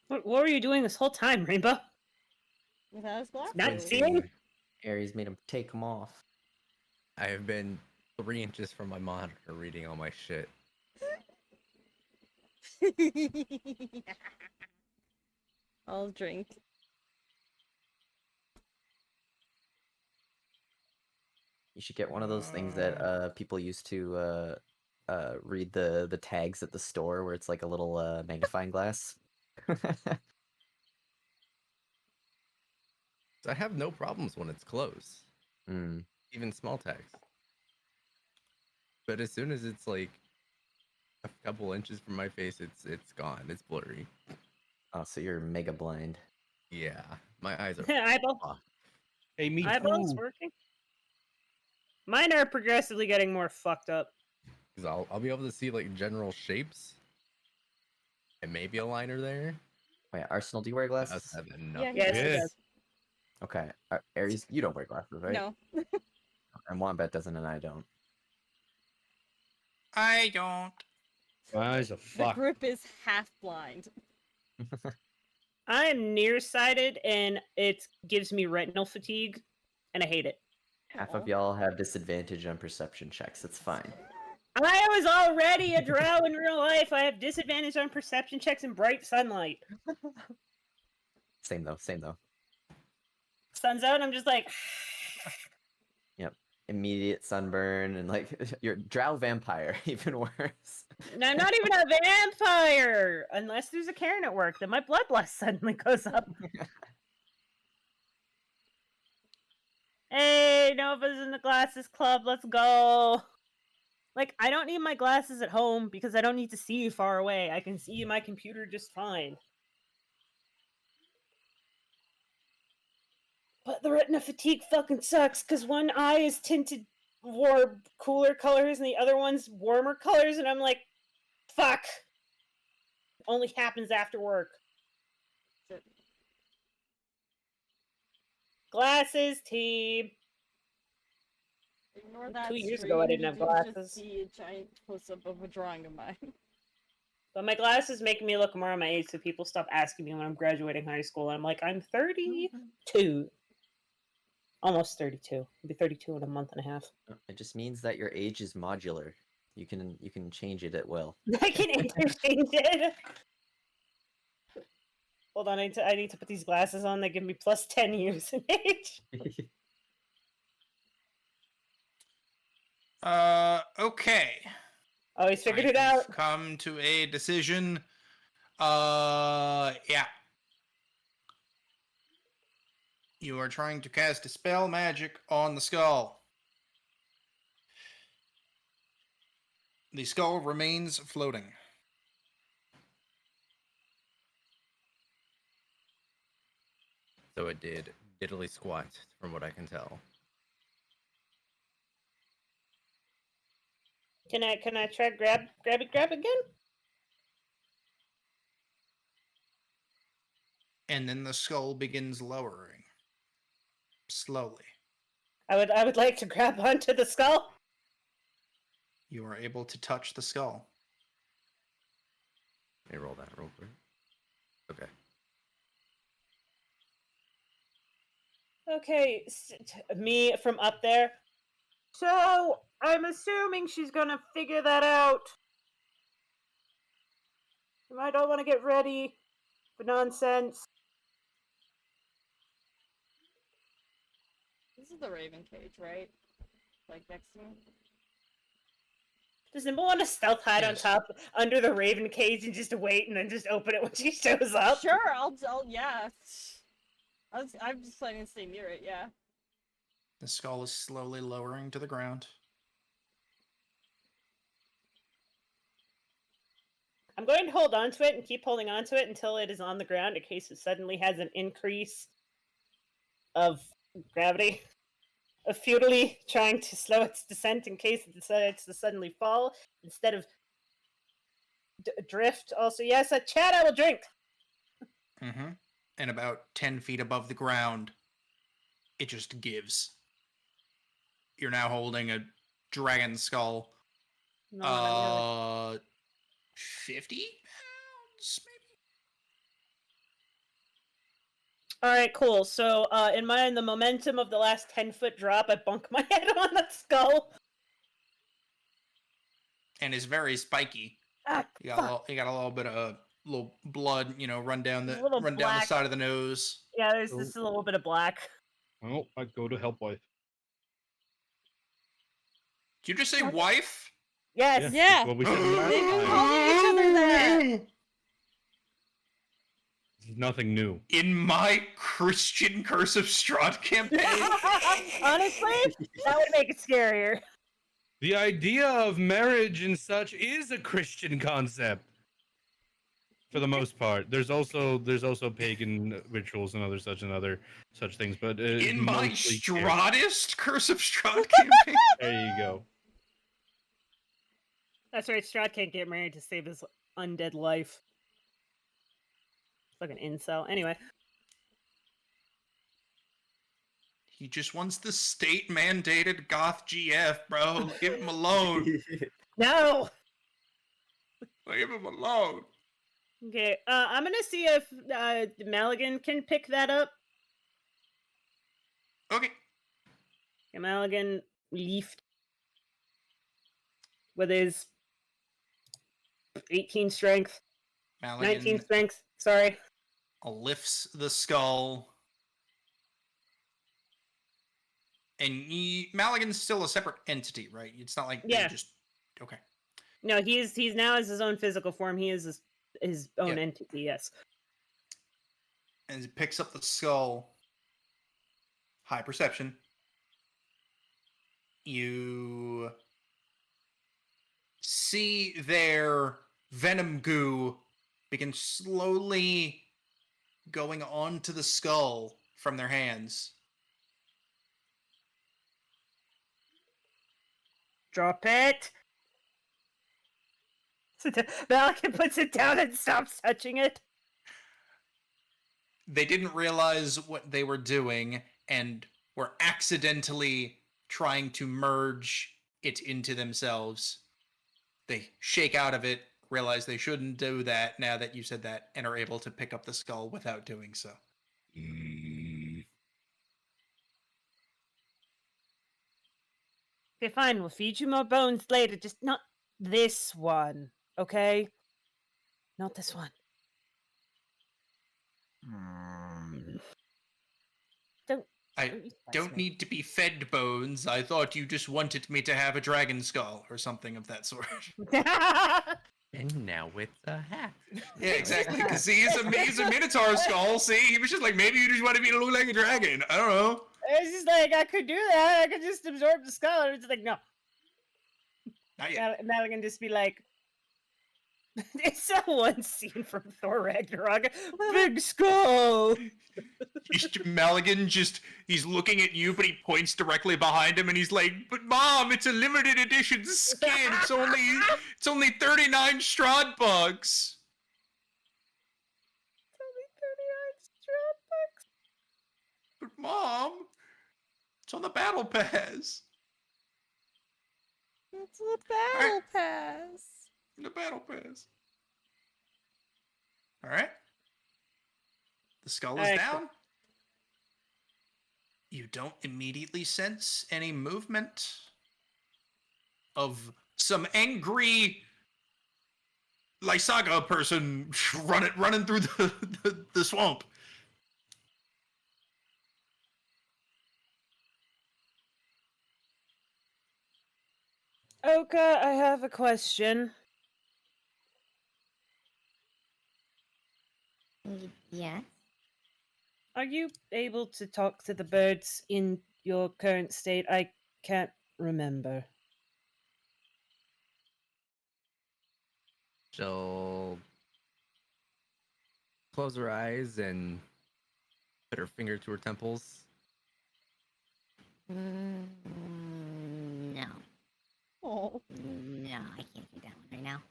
What were you doing this whole time, Rainbow?
Without his
Not
glasses.
seeing?
Ares made him take them off.
I have been 3 inches from my monitor reading all my shit.
I'll drink.
You should get one of those things that people used to read the tags at the store, where it's like a little magnifying glass.
So I have no problems when it's close,
Mm.
even small text. But as soon as it's like a couple inches from my face, it's gone. It's blurry.
Oh, so you're mega blind.
Yeah, my eyes are.
Eyeball.
fucked.
Hey, me
Eyeballs
too.
working? Mine are progressively getting more fucked up.
'Cause I'll be able to see like general shapes, and maybe a liner there.
Wait, Arsenal, do you wear
Us
glasses?
have
Yeah,
nothing.
he
Yes,
Yeah.
does.
Okay. Aries, you don't wear glasses, right?
No.
And Wombat doesn't, and I don't.
I don't.
My eyes are
The
fucked.
group is half blind.
I am nearsighted, and it gives me retinal fatigue, and I hate it.
Half
Aw.
of y'all have disadvantage on perception checks. It's fine.
I was already a drow in real life. I have disadvantage on perception checks in bright sunlight.
Same though. Same though.
Sun's out, and I'm just like,
Immediate sunburn and like you're drow vampire, even worse.
and I'm not even a vampire unless there's a Karen at work. Then my bloodlust suddenly goes up. Hey, Nova's in the glasses club. Let's go. Like, I don't need my glasses at home because I don't need to see you far away. I can see my computer just fine. But the retina fatigue fucking sucks because one eye is tinted cooler colors and the other one's warmer colors, and I'm like, fuck. Only happens after work. Glasses team.
Ignore that
2 years ago, I
screen,
didn't have
you
glasses.
just see a giant close-up of a drawing of mine.
But my glasses make me look more my age, so people stop asking me when I'm graduating high school. And I'm like, I'm 32. Almost 32. I'll be 32 in a month and a half.
It just means that your age is modular. You can change it at will.
I can interchange it. Hold on, I need to put these glasses on. They give me plus 10 years in age.
Okay.
Oh, he's figured
I
it
have
out.
Come to a decision. Yeah. You are trying to cast Dispel Magic on the skull. The skull remains floating.
So it did diddly squat, from what I can tell.
Can I try grab it again?
And then the skull begins lowering. Slowly.
I would like to grab onto the skull.
You are able to touch the skull.
Let me roll that real quick. Okay.
Okay, me from up there. So, I'm assuming she's gonna figure that out. I don't want to get ready for nonsense.
This is the Raven cage, right? Like next to me?
Does Nimble want to stealth hide on
Yes.
top under the raven cage and just wait and then just open it when she shows up?
Sure, I'll yeah. I'm just planning to stay near it, yeah.
The skull is slowly lowering to the ground.
I'm going to hold on to it and keep holding on to it until it is on the ground in case it suddenly has an increase of gravity. Of futilely trying to slow its descent in case it decides to suddenly fall instead of drift. Also, yes, a chat I will drink.
Mm-hmm. And about 10 feet above the ground, it just gives. You're now holding a dragon skull.
No, I'm really-
50 pounds, maybe?
Alright, cool. So, in the momentum of the last 10-foot drop, I bunk my head on that skull.
And it's very spiky.
Ah,
You got
fuck.
you got a little bit of little blood, run down
There's
the
a little
down the
black.
side of the nose.
Yeah, there's just a little bit of black.
Oh, I go to help wife.
Did you just say wife?
Yes.
Yeah.
What we said last
They've been
time.
calling each other that.
It's nothing new.
In my Christian Curse of Strahd campaign.
Honestly, that would make it scarier.
The idea of marriage and such is a Christian concept. For the most part, there's also pagan rituals and other such things, but
In my
mostly
Strahdist Curse of Strahd campaign.
there you go.
That's right, Strahd can't get married to save his undead life. Fucking incel. Anyway.
He just wants the state-mandated goth GF, bro. Leave him alone.
No!
Leave him alone.
Okay, I'm gonna see if Maligan can pick that up.
Okay.
Okay, Maligan leafed with his 18 strength, 19
Maligan
strength. Sorry.
lifts the skull. And Maligan's still a separate entity, right? It's not like they
Yeah.
just... Okay.
No, he's now as his own physical form. He is his own
Yeah.
entity. Yes.
And he picks up the skull. High perception. You see their venom goo begin slowly going onto the skull from their hands.
Drop it. Maligan puts it down and stops touching it.
They didn't realize what they were doing and were accidentally trying to merge it into themselves. They shake out of it, realize they shouldn't do that now that you said that, and are able to pick up the skull without doing so.
Okay, fine. We'll feed you more bones later. Just not this one, okay? Not this one.
I don't need to be fed bones. I thought you just wanted me to have a dragon skull or something of that sort.
And now it's a hat.
Yeah, exactly. Because he's a minotaur skull. See, he was just like, maybe you just wanted me to look like a dragon. I don't know.
It's just like, I could do that. I could just absorb the skull. And it's like, no.
Not yet.
Maligan just be like, it's that one scene from Thor Ragnarok. Big skull.
Maligan he's looking at you, but he points directly behind him, and he's like, "But Mom, it's a limited edition skin. It's only 39 Strahd bucks." But Mom, it's on the battle pass.
It's a battle pass.
The battle pass. All right. The skull is down. You don't immediately sense any movement of some angry Lysaga person running through the swamp.
Oka, I have a question.
Yeah.
Are you able to talk to the birds in your current state? I can't remember.
She'll close her eyes and put her finger to her temples.
No.
Oh.
No, I can't do that one right now.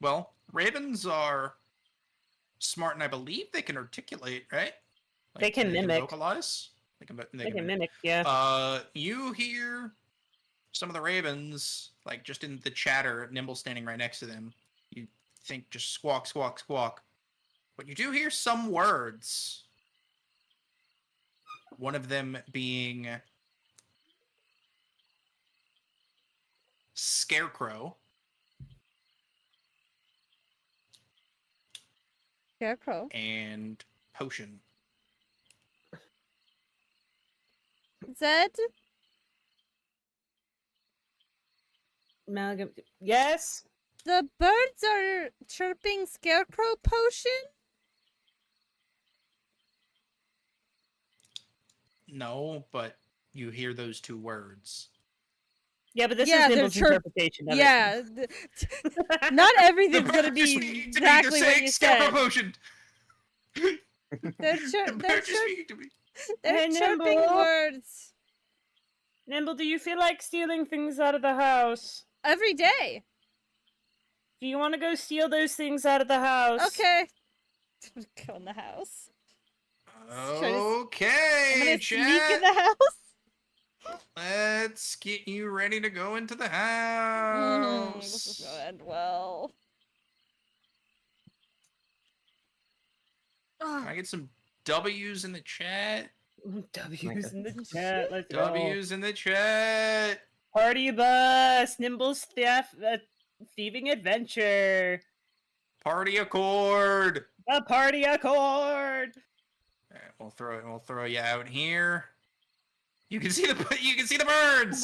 Well, ravens are smart, and I believe they can articulate, right? Like,
They can mimic.
vocalize. They can
Mimic, yeah.
You hear some of the ravens, like just in the chatter, Nimble standing right next to them. You think just squawk, squawk, squawk. But you do hear some words. One of them being scarecrow.
Scarecrow.
And potion.
Zed?
Maligan, yes?
The birds are chirping scarecrow potion?
No, but you hear those two words.
Yeah, but this
Yeah,
is
they're
Nimble's interpretation of it.
Yeah. Not everything's gonna
bird just
be
speaking to me,
exactly
just
what
saying
you
scarecrow
said.
potion.
They're
The bird just speaking to me.
they're
Hey,
chirping
Nimble.
words
Nimble, do you feel like stealing things out of the house?
every day.
Do you want to go steal those things out of the house?
Okay. Go in the house. I'm
Okay,
gonna
chat.
sneak in the house.
Let's get you ready to go into the
This
house.
is gonna end well.
Can I get some W's in the chat?
W's in the chat. Let's go.
W's in the chat.
Party bus. Nimble's thieving adventure.
Party accord.
A party accord.
All right, we'll throw you out here. You can see the birds.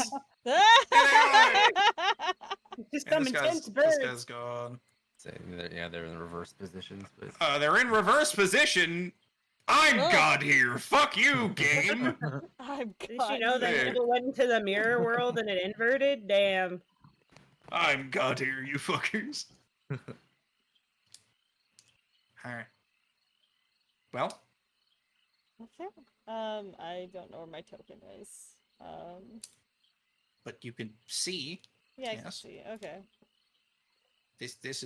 Just
And
some intense birds.
This guy's gone.
So, they're in reverse positions, but
They're in reverse position. I'm
Oh.
God here. Fuck you, game.
I'm
Did you
God.
know that
Hey.
Nimble went into the mirror world and it inverted? Damn.
I'm God here, you fuckers. Alright. Well,
Okay. I don't know where my token is.
but you can see
Yeah, I can
Yes.
see. Okay.
this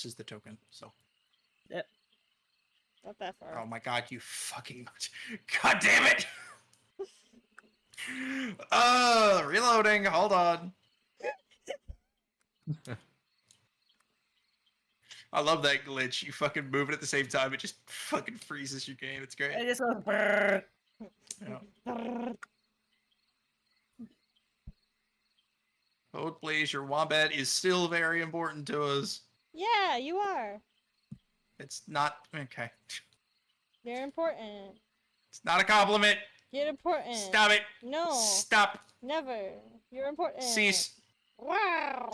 is the token. So
Not that far.
oh my god, you fucking God damn it! Reloading, hold on. I love that glitch. You fucking move it at the same time, it just fucking freezes your game. It's great.
I just went brrr.
Yeah. Hold please, your wombat is still very important to us.
Yeah, you are.
It's not okay.
You're important.
It's not a compliment.
You're important.
Stop it.
No.
Stop.
Never. You're important.
Cease.
Wow.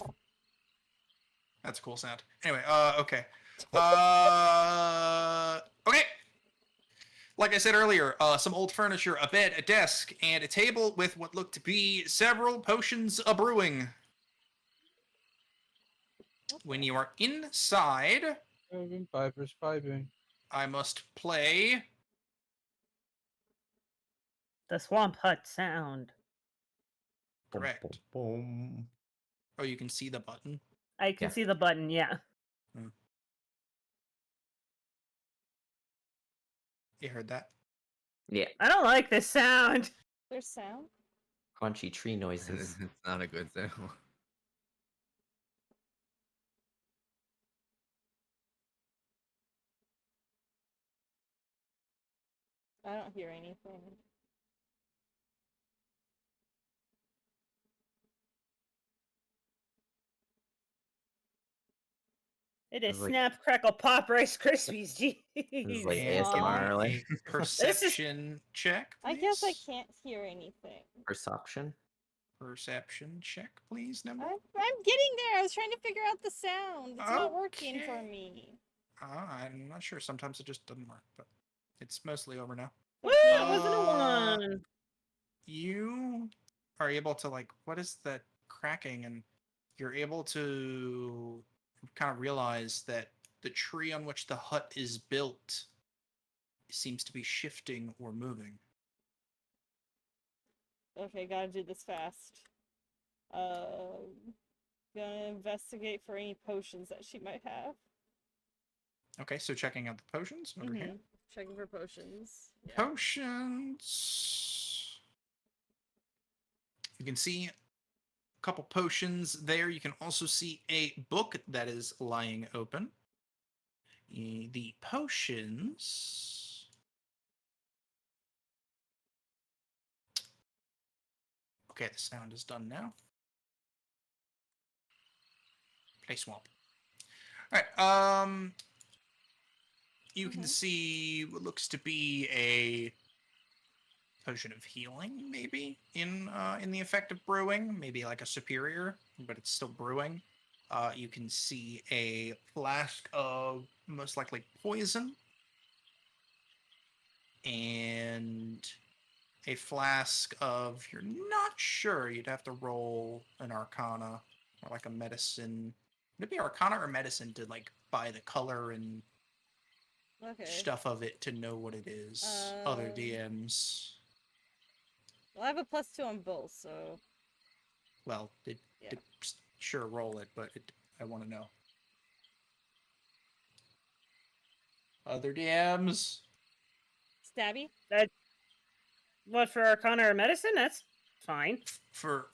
That's a cool sound. Anyway, okay. Okay. Like I said earlier, some old furniture, a bed, a desk, and a table with what looked to be several potions of brewing. When you are inside,
Pipers piping.
I must play.
The swamp hut sound.
Correct.
Boom.
Oh, you can see the button.
I can
Yeah.
see the button, yeah.
You heard that?
Yeah.
I don't like this sound.
There's sound.
Crunchy tree noises.
it's not a good sound.
I don't hear anything.
It is
It's like-
Snap, Crackle, Pop, Rice Krispies. Jeez.
like
And
ASMR, like
a perception check.
I guess I
please.
can't hear anything.
perception.
Perception check, please, Nimble.
I'm getting there. I was trying to figure out the sound. It's not working for
Okay.
me.
I'm not sure. Sometimes it just doesn't work, but it's mostly over now.
Woo, it wasn't a
Uh,
one.
You are able to what is that cracking, and you're able to kind of realize that the tree on which the hut is built seems to be shifting or moving.
Okay, gotta do this fast. Gonna investigate for any potions that she might have.
Okay, so checking out the potions over here.
Checking for potions. Yeah.
Potions. You can see a couple potions there. You can also see a book that is lying open. The potions. Okay, the sound is done now. Play swamp. All right. You can see what looks to be a potion of healing, maybe in the effect of brewing, maybe like a superior, but it's still brewing. You can see a flask of most likely poison, and a flask of, you're not sure, you'd have to roll an Arcana or like a medicine. Would it be Arcana or medicine to buy the color and
Okay.
stuff of it to know what it is? Other DMs.
Well, I have a +2 on both, so.
Well,
Yeah.
sure roll it, but I want to know. Other DMs?
Stabby.
What for Arcana or Medicine? That's fine.
For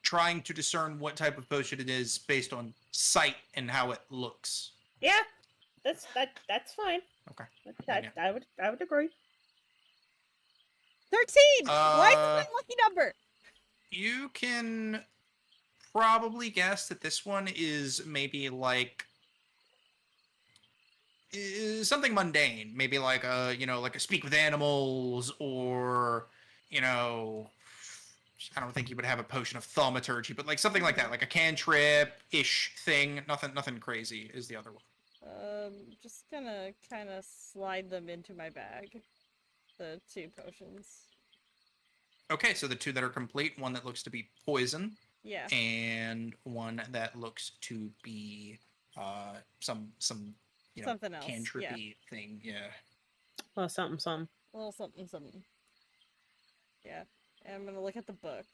trying to discern what type of potion it is based on sight and how it looks.
Yeah, that's fine.
Okay.
I would agree.
13! Why is this my lucky number?
You can probably guess that this one is maybe like something mundane, maybe like like a speak with animals, or I don't think you would have a potion of thaumaturgy, but like something like that, like a cantrip ish thing. Nothing crazy is the other one.
Just gonna kind of slide them into my bag. The 2 potions.
Okay, so the 2 that are complete, one that looks to be poison,
Yeah.
and one that looks to be some
Something else.
cantrippy thing. Yeah.
Well, something.
A little something. Yeah. And I'm gonna look at the book.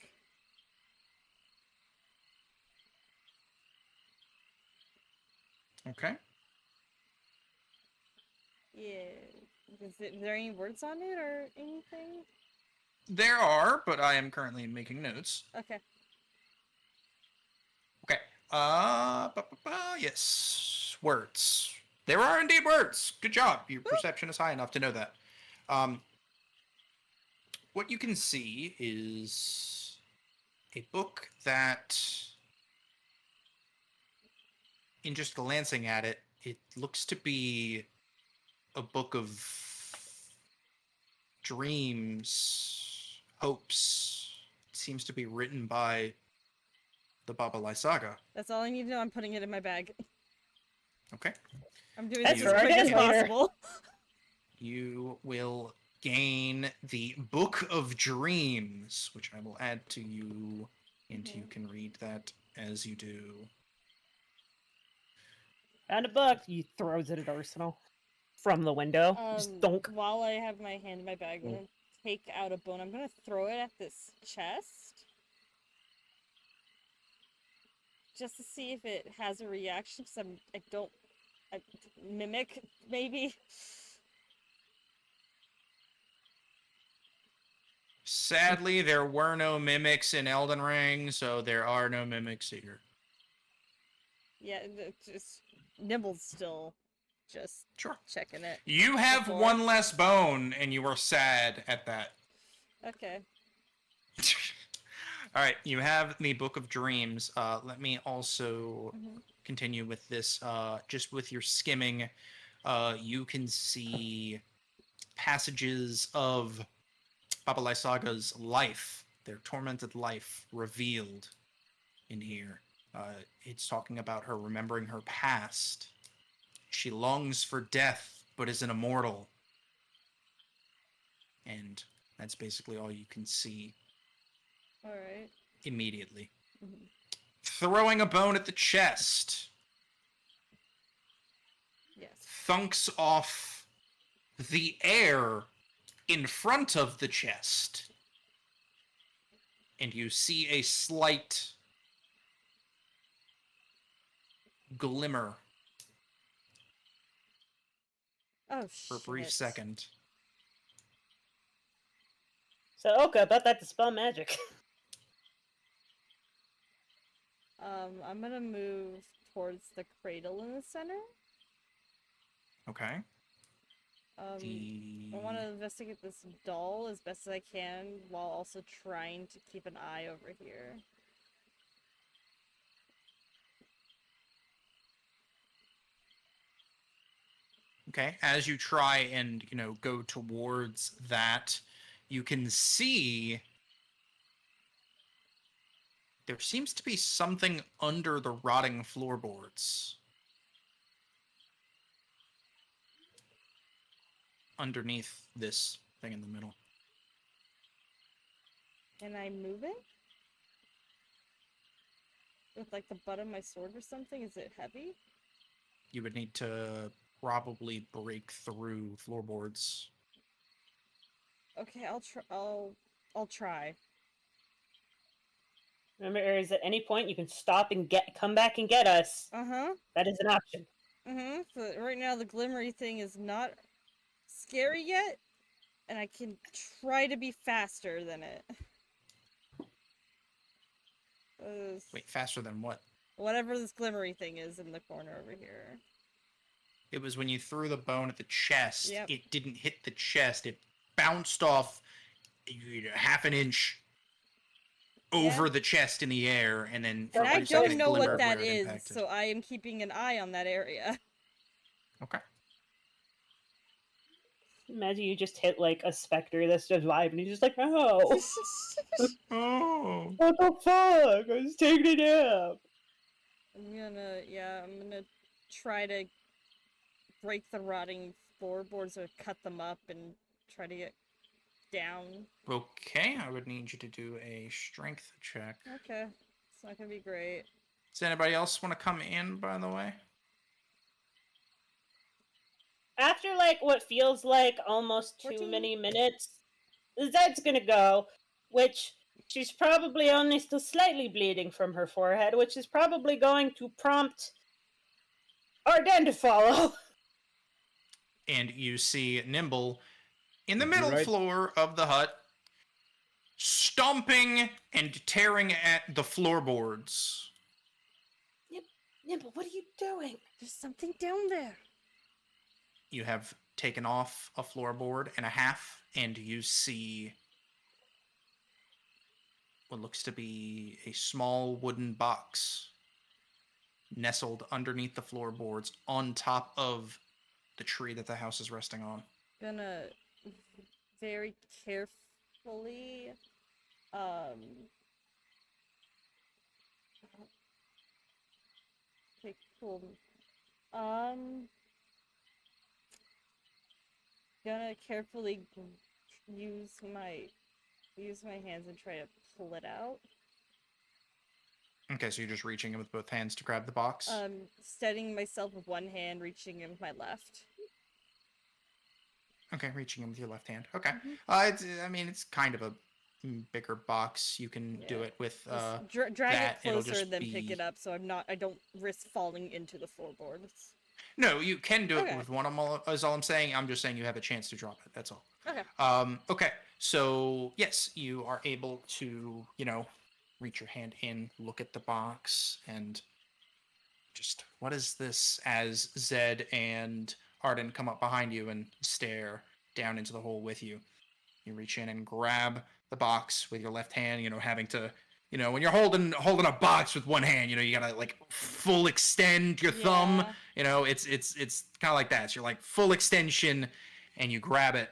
Okay.
Yeah. Is there any words on it or anything?
There are, but I am currently making notes.
Okay.
Okay. Yes. Words. There are indeed words. Good job. Your perception is high enough to know that. What you can see is a book that, in just glancing at it, it looks to be a book of dreams, hopes. It seems to be written by the Babalai Saga.
That's all I need to know. I'm putting it in my bag.
Okay.
I'm doing
That's
this as
right,
quick as
later.
possible.
You will gain the Book of Dreams, which I will add to you, and you can read that as you do.
Found a book. He throws it at Arsenal from the window. Just donk.
While I have my hand in my bag, I'm gonna take out a bone. I'm gonna throw it at this chest. Just to see if it has a reaction, because I mimic, maybe?
Sadly, there were no mimics in Elden Ring, so there are no mimics here.
Yeah, just Nimble's still just
Sure.
checking it.
You have
Before.
one less bone, and you are sad at that.
Okay.
All right, you have the Book of Dreams. Let me also continue with this. Just with your skimming, you can see passages of Babalai Saga's life, their tormented life, revealed in here. It's talking about her remembering her past. She longs for death, but is an immortal. And that's basically all you can see.
Alright.
Immediately. Throwing a bone at the chest.
Yes.
Thunks off the air in front of the chest. And you see a slight glimmer
Oh,
for a brief second.
So, okay, about that dispel magic.
I'm gonna move towards the cradle in the center.
Okay.
I want to investigate this doll as best as I can, while also trying to keep an eye over here.
Okay, as you try and, go towards that, you can see there seems to be something under the rotting floorboards. Underneath this thing in the middle.
Can I move it? With like the butt of my sword or something? Is it heavy?
You would need to probably break through floorboards.
Okay, I'll try.
Remember, Aries, at any point you can stop and come back and get us.
Uh-huh.
That is an option.
So right now the glimmery thing is not scary yet, and I can try to be faster than it.
Wait, faster than what?
Whatever this glimmery thing is in the corner over here.
It was when you threw the bone at the chest.
Yep.
It didn't hit the chest. It bounced off half an inch over the chest in the air, and then for
And
a
I
brief second
don't
it
know what
glimmered
that
where it
is,
impacted.
so I am keeping an eye on that area.
Okay.
Imagine you just hit like a specter that's just vibing, and you're just like, oh,
Oh.
what the fuck? I was taking a nap.
I'm gonna try to break the rotting floorboards or cut them up and try to get down.
Okay, I would need you to do a strength check.
Okay, it's not gonna be great.
Does anybody else want to come in, by the way?
After like what feels like almost too
14.
many minutes, Zed's gonna go, which she's probably only still slightly bleeding from her forehead, which is probably going to prompt Arden to follow.
And you see Nimble in the
Did you
middle
write-
floor of the hut, stomping and tearing at the floorboards.
Nimble, what are you doing?
There's something down there.
You have taken off a floorboard and a half, and you see what looks to be a small wooden box nestled underneath the floorboards on top of the tree that the house is resting on.
Gonna very carefully, okay, cool. Gonna carefully use my hands and try to pull it out.
Okay, so you're just reaching in with both hands to grab the box?
Steadying myself with one hand, reaching in with my left.
Okay, reaching in with your left hand. Okay.
Mhm.
It's kind of a bigger box. You can do
Yeah.
it with
Just drag
that,
it
it'll
closer,
just
then pick
be-
it up, so I don't risk falling into the floorboards.
No, you can do it
Okay.
with one. Is all I'm saying. I'm just saying you have a chance to drop it. That's all.
Okay.
Okay. So yes, you are able to, reach your hand in, look at the box, and just what is this? As Zed and Arden come up behind you and stare down into the hole with you. You reach in and grab the box with your left hand. Having to, when you're holding a box with one hand, you gotta like full extend your thumb.
Yeah.
It's kind of like that. So you're like full extension, and you grab it,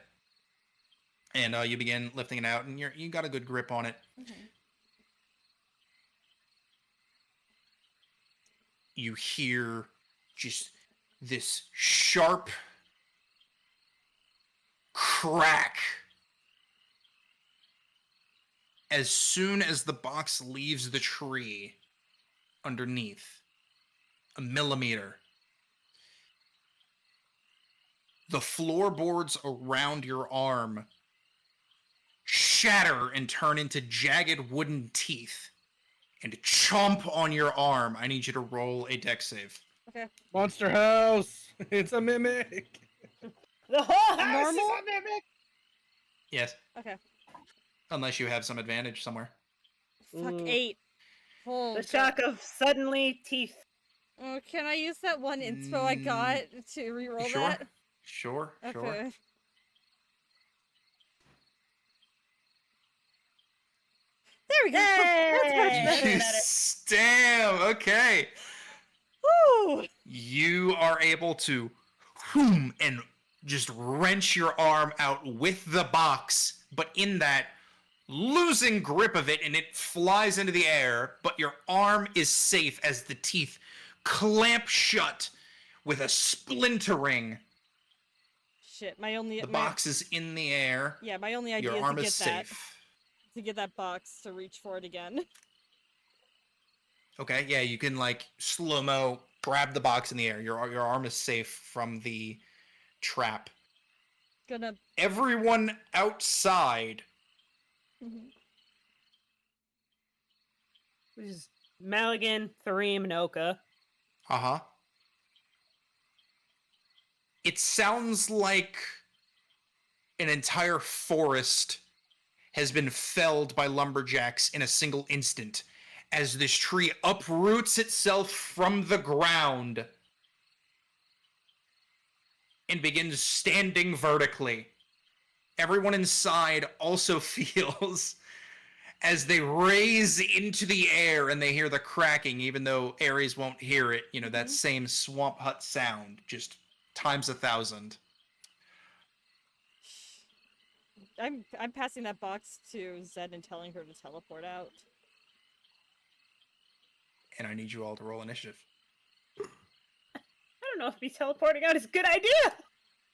and you begin lifting it out, and you got a good grip on it.
Okay.
You hear just this sharp crack as soon as the box leaves the tree underneath. A millimeter. The floorboards around your arm shatter and turn into jagged wooden teeth and chomp on your arm. I need you to roll a dex save.
Okay.
Monster House! It's a mimic!
The whole house
Normal?
is a mimic.
Yes,
Okay.
unless you have some advantage somewhere.
Fuck,
Ooh.
8. Oh,
The
God.
shock of suddenly teeth.
Oh, can I use that one inspo I got to reroll
Sure.
that?
Sure.
Okay. There we go. That's much better.
Yes. Damn. Okay.
Woo!
You are able to and just wrench your arm out with the box, but in that, losing grip of it, and it flies into the air, but your arm is safe as the teeth clamp shut with a splintering.
Shit, my only
The box is in the air.
Yeah, my only idea
Your
is
arm
to
is
get that
safe.
box to reach for it again.
Okay, yeah, you can like slow-mo grab the box in the air. Your arm is safe from the trap.
Gonna.
Everyone outside.
Which is Maligan, Thareem, and Oka.
Uh-huh. It sounds like an entire forest has been felled by lumberjacks in a single instant as this tree uproots itself from the ground and begins standing vertically. Everyone inside also feels as they raise into the air and they hear the cracking, even though Ares won't hear it. You know, that same swamp hut sound, just times 1,000.
I'm passing that box to Zed and telling her to teleport out.
And I need you all to roll initiative.
I don't know if me teleporting out is a good idea.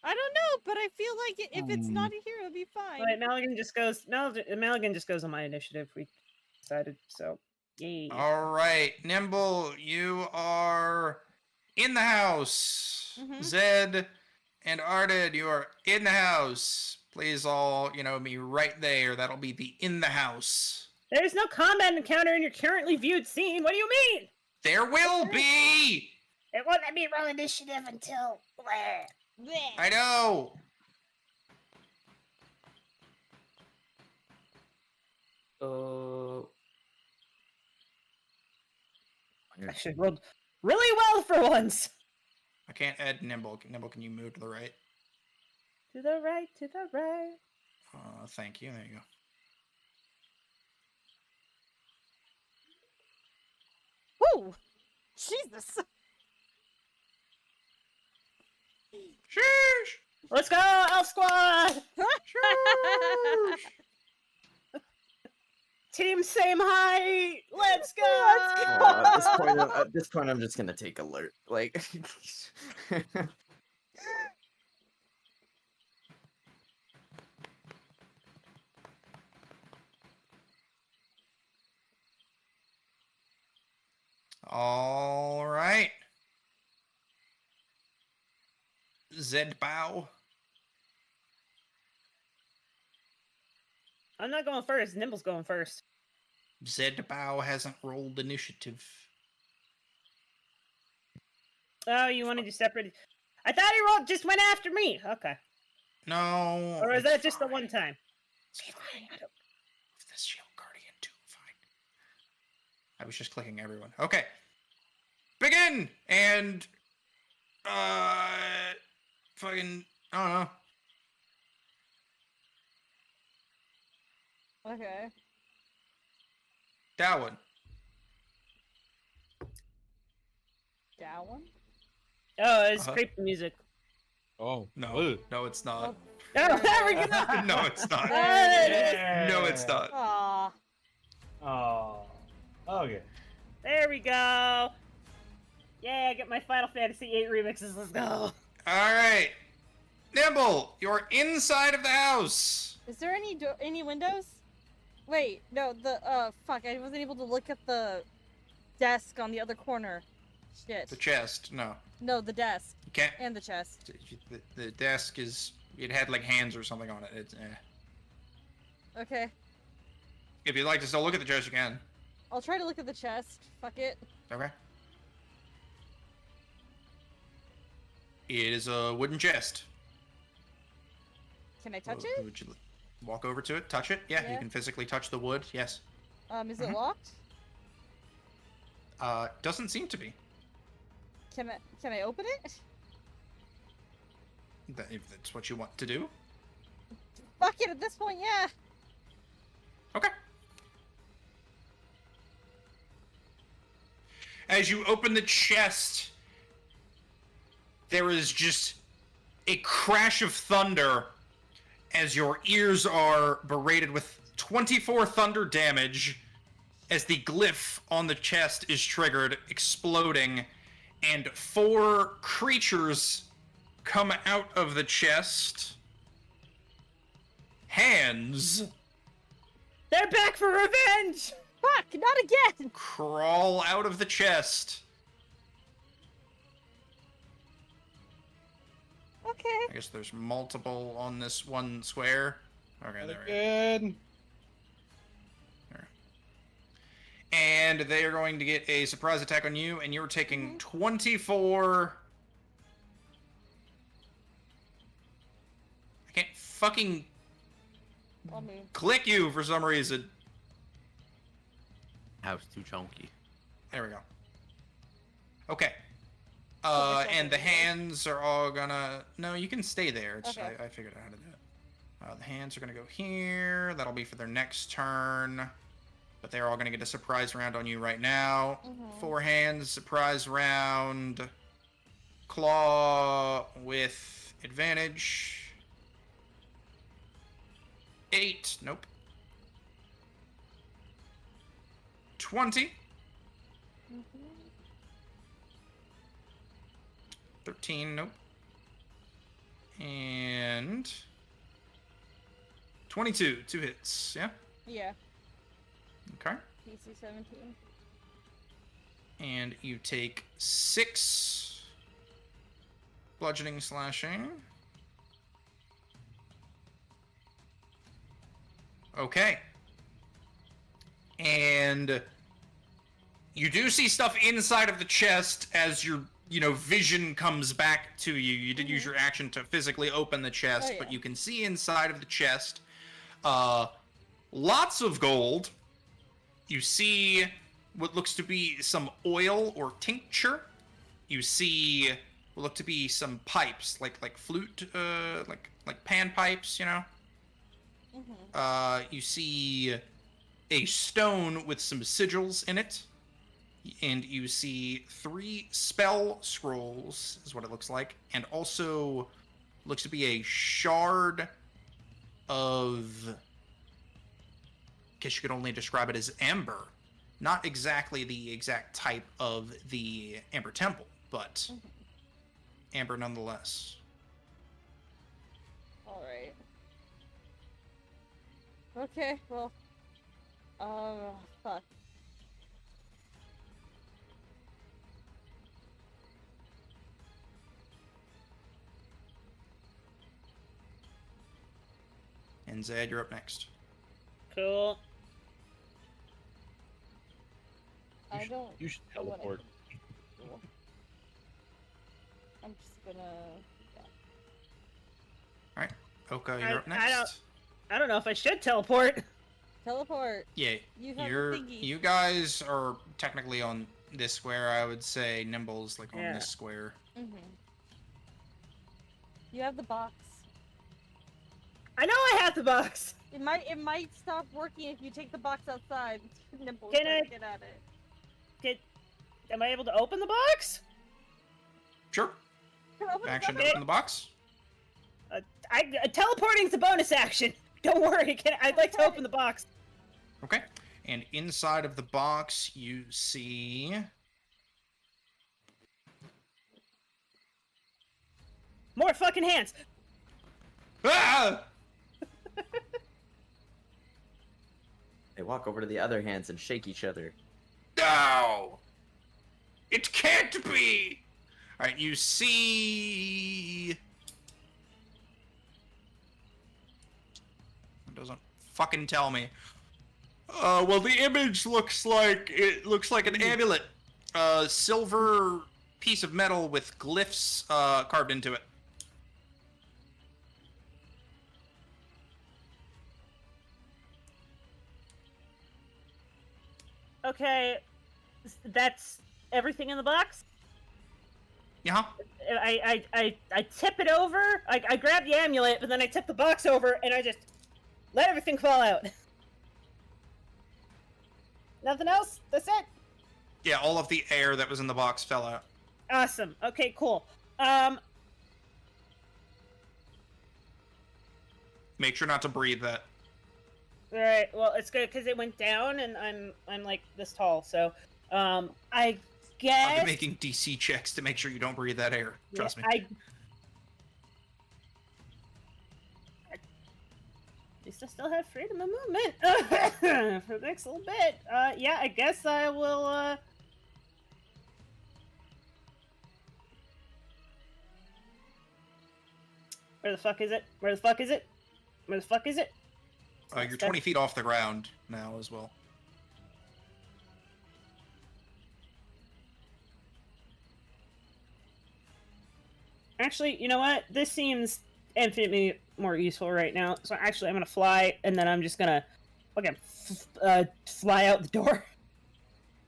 I don't know, but I feel like if it's not a hero, it'll be fine.
But Maligan just goes on my initiative. We decided so. Yay.
All right, Nimble, you are in the house. Zed and Ardid, you are in the house. Please all, me right there. That'll be the in the house.
There's no combat encounter in your currently viewed scene. What do you mean?
There will be!
It won't let me roll initiative until.
I know!
I should roll really well for once.
I can't add Nimble. Nimble, can you move to the right?
To the right, to the right.
Thank you. There you go.
Woo! Jesus!
Sheesh!
Let's go, Elf Squad! Team same height! Let's go!
At this point, I'm just gonna take alert. Like,
All right. Zed bow.
I'm not going first. Nimble's going first.
Zed bow hasn't rolled initiative.
Oh, you wanted to separate? I thought he just went after me. Okay.
No.
Or is
it's
that just the
fine.
one time?
It's fine. I don't. The shield guardian too. Fine. I was just clicking everyone. Okay. Begin and fucking I don't know.
Okay.
Darwin.
Down?
Oh, it's
Uh-huh.
creepy music.
Oh
No.
ugh.
No, it's not.
Oh, there we go.
No, it's not.
There
No, it's not.
Aww.
Oh. Okay.
There we go. Yeah, I get my Final Fantasy VIII remixes. Let's go.
All right. Nimble, you're inside of the house.
Is there any windows? Wait, no, fuck, I wasn't able to look at the desk on the other corner. Shit.
The chest. No.
No, the desk.
You can't.
And the chest.
The desk is. It had like hands or something on it. It's.
Okay.
If you'd like to still look at the chest, you can.
I'll try to look at the chest. Fuck it.
Okay. It is a wooden chest.
Can I touch
Would-
it?
Would you walk over to it? Touch it? Yeah,
Yeah.
you can physically touch the wood. Yes.
Is it locked?
Doesn't seem to be.
Can I open it?
If that's what you want to do.
Fuck it, at this point, yeah.
Okay. As you open the chest, there is just a crash of thunder as your ears are berated with 24 thunder damage as the glyph on the chest is triggered, exploding, and 4 creatures come out of the chest. Hands
They're back for revenge.
Fuck, not again!
crawl out of the chest.
Okay.
I guess there's multiple on this one square. Okay, there we go.
Again.
And they are going to get a surprise attack on you, and you're taking 24 fucking
Let me.
click you for some reason.
House too chunky.
There we go. Okay.
myself
And the
over there.
hands are all gonna. No, you can stay there.
Okay.
I figured out how to do it. The hands are gonna go here. That'll be for their next turn. But they're all gonna get a surprise round on you right now.
Mhm.
4 hands, surprise round. Claw with advantage. 8. Nope. 20. 13. Nope. And 22. 2 hits. Yeah.
Yeah.
Okay.
PC 17.
And you take 6 bludgeoning slashing. Okay. And you do see stuff inside of the chest as your, vision comes back to you. You did use your action to physically open the chest,
Oh, yeah.
but you can see inside of the chest lots of gold. You see what looks to be some oil or tincture. You see what look to be some pipes, like flute, like pan pipes, You see a stone with some sigils in it, and you see 3 spell scrolls, is what it looks like, and also looks to be a shard of, I guess you could only describe it as amber. Not exactly the exact type of the Amber Temple, but amber nonetheless.
Alright. Okay, well. Fuck.
And Zed, you're up next.
Cool.
I don't.
You should
I wanna-
teleport.
I'm just gonna. Yeah.
Oka, you're up
I
next.
I don't know if I should teleport.
Teleport.
Yeah,
You have
you're
a thingy.
you guys are technically on this square. I would say Nimble's like on
Yeah.
this square.
You have the box.
I know I have the box.
It might stop working if you take the box outside. Nimble,
Can
try
I-
to get at it.
Am I able to open the box?
Sure.
Open the
Action to
box.
open the box.
Teleporting's a bonus action. Don't worry. I'd like to open the box.
Okay. And inside of the box, you see
More fucking hands.
ah!
They walk over to the other hands and shake each other.
No! It can't be! Alright, you see... It doesn't fucking tell me. Well, the image looks like an amulet. Silver piece of metal with glyphs carved into it.
Okay, that's everything in the box.
Yeah?
I tip it over. I grab the amulet, but then I tip the box over, and I just let everything fall out. Nothing else? That's it?
Yeah, all of the air that was in the box fell out.
Awesome. Okay, cool.
Make sure not to breathe that.
Alright, well, it's good because it went down, and I'm like this tall, so, I guess...
I've been making DC checks to make sure you don't breathe that air. Trust me.
At least I still have freedom of movement for the next little bit. Yeah, I guess I will, Where the fuck is it? Where the fuck is it? Where the fuck is it?
You're 20 feet off the ground now as well.
Actually, you know what? This seems infinitely more useful right now. So actually, I'm gonna fly, and then I'm just gonna fucking fly out the door.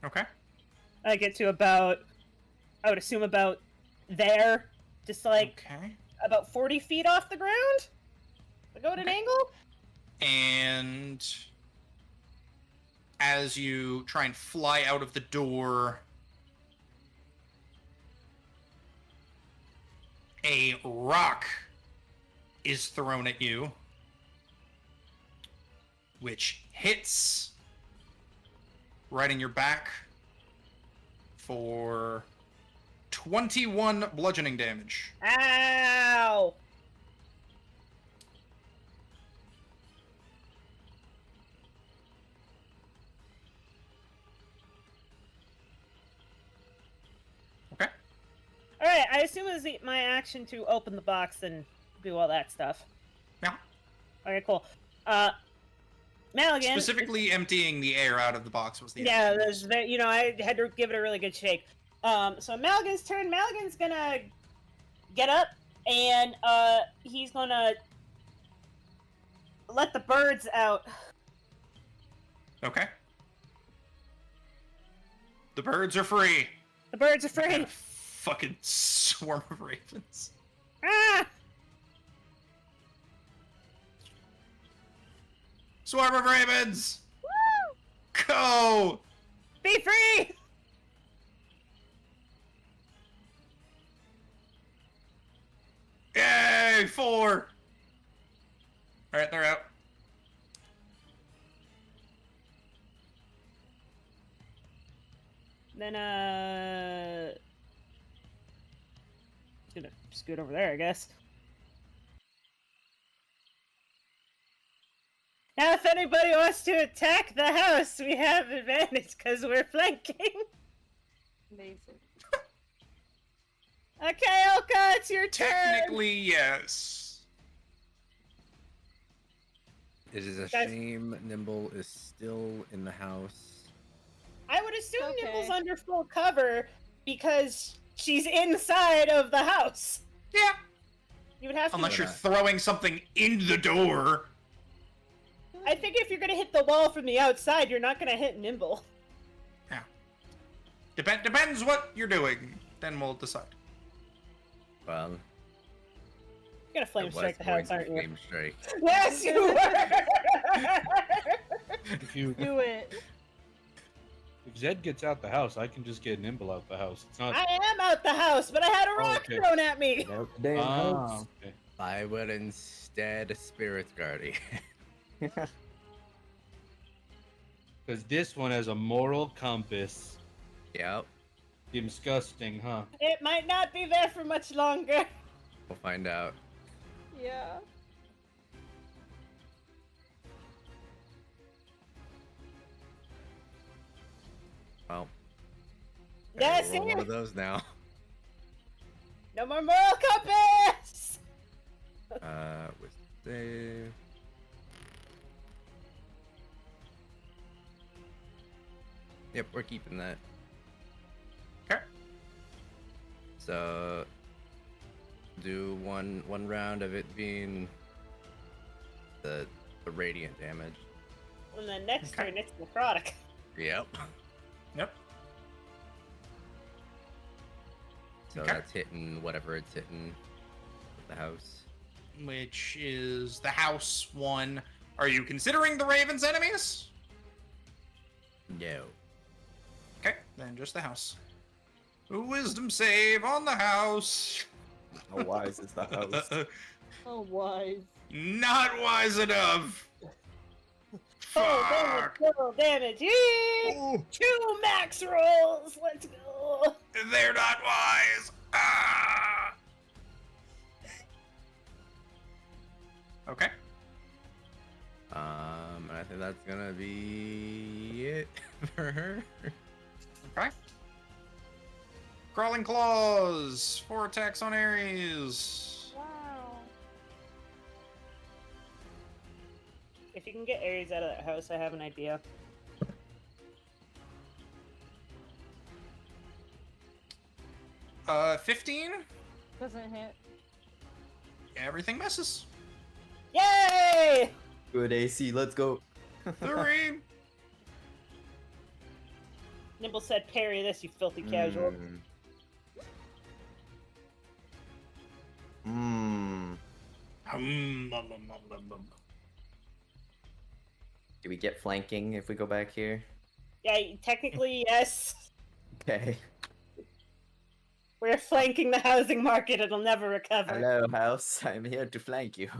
Okay.
I get to about, I would assume about there, just like
Okay.
about 40 feet off the ground. I go at an angle.
And as you try and fly out of the door, a rock is thrown at you, which hits right in your back for 21 bludgeoning damage.
Ow!
Okay.
Alright, I assume it's my action to open the box and do all that stuff.
Yeah.
Okay, cool. Maligan...
Specifically emptying the air out of the box was the
Yeah,
action.
you know, I had to give it a really good shake. So Maligan's turn. Maligan's gonna get up, and he's gonna let the birds out.
Okay. The birds are free.
The birds are free.
Fucking swarm of ravens.
Ah!
Swarm of ravens!
Woo!
Go!
Be free!
Yay! 4! Alright, they're out.
Then, gonna scoot over there, I guess. Now, if anybody wants to attack the house, we have advantage because we're flanking.
Amazing.
Okay, Elka, it's your turn.
Technically, yes.
It is a
Guys-
shame Nimble is still in the house.
I would assume
Okay.
Nimble's under full cover because she's inside of the house.
Yeah.
You would have to.
Unless you're throwing something in the door.
I think if you're gonna hit the wall from the outside, you're not gonna hit Nimble.
Yeah. Depends what you're doing. Then we'll decide.
Well,
You're gonna flame
I was
strike the
going
house,
to
aren't you?
flame strike.
Yes, you were.
If you
Do it.
if Zed gets out the house, I can just get Nimble out the house. It's not.
I am out the house, but I had a rock
okay.
thrown at me.
Damn
Ah, okay.
I would instead Spirit Guardian.
Because this one has a moral compass.
Yep,
Disgusting, huh?
It might not be there for much longer.
we'll find out.
Yeah.
Well,
Yes,
roll one
here.
of those now.
No more moral compass.
With save. Yep, we're keeping that.
Okay.
So do one round of it being the radiant damage.
And then next
Okay.
turn, it's necrotic.
Yep.
Yep.
So
Okay.
that's hitting whatever it's hitting with the house.
Which is the house one. Are you considering the ravens enemies?
No.
Okay, then just the house. A wisdom save on the house.
How wise is the house?
Oh, wise.
Not wise enough. Fuck.
Total damage. Yee!
Ooh,
2 max rolls. Let's go.
they're not wise. Ah. Okay.
And I think that's gonna be it for her.
Okay. Crawling claws. 4 attacks on Ares.
Wow.
If you can get Ares out of that house, I have an idea.
$15.
Doesn't hit.
Everything misses.
Yay!
Good AC, let's go.
3.
Nimble said, "Parry this, you filthy casual."
Do we get flanking if we go back here?
Yeah, technically yes.
Okay.
We're flanking the housing market. It'll never recover.
Hello, house. I'm here to flank you.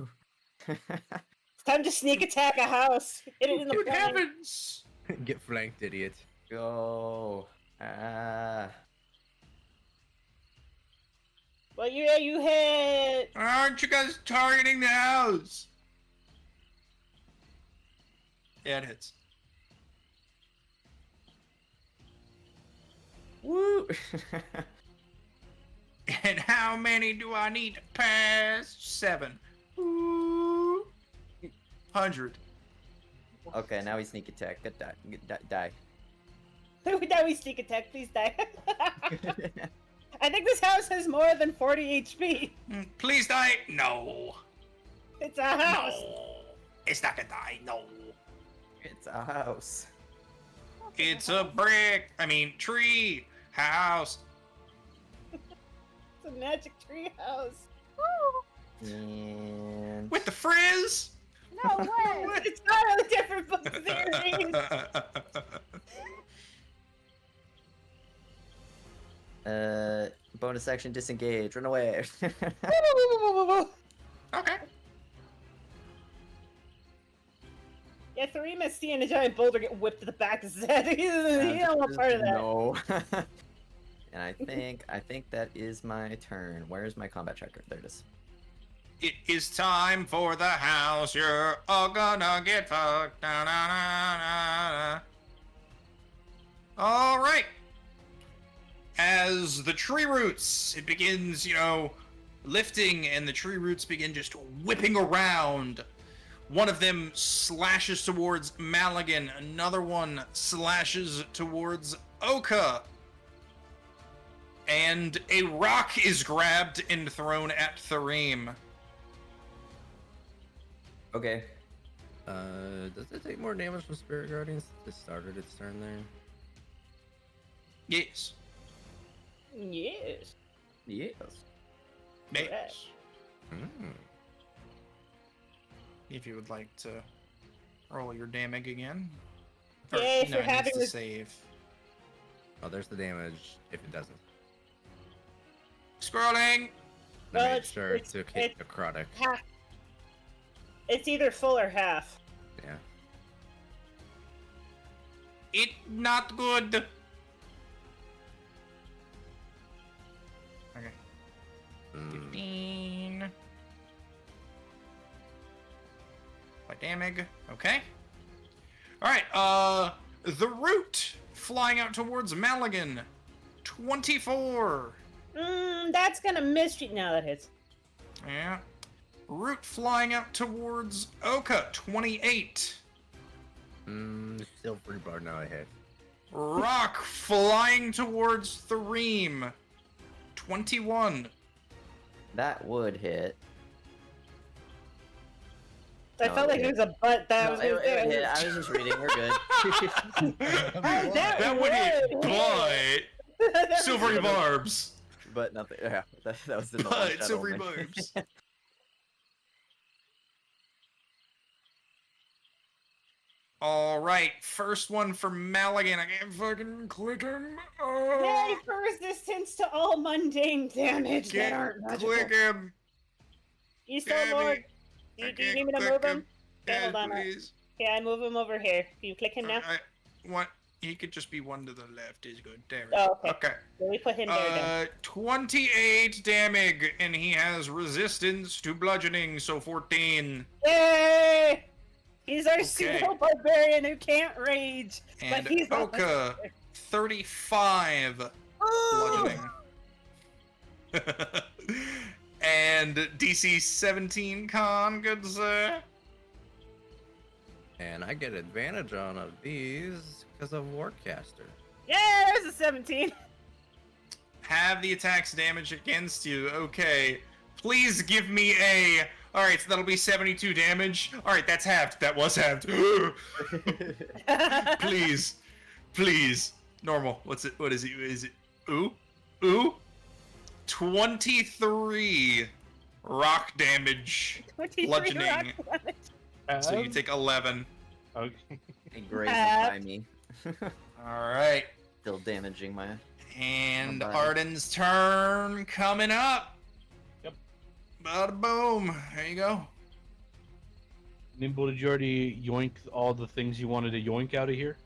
It's time to sneak attack a house. Hit it in the
Good
flank.
heavens!
Get flanked, idiot.
Go. Ah.
Well, yeah, you hit.
Aren't you guys targeting the house? Yeah, it hits.
Woo.
And how many do I need to pass? 7. Ooh. 100.
Okay, now we sneak attack. Good die. Die.
Now we sneak attack. Please die. I think this house has more than 40 HP.
Please die. No.
It's a house.
No. It's not gonna die. No.
It's a house.
It's a brick. Tree. House.
It's a magic tree house.
And
With the frizz.
No way!
It's not a different book series.
bonus action disengage. Run away.
Okay.
Yeah, Thurima seeing a giant boulder get whipped to the back of his head. He don't want part of that.
No. And I think that is my turn. Where's my combat tracker? There it is.
It is time for the house. You're all gonna get fucked. Na, na, na, na, na. All right. As the tree roots, it begins, lifting, and the tree roots begin just whipping around. One of them slashes towards Maligan. Another one slashes towards Oka. And a rock is grabbed and thrown at Thurim.
Okay.
Does it take more damage from Spirit Guardians? It started its turn there.
Yes.
Yes.
Yes.
Yes.
Hmm.
If you would like to roll your damage again.
Yeah, if you're
it needs
having
to
this-
save.
Oh, there's the damage if it doesn't.
Scrolling.
Well,
I made
it's-
sure
it's-
to hit necrotic.
Half. It's either full or half.
Yeah.
It not good. Okay.
Mm.
15. By damage. Okay. Alright, the root flying out towards Maligan. 24.
That's gonna miss you. No, that hits.
Yeah. Root flying out towards Oka. 28.
Still free bar now I hit.
Rock flying towards Thurim. 21.
That would hit.
I
No,
felt like
it
there was a butt that
No,
was
it
gonna
would
do
hit.
it.
I was just reading. We're good.
That would hit, but silvery barbs.
But nothing. Yeah, that was the
But silvery barbs. All right, first one for Maligan. I can't fucking click him.
Yay for resistance to all mundane damage that aren't
Can't
magical.
click him.
You still
Damn
more?
it.
Do
I
you need
can't
me to
click
move him? Okay,
Yes,
hold on.
please.
Okay, I move him over here. Can you click him now?
He could just be one to the left. Is good. There.
Oh, okay.
Okay.
So we put him there then.
28 damage, and he has resistance to bludgeoning, so 14.
Yay! He's our
Okay.
pseudo barbarian who can't rage.
And
but he's not
Oka, 35
Ooh!
bludgeoning. And DC 17 con, good sir.
And I get advantage on of these because of Warcaster.
Yeah, there's a 17.
Have the attacks damage against you. Okay. Please give me a. All right, so that'll be 72 damage. All right, that's halved. That was halved. Please, please. Normal. What's it? What is it? Is it? Ooh, ooh. 23 rock damage,
23
bludgeoning.
rock damage.
So you take 11.
Okay.
Grazed by me.
All right.
Still damaging my.
And
Bye-bye.
Arden's turn coming up.
Yep.
Bada boom. There you go.
Nimble, did you already yoink all the things you wanted to yoink out of here?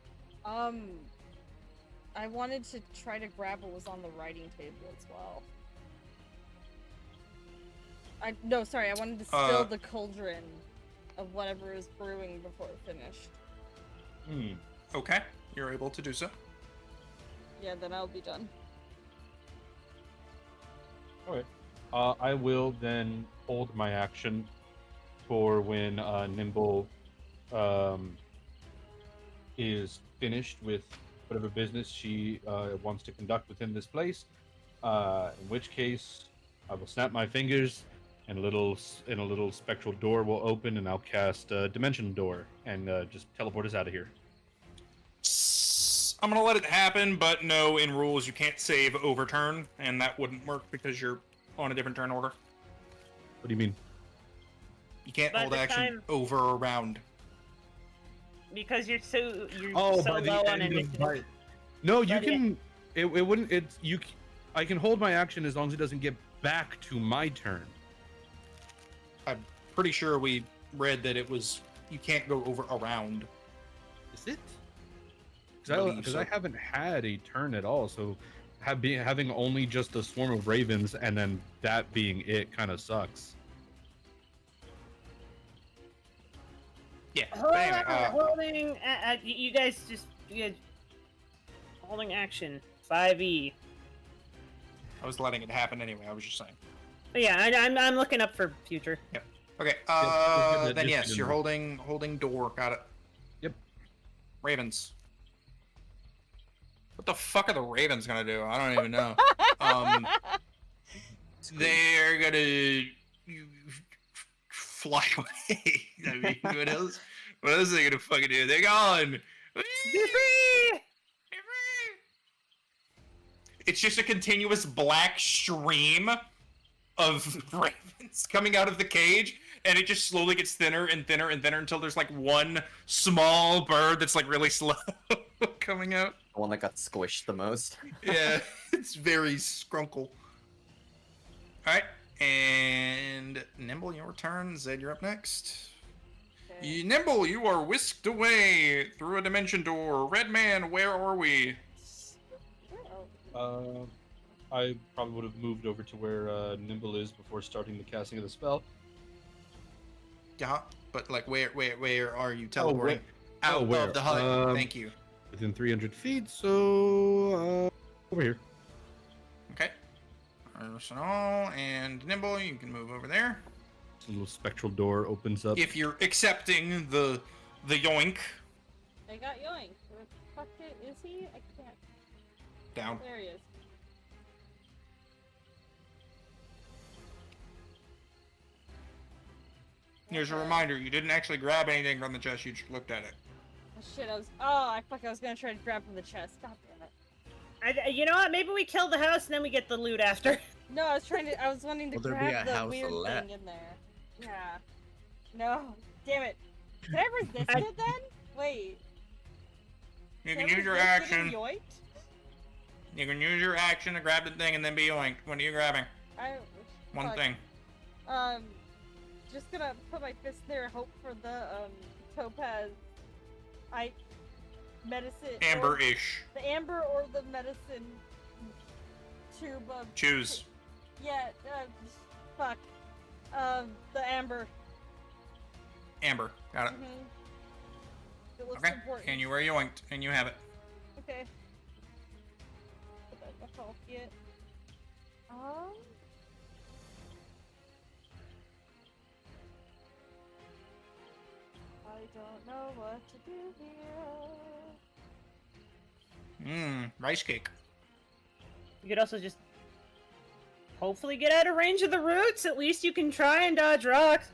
I wanted to try to grab what was on the writing table as well. No, sorry, I wanted to spill the cauldron of whatever was brewing before it finished.
Okay, you're able to do so.
Yeah, then I'll be done.
Alright. I will then hold my action for when Nimble is finished with whatever business she wants to conduct within this place. In which case, I will snap my fingers, and a little spectral door will open, and I'll cast Dimension Door and just teleport us out of here.
I'm gonna let it happen, but no, in rules you can't save overturn, and that wouldn't work because you're on a different turn order.
What do you mean?
You can't
By
hold
the
action
time-
over or around.
Because you're so
by the
low on
end of
initiative.
No, you
But yeah.
can. It wouldn't. It's you. I can hold my action as long as it doesn't get back to my turn.
I'm pretty sure we read that it was you can't go over around.
Is it?
Believe
Because
so.
I haven't had a turn at all, so having only just a swarm of ravens and then that being it kind of sucks.
Yeah.
Hold
but anyway,
on, holding. You guys just holding action. 5e.
I was letting it happen anyway. I was just saying.
But yeah, I'm looking up for future.
Okay.
just
Then
get
yes,
in
you're
there.
holding door. Got it.
Yep.
Ravens. What the fuck are the Ravens gonna do? I don't even know. They're gonna fly away. I mean, what else? What else are they gonna fucking do? They're gone. It's just a continuous black stream of ravens coming out of the cage, and it just slowly gets thinner and thinner and thinner until there's like one small bird that's like really slow coming out.
The one that got squished the most.
Yeah, it's very scrunkle. Alright, and Nimble, your turn. Zed, you're up next.
Okay.
Nimble, you are whisked away through a dimension door. Red man, where are we?
I probably would have moved over to where Nimble is before starting the casting of the spell.
Yeah, but like where are you teleporting?
where-
Out
where?
of the hut. Thank you.
Within 300 feet, so over here.
Okay. Arsenal and Nimble, you can move over there.
A little spectral door opens up.
If you're accepting the yoink.
I got yoink. Where the fuck is he? I can't.
Down.
There he is.
Here's a reminder, you didn't actually grab anything from the chest, you just looked at it.
Oh shit, I was gonna try to grab from the chest. God damn it.
You know what? Maybe we kill the house and then we get the loot after.
No, I was wanting to
Will there be
grab
a
the
house
weird
left?
thing in there. Yeah. No. Damn it. Can I resist it then? Wait.
You
Can
can
I
use your
resist getting
action.
yoinked?
You can use your action to grab the thing and then be yoinked. What are you grabbing? One
Fuck.
thing.
Just gonna put my fist there and hope for the, topaz. Medicine. or-
Amber-ish.
The amber or the medicine tube of.
Choose.
Yeah, fuck. The amber.
Amber. Got it.
It looks
Okay.
important.
And you were yoinked, and you have it.
Okay. Put that in my pocket. I don't know what to do here.
Rice cake.
You could also just hopefully get out of range of the roots. At least you can try and dodge rocks.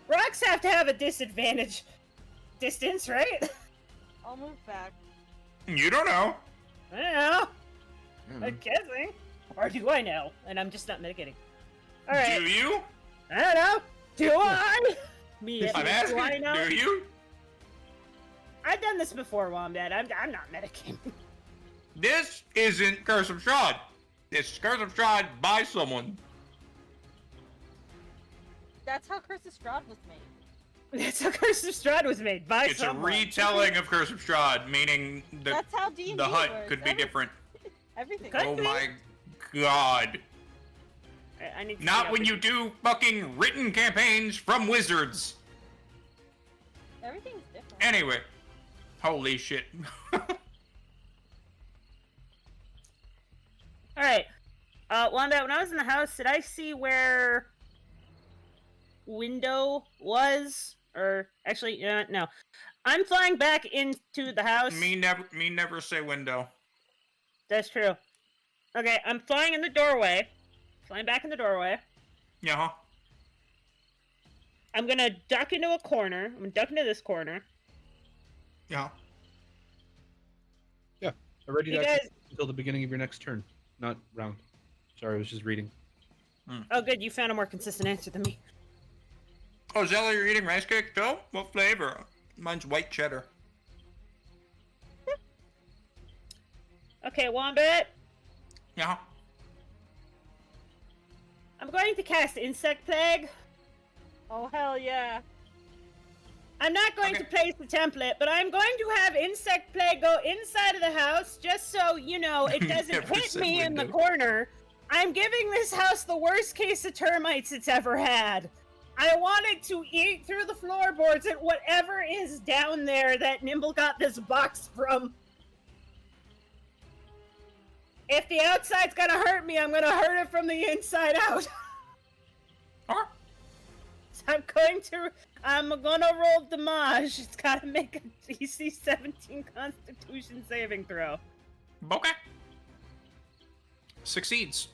Rocks have to have a disadvantage distance, right?
I'll move back.
You don't know.
I don't know.
Hmm.
I'm guessing. Or do I know? And I'm just not mitigating. Alright.
Do you?
I don't know. Do I? Me,
I'm
do I
asking.
know?
Do you?
I've done this before, Wombat. I'm not mitigating.
This isn't Curse of Strahd. It's Curse of Strahd by someone.
That's how Curse of Strahd was made.
That's how Curse of Strahd was made by
It's
someone.
a retelling of Curse of Strahd, meaning
That's how D&D
the hut
works.
could be different.
Everything.
Could
Oh
be.
my god.
I need to
Not
see
when
how
you do fucking written campaigns from wizards.
Everything's different.
Anyway. Holy shit.
Alright. Wanda, when I was in the house, did I see where window was? Or actually, no. I'm flying back into the house.
me never say window.
That's true. Okay, I'm flying in the doorway. Flying back in the doorway.
Yeah.
I'm gonna duck into a corner. I'm gonna duck into this corner.
Yeah.
Already
You
that
guys-
until the beginning of your next turn, not round. Sorry, I was just reading.
Oh, good. You found a more consistent answer than me.
Oh, Zella, you're eating rice cake too? What flavor? Mine's white cheddar.
Okay, Wombat.
Yeah.
I'm going to cast Insect Plague.
Oh, hell yeah.
I'm not going
Okay.
to place the template, but I'm going to have Insect Plague go inside of the house just so, it doesn't
Never
hit
said
me in the
window.
corner. I'm giving this house the worst case of termites it's ever had. I want it to eat through the floorboards at whatever is down there that Nimble got this box from. If the outside's gonna hurt me, I'm gonna hurt it from the inside out.
Huh?
So I'm gonna roll damage. It's gotta make a DC 17 Constitution saving throw.
Okay. Succeeds.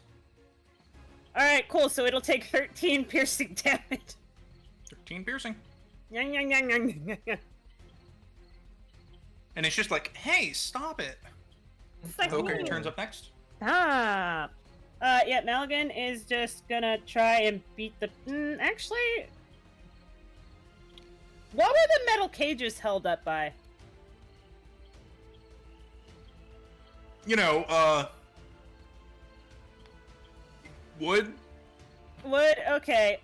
Alright, cool, so it'll take 13 piercing damage.
13 piercing.
Yang, yang, yang, yang, yang, yang.
And it's just like, hey, stop it.
It's like,
Okay,
ooh.
turns up next.
Stop. Yeah, Maligan is just gonna try and beat the. Actually, what were the metal cages held up by?
Wood.
Wood. Okay.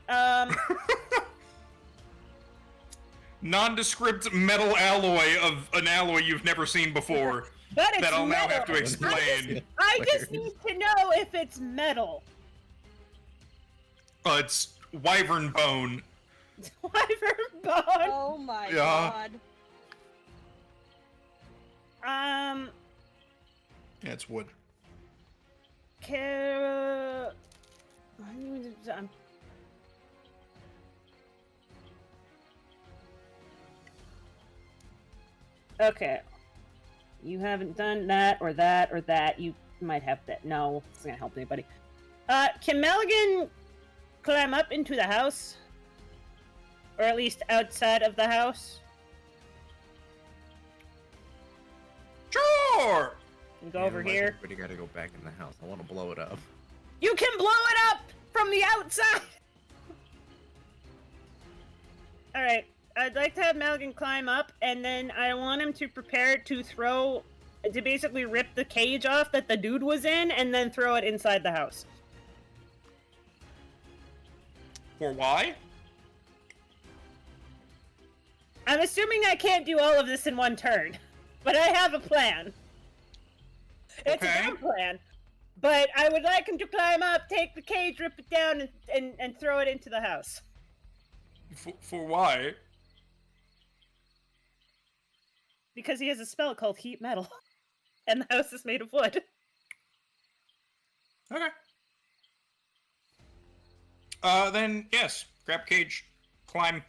Nondescript metal alloy of an alloy you've never seen before
But it's
that I'll now
metal.
have to explain.
I just need to know if it's metal.
It's wyvern bone.
Wyvern bone.
Oh my
Yeah.
god.
Yeah, it's wood.
Okay. You haven't done that or that or that. You might have that. No, it's not gonna help anybody. Can Maligan climb up into the house? Or at least outside of the house?
Sure.
And go over here.
But you gotta go back in the house. I want to blow it up.
You can blow it up from the outside! Alright, I'd like to have Maligan climb up, and then I want him to prepare to basically rip the cage off that the dude was in, and then throw it inside the house.
For why?
I'm assuming I can't do all of this in one turn, but I have a plan. It's
Okay.
a dumb plan. But I would like him to climb up, take the cage, rip it down, and throw it into the house.
For why?
Because he has a spell called Heat Metal. And the house is made of wood.
Okay. Then yes, grab cage, climb.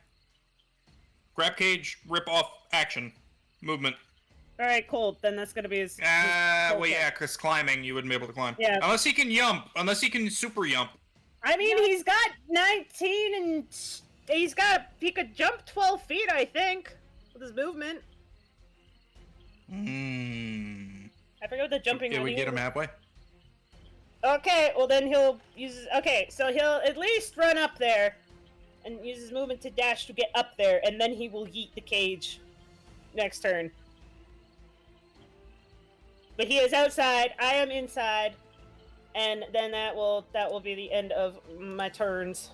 Grab cage, rip off, action, movement.
Alright, cool. Then that's gonna be his.
Well, yeah, because climbing, you wouldn't be able to climb.
Yeah.
Unless he can yump. Unless he can super yump.
I mean, he's got 19 and he could jump 12 feet, I think, with his movement. I forget what the jumping.
Did we get him halfway?
Okay, well then he'll use. Okay, so he'll at least run up there, and use his movement to dash to get up there, and then he will yeet the cage next turn. But he is outside. I am inside, and then that will be the end of my turns.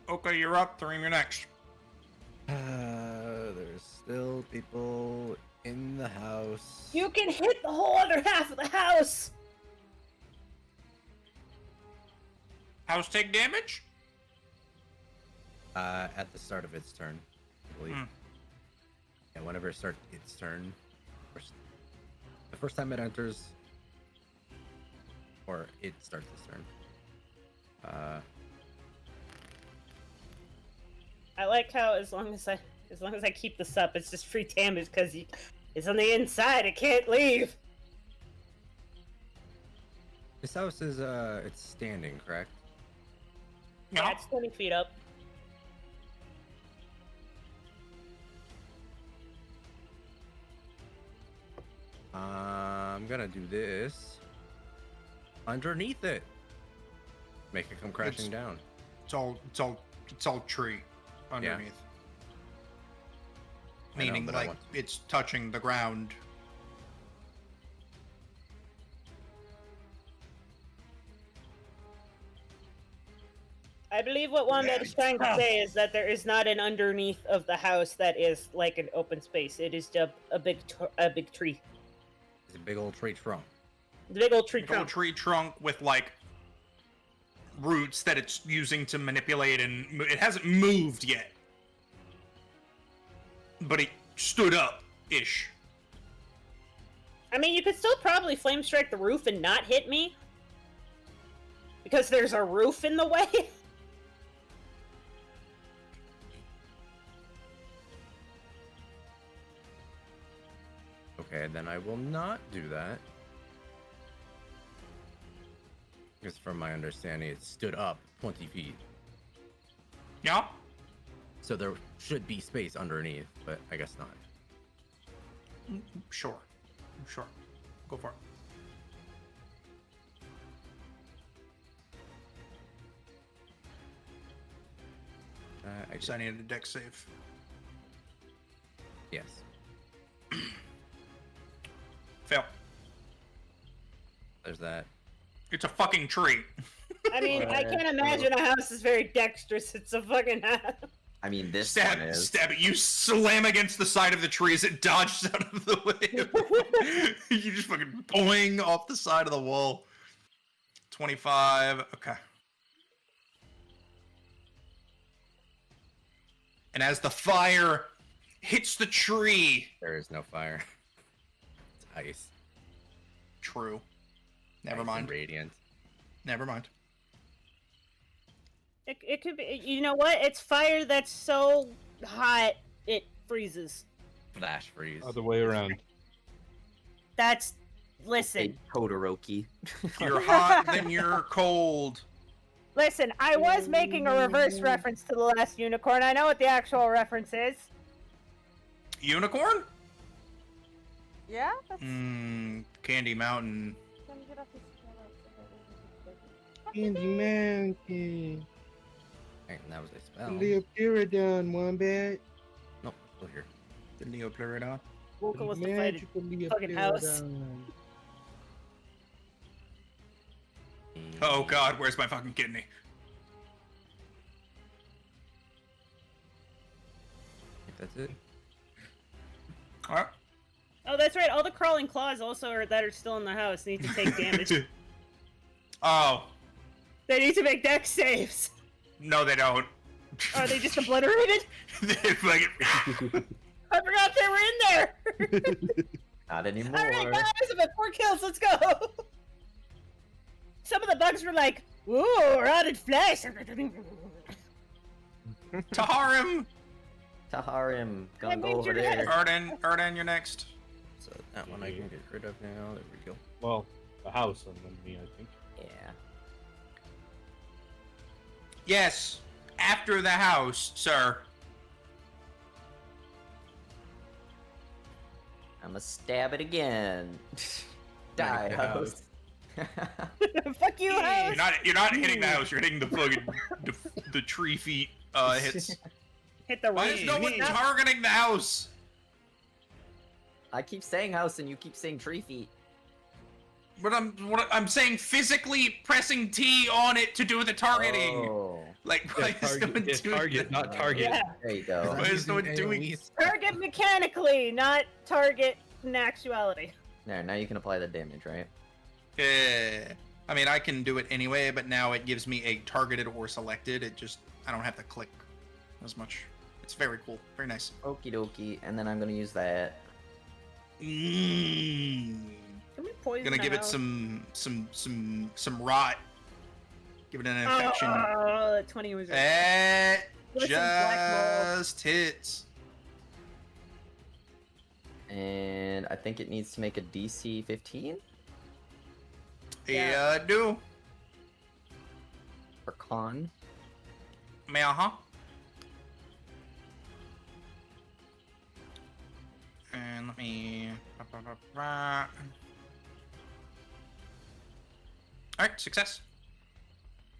Okay, you're up. Threem, you're next.
There's still people in the house.
You can hit the whole other half of the house.
House take damage?
At the start of its turn, I believe. And whenever it starts its turn, the first time it enters, or it starts its turn.
I like how as long as I keep this up, it's just free damage because it's on the inside. It can't leave.
This house is it's standing, correct?
No.
Yeah, it's 20 feet up.
I'm gonna do this underneath it. Make it come crashing down.
It's all tree underneath.
I know,
Meaning
but I
like
want
it's touching the ground.
I believe what Wombat is trying to say is that there is not an underneath of the house that is like an open space. It is just a big tree.
It's a big old tree trunk.
The big old tree
Big old
trunk.
tree trunk with like roots that it's using to manipulate, and it hasn't moved yet. But it stood up ish.
I mean, you could still probably flame strike the roof and not hit me. Because there's a roof in the way.
Okay, then I will not do that. Because from my understanding, it stood up 20 feet.
Yeah?
So there should be space underneath, but I guess not.
Sure. Go for it.
I
So I needed a dex save.
Yes.
Fail.
There's that.
It's a fucking tree.
I mean, I can't imagine a house is very dexterous. It's a fucking house.
I mean, this
Stab
one is.
it. You slam against the side of the tree as it dodges out of the way. You just fucking boing off the side of the wall. 25. Okay. And as the fire hits the tree.
There is no fire. It's ice.
True. Never
Ice and
mind.
Radiant.
Never mind.
It could be. You know what? It's fire that's so hot it freezes.
Flash freeze.
Other way around.
That's. Listen.
Hey, Todoroki.
You're hot, then you're cold.
Listen, I was making a reverse reference to the last unicorn. I know what the actual reference is.
Unicorn?
Yeah? That's...
Candy Mountain.
Let me get off this
Candy Mountain.
And that was a spell.
Leopterodon, Wombat.
Nope, still here.
The Neopleurodon.
Vocal was the fight fucking house.
Oh god, where's my fucking kidney?
I think that's it.
Alright.
Oh, that's right. All the crawling claws that are still in the house need to take damage.
Oh.
They need to make dex saves.
No, they don't.
Are they just obliterated?
They fucking...
I forgot they were in there.
Not anymore.
All right, guys, I'm at 4 kills. Let's go. Some of the bugs were like, "Ooh, rotted flesh."
Taharim!
Taharim, gonna
I
go
moved
over
your head.
there.
Erden, you're next.
So that one I can get rid of now. There we go.
Well, the house and then me, I think.
Yeah.
Yes, after the house, sir.
I'ma stab it again. Die,
the
house.
Fuck you, house.
You're not hitting the house. You're hitting the fucking the tree feet hits.
Hit the
Why
roof.
is no one targeting the house?
I keep saying house and you keep saying tree feet.
But I'm saying physically pressing T on it to do the targeting.
Oh.
Like,
Yeah,
why is no one
target,
doing
target,
that?
not target.
Yeah.
There you go.
Why is no one doing?
AoEs.
Target mechanically, not target in actuality.
There, now you can apply the damage, right?
Yeah. I mean, I can do it anyway, but now it gives me a targeted or selected. I don't have to click as much. It's very cool. Very nice.
Okie dokie, and then I'm gonna use that.
Mmm.
Can we poison
Gonna
the
give it
house?
some rot. Give it an infection.
Oh, 20 was right.
That
Give it some black mold.
just hits.
And I think it needs to make a DC 15
Yeah, do.
for con.
May I, huh? And let me. Alright, success.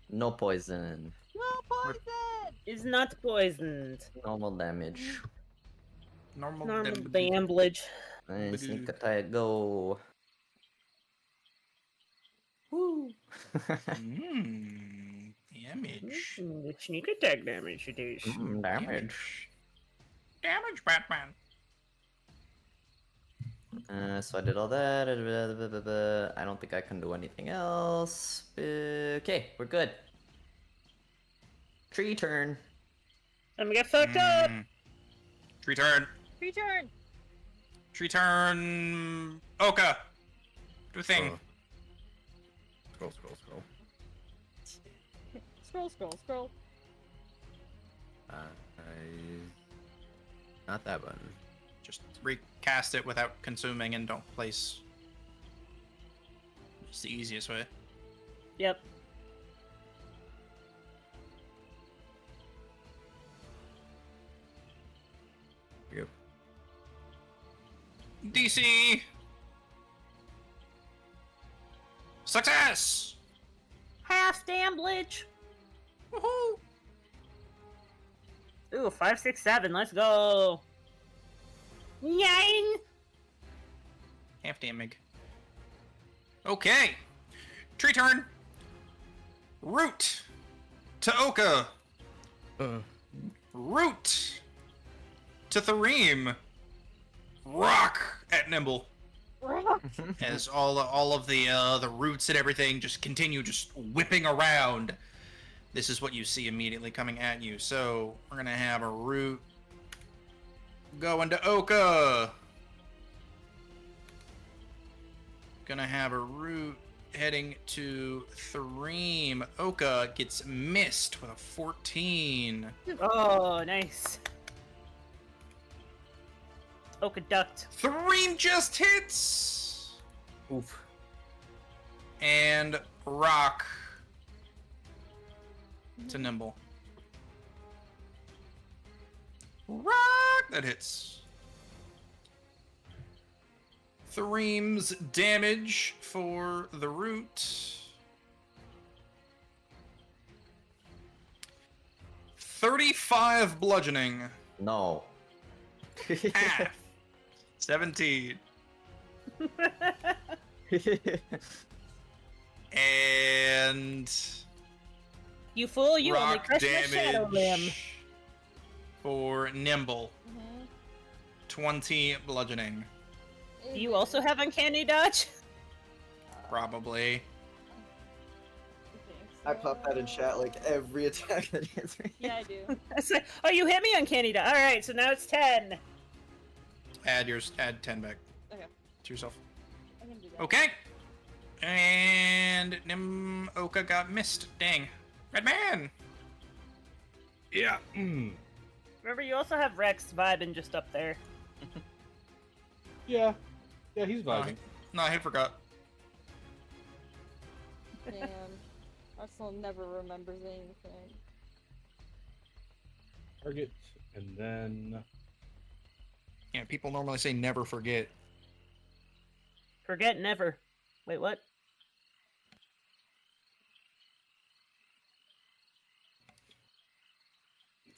No poison.
No poison!
Is not poisoned.
Normal damage.
Normal
Bamblage.
And sneak attack, go. Woo!
Damage.
Sneak attack damage it is.
Damage.
Damage, Batman.
So I did all that. I don't think I can do anything else. Okay, we're good. Tree turn.
I'm gonna get fucked up.
Tree turn.
Return!
Tree turn. Oka. Do a thing.
Scroll, scroll, scroll.
Scroll, scroll, scroll.
Not that button.
Just recast it without consuming and don't place. It's the easiest way.
Yep.
Yep.
DC. Success.
Half damblage.
Woohoo!
Ooh, 5, 6, 7. Let's go. 9.
Half damage. Okay. Tree turn. Root to Oka. Root to Thareem. Rock at Nimble. As all of the roots and everything just continue just whipping around. This is what you see immediately coming at you. So we're gonna have a root going to Oka. Gonna have a root heading to Thareem. Oka gets missed with a 14.
Oh, nice. Oka ducked.
Thareem just hits!
Oof.
And Rock to Nimble. Rock! That hits. Thareem's damage for the root. 35 bludgeoning.
No.
Half. 17. And
You fool, you only
rock
crushed my shadow limb.
damage for Nimble. 20 bludgeoning.
Do you also have uncanny dodge?
Probably.
I pop that in chat like every attack that hits me.
Yeah, I do.
I said, oh, you hit me uncanny dodge. All right, so now it's 10.
Add 10 back.
Okay.
To yourself.
I can do that.
Okay. And Oka got missed. Dang. Red man.
Yeah.
Remember, you also have Rex vibing just up there.
Yeah. Yeah, he's vibing.
No, I forgot.
Damn. Arsenal never remembers anything.
target, and then
Yeah, people normally say never forget.
Forget never. Wait, what?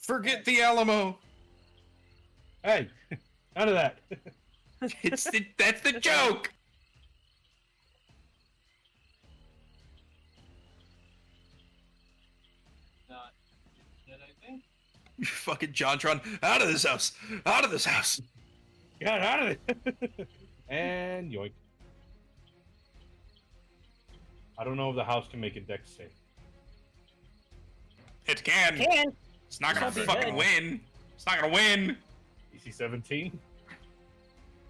Forget the Alamo.
hey, none of that.
That's the joke.
Not that I think.
Fucking JonTron, out of this house! Out of this house!
Get out of it! And yoink. I don't know if the house can make a dex save.
It can.
Can.
It's not gonna
This won't be
fucking
good.
win. It's not gonna win.
DC 17.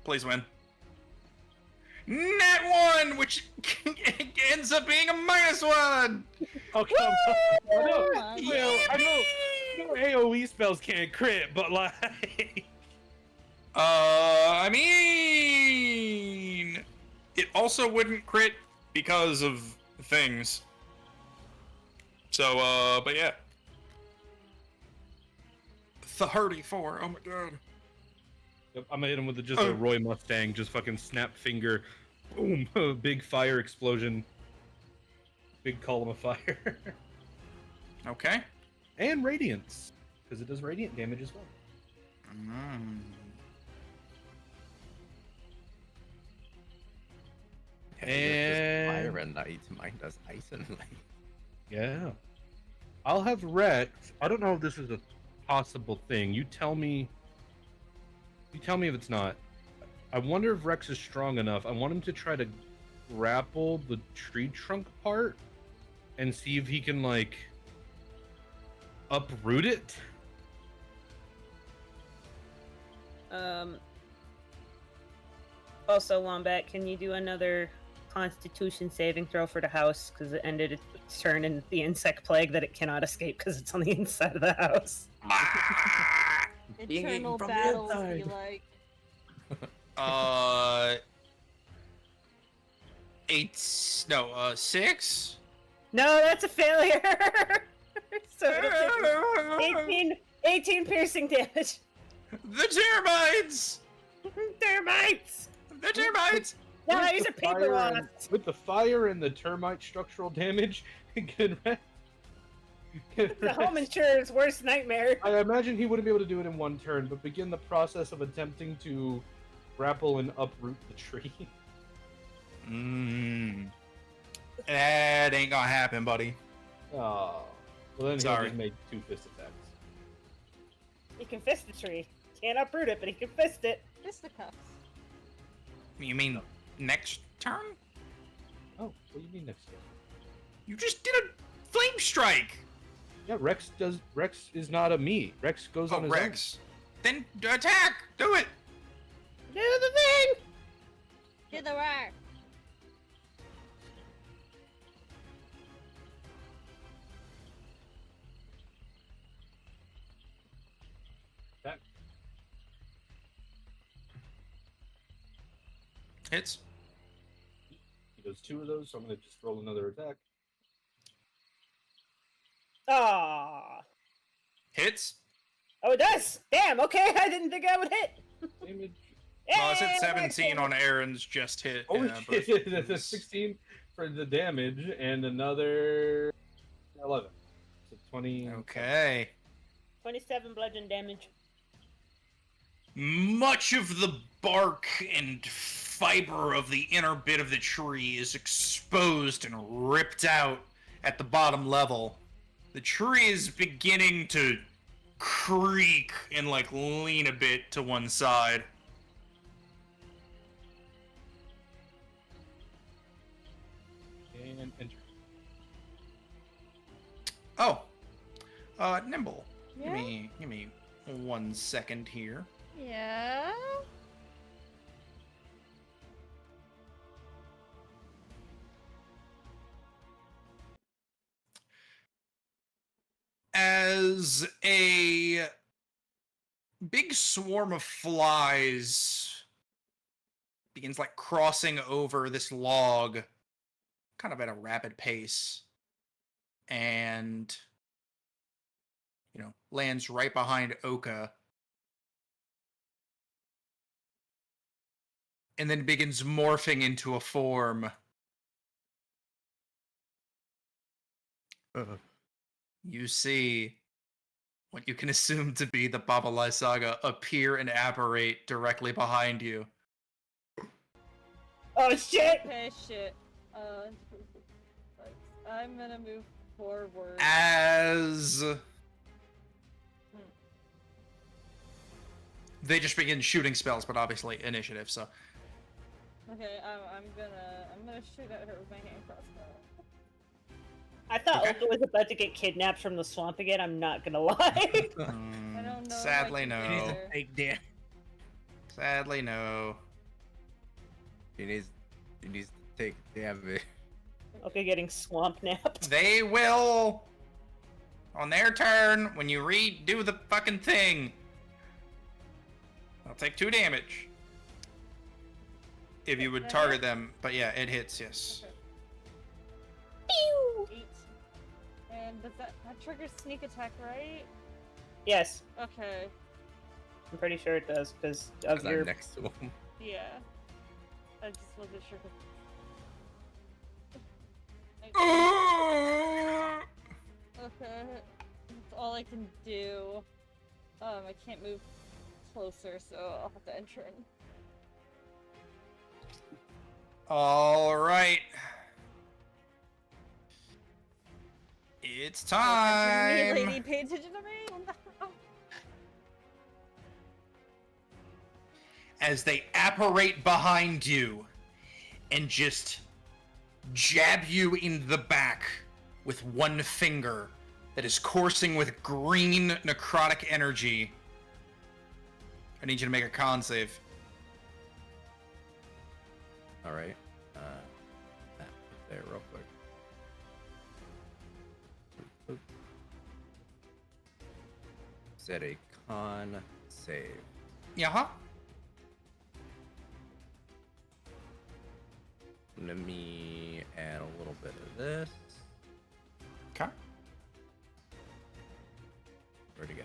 Please win. Net 1, which ends up being a -1.
Oh, come on. I know,
Come
well, I know AoE spells can't crit, but like.
I mean, it also wouldn't crit because of things. So, but yeah. 34. Oh my god.
Yep, I'm gonna hit him with just a Roy Mustang, just fucking snap finger, boom, big fire explosion, big column of fire,
Okay.
and radiance, because it does radiant damage as well.
And
And
fire and light. Mine does ice and light.
yeah, I'll have Rex. I don't know if this is a possible thing. You tell me. You tell me if it's not. I wonder if Rex is strong enough. I want him to try to grapple the tree trunk part and see if he can like uproot it.
Also, Wombat, can you do another Constitution saving throw for the house? Because it ended its turn in the insect plague that it cannot escape because it's on the inside of the house.
Being eaten
Eternal
from the
battles be
inside.
like.
6?
No, that's a failure. So it'll take 18 piercing damage.
The termites!
Termites.
The termites!
No,
With
these
the
are paper
fire and-
wasps.
With the fire and the termite structural damage, good Rex.
The home insurer's worst nightmare.
I imagine he wouldn't be able to do it in one turn, but begin the process of attempting to grapple and uproot the tree.
That ain't gonna happen, buddy.
Oh, well then
Sorry.
he just made 2 fist attacks.
He can fist the tree. Can't uproot it, but he can fist it.
Fisticuffs.
You mean next turn?
Oh, what do you mean next turn?
You just did a flame strike!
Yeah, Rex does. Rex is not a me. Rex goes on his
Rex. Then attack! Do it!
Do the thing!
Do the work.
own. Attack.
Hits.
He does 2 of those, so I'm gonna just roll another attack.
Aww.
Hits.
Oh, it does! Damn, okay, I didn't think I would hit.
Damage.
Well, it's
Yay,
at
Rex
17
damage.
on Aaron's just hit.
Holy
but
shit! That's a 16 for the damage and another 11. So 20.
Okay.
27 bludgeon damage.
Much of the bark and fiber of the inner bit of the tree is exposed and ripped out at the bottom level. The tree is beginning to creak and like lean a bit to one side.
And enter.
Oh. Nimble.
Yeah?
Give me 1 second here.
Yeah.
As a big swarm of flies begins like crossing over this log kind of at a rapid pace and lands right behind Oka. And then begins morphing into a form. You see what you can assume to be the Baba Lysaga appear and apparate directly behind you.
Oh shit!
Okay, shit. I'm gonna move forward.
As they just begin shooting spells, but obviously initiative, so.
Okay, I'm gonna shoot at her with my hand crossbow.
I thought
Okay.
Oka was about to get kidnapped from the swamp again, I'm not gonna lie.
I don't know. if I
Sadly,
can
no.
get there.
Take damage.
Sadly, no.
He needs to take damage.
Oka getting swamp napped.
They will, on their turn, when you redo the fucking thing, I'll take 2 damage. If you would target them, but yeah, it hits, yes.
Okay. 8. And does that trigger sneak attack, right?
Yes,
Okay.
I'm pretty sure it does, because of
'Cause I'm
your...
next to him.
Yeah. I just wasn't sure. Okay. That's all I can do. I can't move closer, so I'll have to enter in.
All right. It's time.
Lady, pay attention to me.
As they apparate behind you and just jab you in the back with one finger that is coursing with green necrotic energy. I need you to make a con save.
All right. There, real quick. Set a con save.
Yeah.
Let me add a little bit of this.
Okay.
Where'd it go?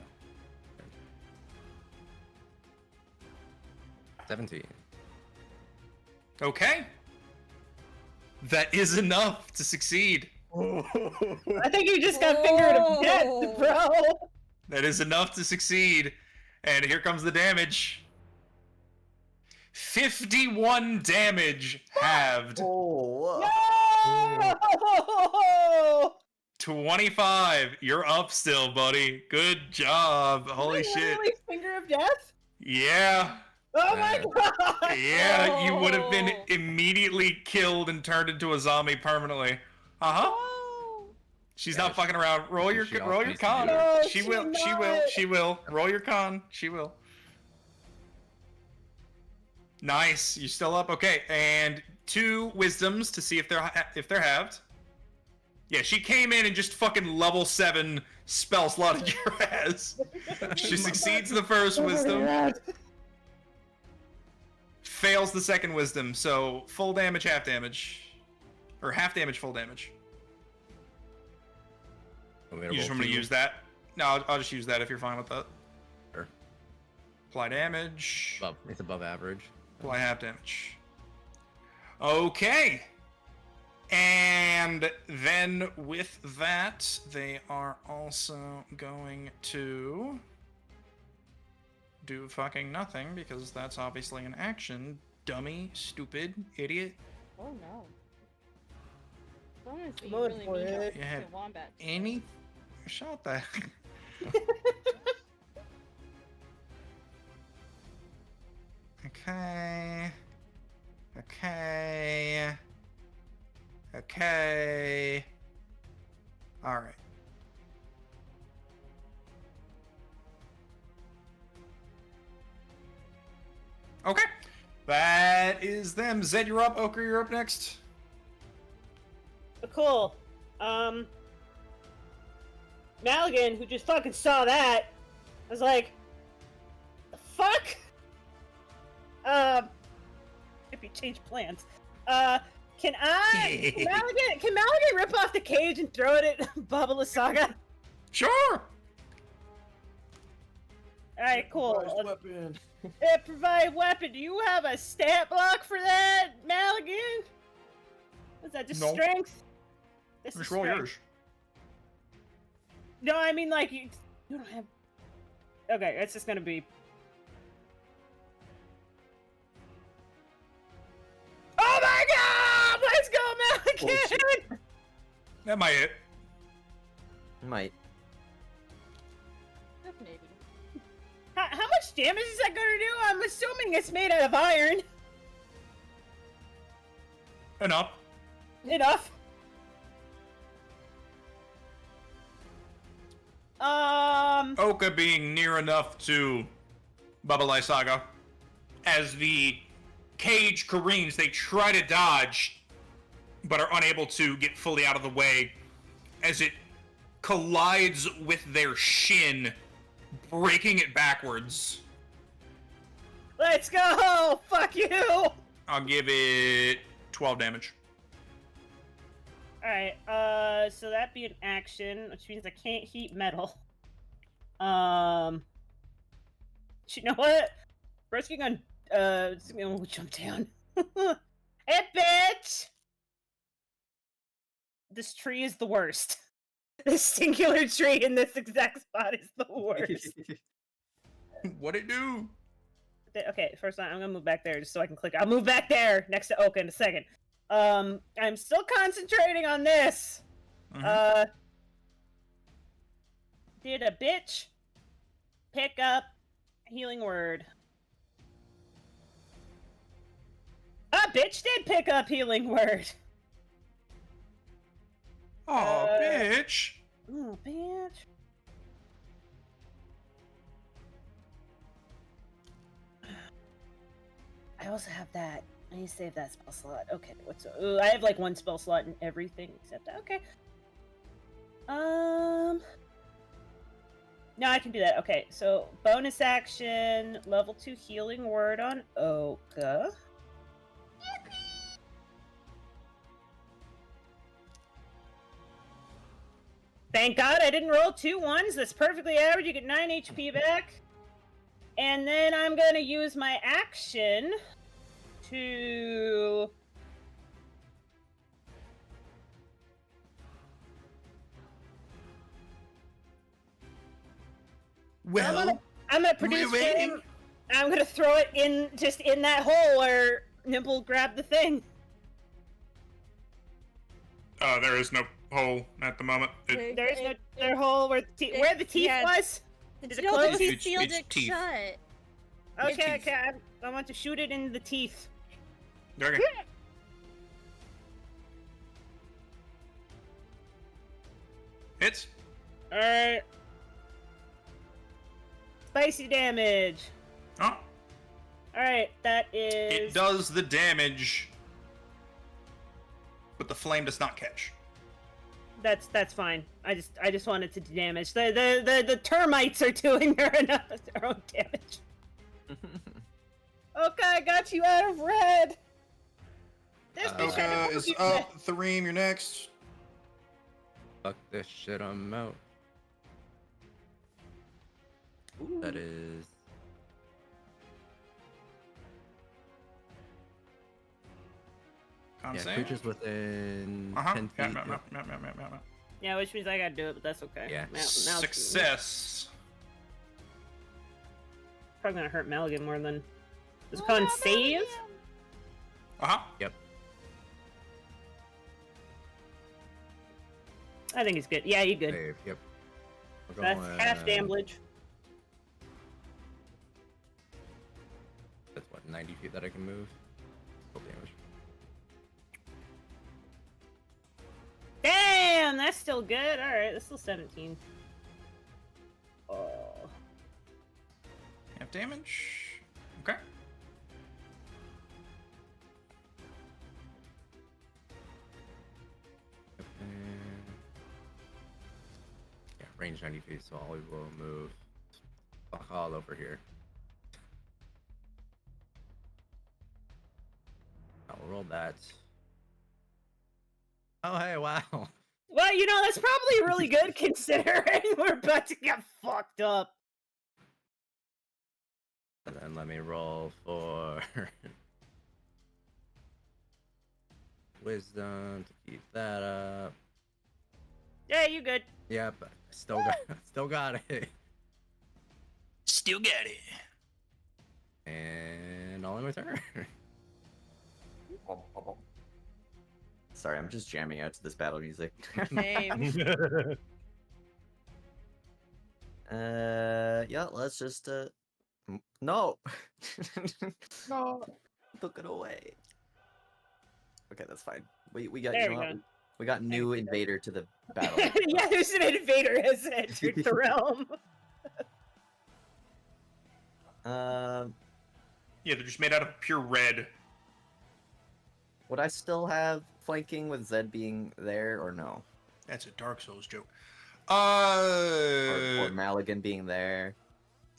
17.
Okay. That is enough to succeed.
I think you just got fingered of death,
Whoa.
Oh.
bro!
That is enough to succeed. And here comes the damage. 51 damage halved.
Oh,
No!
25. You're up still, buddy. Good job. Holy
Wait,
shit.
literally Finger of death?
Yeah.
Oh my god!
Yeah, you would have been
Oh.
immediately killed and turned into a zombie permanently. Uh-huh.
Oh.
She's
Yeah,
not fucking around. Roll your
she also
roll your
needs to
con.
do
it. No,
She
she's
will. She will.
not.
She will. Roll your con. She will. Nice. You still up? Okay. And 2 wisdoms to see if they're halved. Yeah, she came in and just fucking level 7 spell slotted your ass. She succeeds the first wisdom. Fails the second wisdom, so full damage, half damage. Or half damage, full damage. You just want me to use that? No, I'll just use that if you're fine with that.
Sure.
Apply damage.
It's above average.
Apply half damage. Okay. And then with that, they are also going to do fucking nothing because that's obviously an action. Dummy, stupid, idiot.
Oh no. Bonus,
Come
you
on,
really
boy.
mean
You have
to wombat.
any... Shut that. Okay. Okay. Okay. Alright. Okay. That is them. Zed, you're up. Oker, you're up next.
Cool. Maligan, who just fucking saw that, was like, the fuck? If you change plans. Can Maligan rip off the cage and throw it at Baba Lysaga?
Sure.
Alright, cool.
Improvised weapon.
Provide weapon. Do you have a stat block for that, Maligan? Was that just
No.
strength? This
Just
is
roll
strength.
yours.
No, I mean like you don't have. Okay, it's just gonna be. Oh my God! Let's go, Maligan!
Bullshit.
That might hit.
Might.
Maybe.
How much damage is that gonna do? I'm assuming it's made out of iron.
Enough.
Enough.
Oka being near enough to Bubble Saga. As the cage careens, they try to dodge, but are unable to get fully out of the way as it collides with their shin, breaking it backwards.
Let's go! Fuck you!
I'll give it 12 damage.
Alright, so that'd be an action, which means I can't heat metal. You know what? First we're gonna, just gonna jump down. Hey, bitch! This tree is the worst. This singular tree in this exact spot is the worst.
What'd it do?
Okay, first I'm gonna move back there just so I can click. I'll move back there next to Oka in a second. I'm still concentrating on this. Did a bitch pick up healing word? A bitch did pick up healing word.
Oh, bitch.
Oh, bitch. I also have that. I need to save that spell slot. Okay, what's I have like one spell slot in everything except that. Okay. No, I can do that. Okay, so bonus action, level 2 healing word on Oka. Thank God I didn't roll 2 1s. That's perfectly average. You get 9 HP back. And then I'm gonna use my action to
Well,
I'm gonna produce flame. I'm gonna throw it in just in that hole where Nimble grabbed the thing.
There is no hole at the moment.
There's no their hole where the teeth was. Is it
No,
closed?
but he
It's-
sealed
it's
it
teeth.
shut.
Okay,
teeth.
okay. I want to shoot it in the teeth.
Okay. Hits.
Alright. Spicy damage.
Oh,
Alright, that is.
it does the damage, but the flame does not catch.
That's fine. I just wanted to do damage. The termites are doing their own damage. Okay, I got you out of red. This bitch
Oka
had to
is
move
up. Threem, you're next.
Fuck this shit, I'm out. That is.
Con
Yeah,
save.
creatures within
Uh-huh.
10
Yeah,
feet.
yeah.
Yeah, which means I gotta do it, but that's okay.
Yeah.
Now it's
Success.
probably gonna hurt Maligan more than. Is it con save?
Uh-huh.
Yep.
I think he's good. Yeah, he's good.
Save. Yep. We're
That's
going,
half damage.
That's what, 90 feet that I can move? Full damage.
Damn, that's still good. All right, that's still 17. Oh.
Half damage. Okay.
Yep, and- Yeah, range 90 feet, so I will move fuck all over here. I'll roll that. Oh, hey, wow.
Well, you know, that's probably really good considering we're about to get fucked up.
And then let me roll for wisdom to keep that up.
Yeah, you good.
Yep, still got it.
Still got it.
And all in my turn.
Sorry, I'm just jamming out to this battle music.
Same.
Yeah, let's just no.
No.
Took it away. Okay, that's fine. We got
There
you
we
know what?
go.
We got new
we go.
invader to the battle.
Yeah, there's an invader has entered the realm.
Yeah, they're just made out of pure red.
Would I still have flanking with Zed being there or no?
That's a Dark Souls joke.
Or Maligan being there?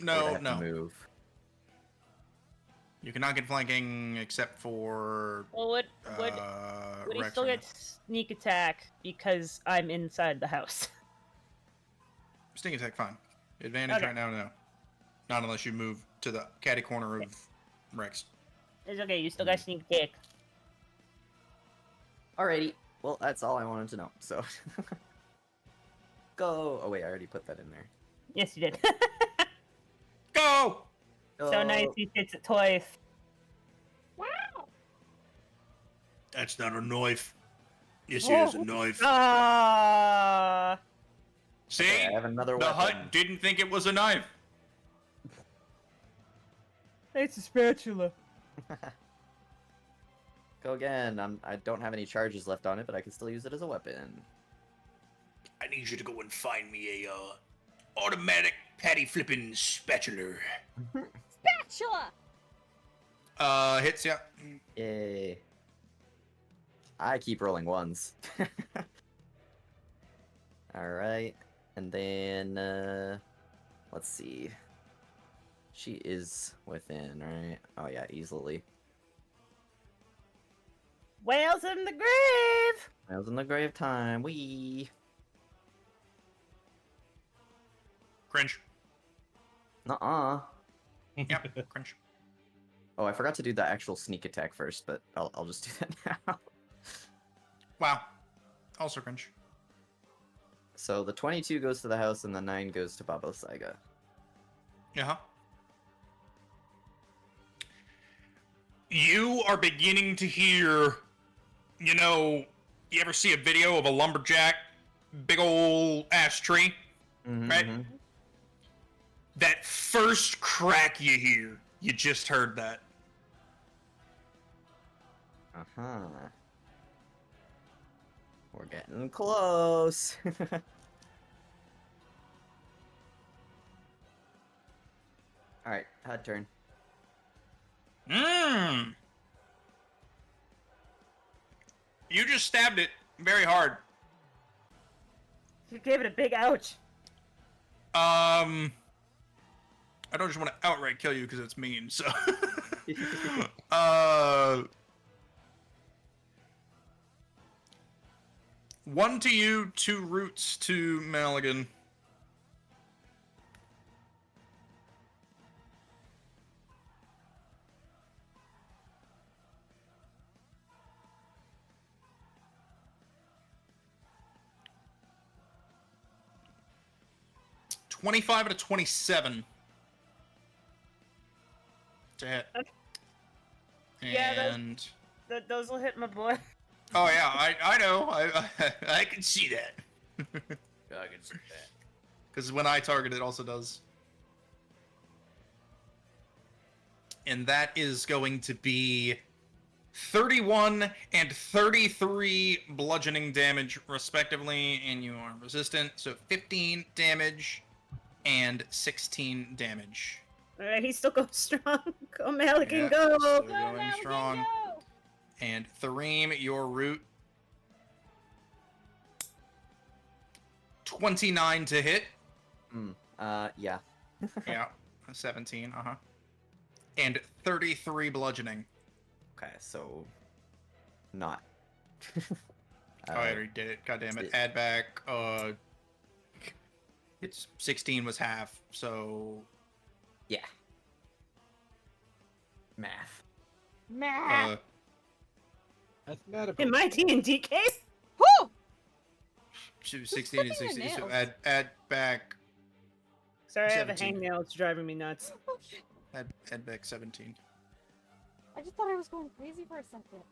Or would I
No,
have to
no.
move.
You cannot get flanking except for
Well, would he
Rex
still
or
get sneak attack because I'm inside the house?
sneak attack. Fine. Advantage
Okay.
right now. No, not unless you move to the catty corner of Rex.
It's okay. You still got sneak attack.
Alrighty. Well, that's all I wanted to know. So go. Oh wait, I already put that in there.
Yes, you did.
Go.
So nice. He hits it twice.
That's not a knife. Yes, it is a knife.
Ah.
See,
Okay, I have another
the
weapon.
hut didn't think it was a knife.
It's a spatula.
Go again. I don't have any charges left on it, but I can still use it as a weapon.
I need you to go and find me a automatic patty flipping spatula.
Spatula!
Hits, yeah.
Yay. I keep rolling ones. Alright. And then, let's see. She is within, right? Oh yeah, easily.
Whales in the grave.
Whales in the grave time. Wee.
Cringe.
Nuh-uh.
Yep, cringe.
Oh, I forgot to do the actual sneak attack first, but I'll just do that now.
Wow. Also cringe.
So the 22 goes to the house and the 9 goes to Baba Saiga.
Yeah. You are beginning to hear, you know, you ever see a video of a lumberjack, big ol' ash tree, right?
Mhm.
That first crack you hear, you just heard that.
Uh-huh. We're getting close. Alright, hot turn.
Mmm. You just stabbed it very hard.
You gave it a big ouch.
I don't just want to outright kill you because it's mean, so. One to you, 2 roots to Maligan. $25 to 27. To hit.
Yeah,
And
those will hit my boy.
oh yeah, I know. I can see that.
I can see that.
Because when I target, it also does. And that is going to be 31 and 33 bludgeoning damage, respectively, and you are resistant. So 15 damage and 16 damage.
Alright, he still goes strong. Go, Malikan,
Yeah,
go!
still
Go,
going
Malikan,
strong.
go!
And Thareem, your root. 29 to hit.
Yeah.
Yeah, 17, uh-huh. And 33 bludgeoning.
Okay, so... Not.
Oh, I already did it. God damn it. Add back, it's 16 was half, so...
Yeah. Math.
Meh.
Mathematical.
In my D&D case?
Whew!
16 and
Who's clipping
16.
your
So
nails?
add back.
Sorry, I have a
17.
hangnail. It's driving me nuts.
Add back 17.
I just thought I was going crazy for a second.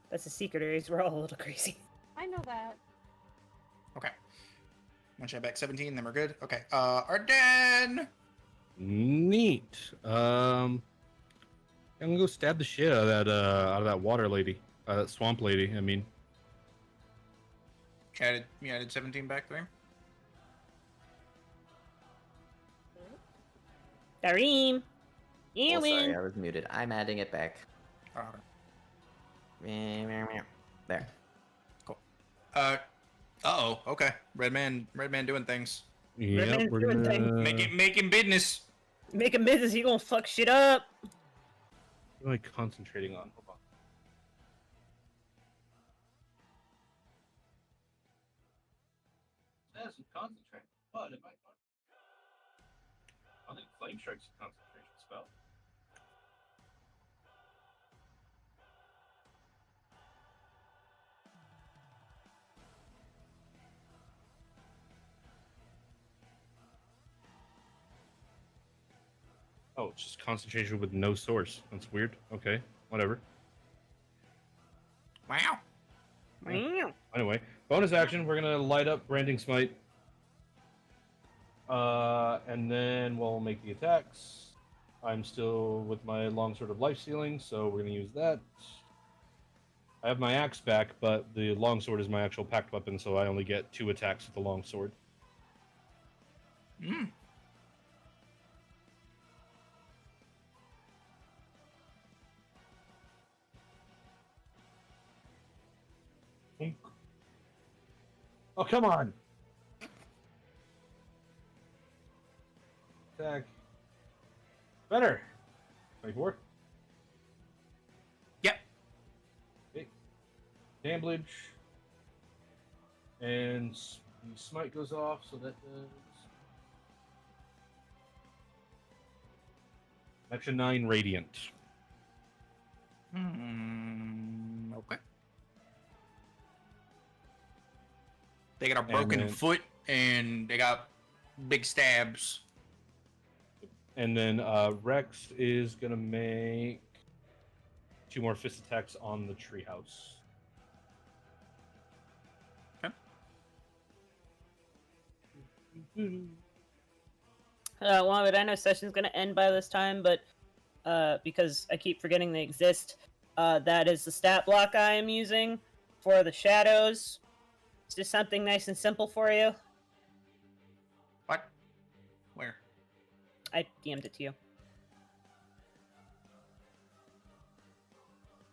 That's a secret, Aries. We're all a little crazy.
I know that.
Okay. Once you add back 17, then we're good. Okay. Arden!
Neat. I'm gonna go stab the shit out of that water lady, that swamp lady. I mean,
You added 17 back there?
Dareem.
Oh, sorry,
Ewan.
I was muted. I'm adding it back.
Oh,
There.
cool. Uh-oh. Okay. Red man doing things.
yeah,
man's
we're
doing
gonna
things.
Making business.
Make a business, you gonna fuck shit up.
What am I concentrating on? Hold on. Says concentrate. What am I? I think Flame Strike's a concentration spell. Oh, it's just concentration with no source. That's weird. Okay, whatever.
Wow.
Meow.
Anyway, bonus action, we're gonna light up Branding Smite. And then we'll make the attacks. I'm still with my longsword of life stealing, so we're gonna use that. I have my axe back, but the longsword is my actual packed weapon, so I only get 2 attacks with the longsword.
Mm.
Oh, come on! Attack. Better! 24.
Yep.
Okay. Damage. And the smite goes off, so that does... Extra 9 radiant.
Okay. They got a broken
then-
foot and they got big stabs.
And then Rex is gonna make 2 more fist attacks on the treehouse.
Okay.
Well, but I know session's gonna end by this time, but because I keep forgetting they exist, that is the stat block I am using for the shadows. Is this something nice and simple for you?
What? Where?
I DM'd it to you.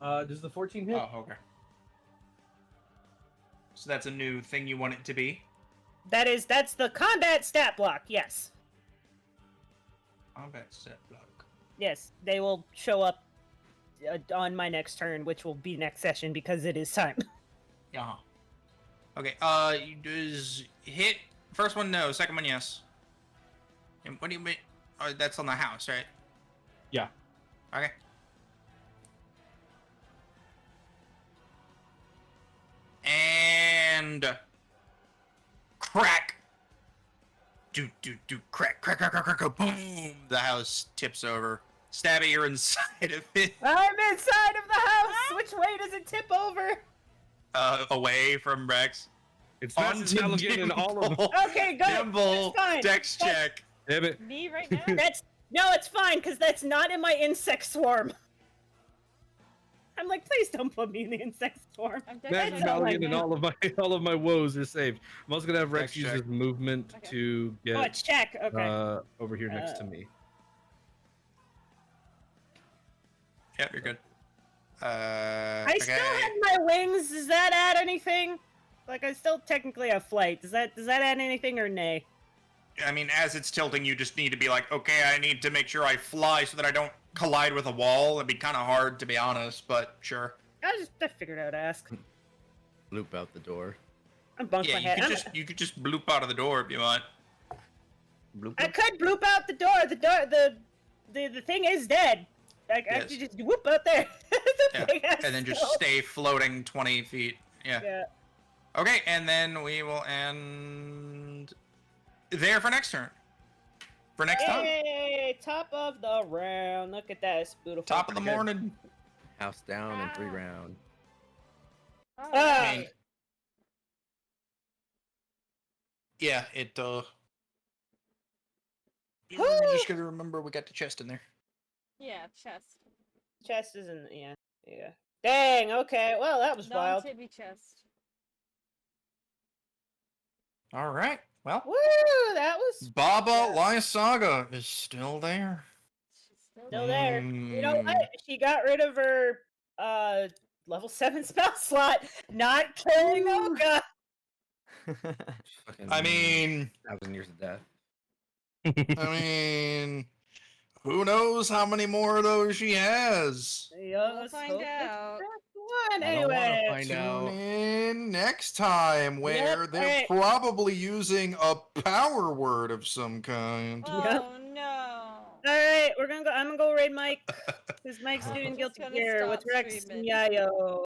Does the 14 hit?
Oh, okay. So that's a new thing you want it to be?
That's the combat stat block, yes.
Combat set block.
Yes, they will show up on my next turn, which will be next session because it is time.
Yeah. Okay, does hit first one no, second one yes. And what do you mean? Oh, that's on the house, right?
Yeah.
Okay. And crack. Crack, crack, crack, crack, crack, crack, boom! The house tips over. Stabby, you're inside of it.
I'm inside of the house! Which way does it tip over?
Away from Rex.
It's
Onto
massive Halligan and all of them.
Nimble.
Okay, good.
Nimble,
That's fine.
dex check.
Damn it.
Me right now?
No, it's fine, because that's not in my insect swarm. I'm like, please don't put me in the insect swarm.
I'm
Massive
definitely
all I
Halligan and all of my woes are saved. I'm also gonna have Rex
Dex
use
check.
his movement
Okay.
to get
Oh, it's check. Okay.
over here next to me.
Yep, you're good.
I still have my wings. Does that add anything? Like, I still technically have flight. Does that add anything or nay?
I mean, as it's tilting, you just need to be like, okay, I need to make sure I fly so that I don't collide with a wall. It'd be kind of hard, to be honest, but sure.
I figured I would ask.
Loop out the door.
I'm bunked
Yeah,
my
you
head.
could just bloop out of the door if you want.
Bloop,
I
bloop.
could bloop out the door. The the thing is dead. Like I have to
Yes.
just whoop out there. The
Yeah,
big ass
and then just
skull.
stay floating 20 feet. Yeah.
Yeah.
Okay, and then we will end there for next turn. For next time.
Yay! Top of the round. Look at that. It's beautiful.
Top of the
Pretty good.
morning.
House down in 3
Ah.
round.
I
Alright.
mean, yeah, it we're just gonna remember we got the chest in there.
Yeah, chest.
Chest isn't. Yeah. Yeah. Dang. Okay. Well, that was wild.
Non-tibby chest.
All right. Well,
Woo! That was
Baba
Yeah.
Lysaga is still there.
She's still
still there. You know
Mm.
what? She got rid of her level 7 spell slot, not killing Oka.
Fucking
I mean,
1,000 years of death.
I mean, who knows how many more of those she has?
Yeah,
We'll
let's
find
hope it's
out.
just one.
I don't wanna
Anyway,
find
Tune
out.
in next time where they're
alright.
probably using a power word of some kind.
Yep.
Oh no.
Alright, we're gonna go. I'm gonna go raid Mike. Because Mike's
I'm
doing
just
Guilty
gonna
Gear with
stop
Rex and
streaming.
Yayo.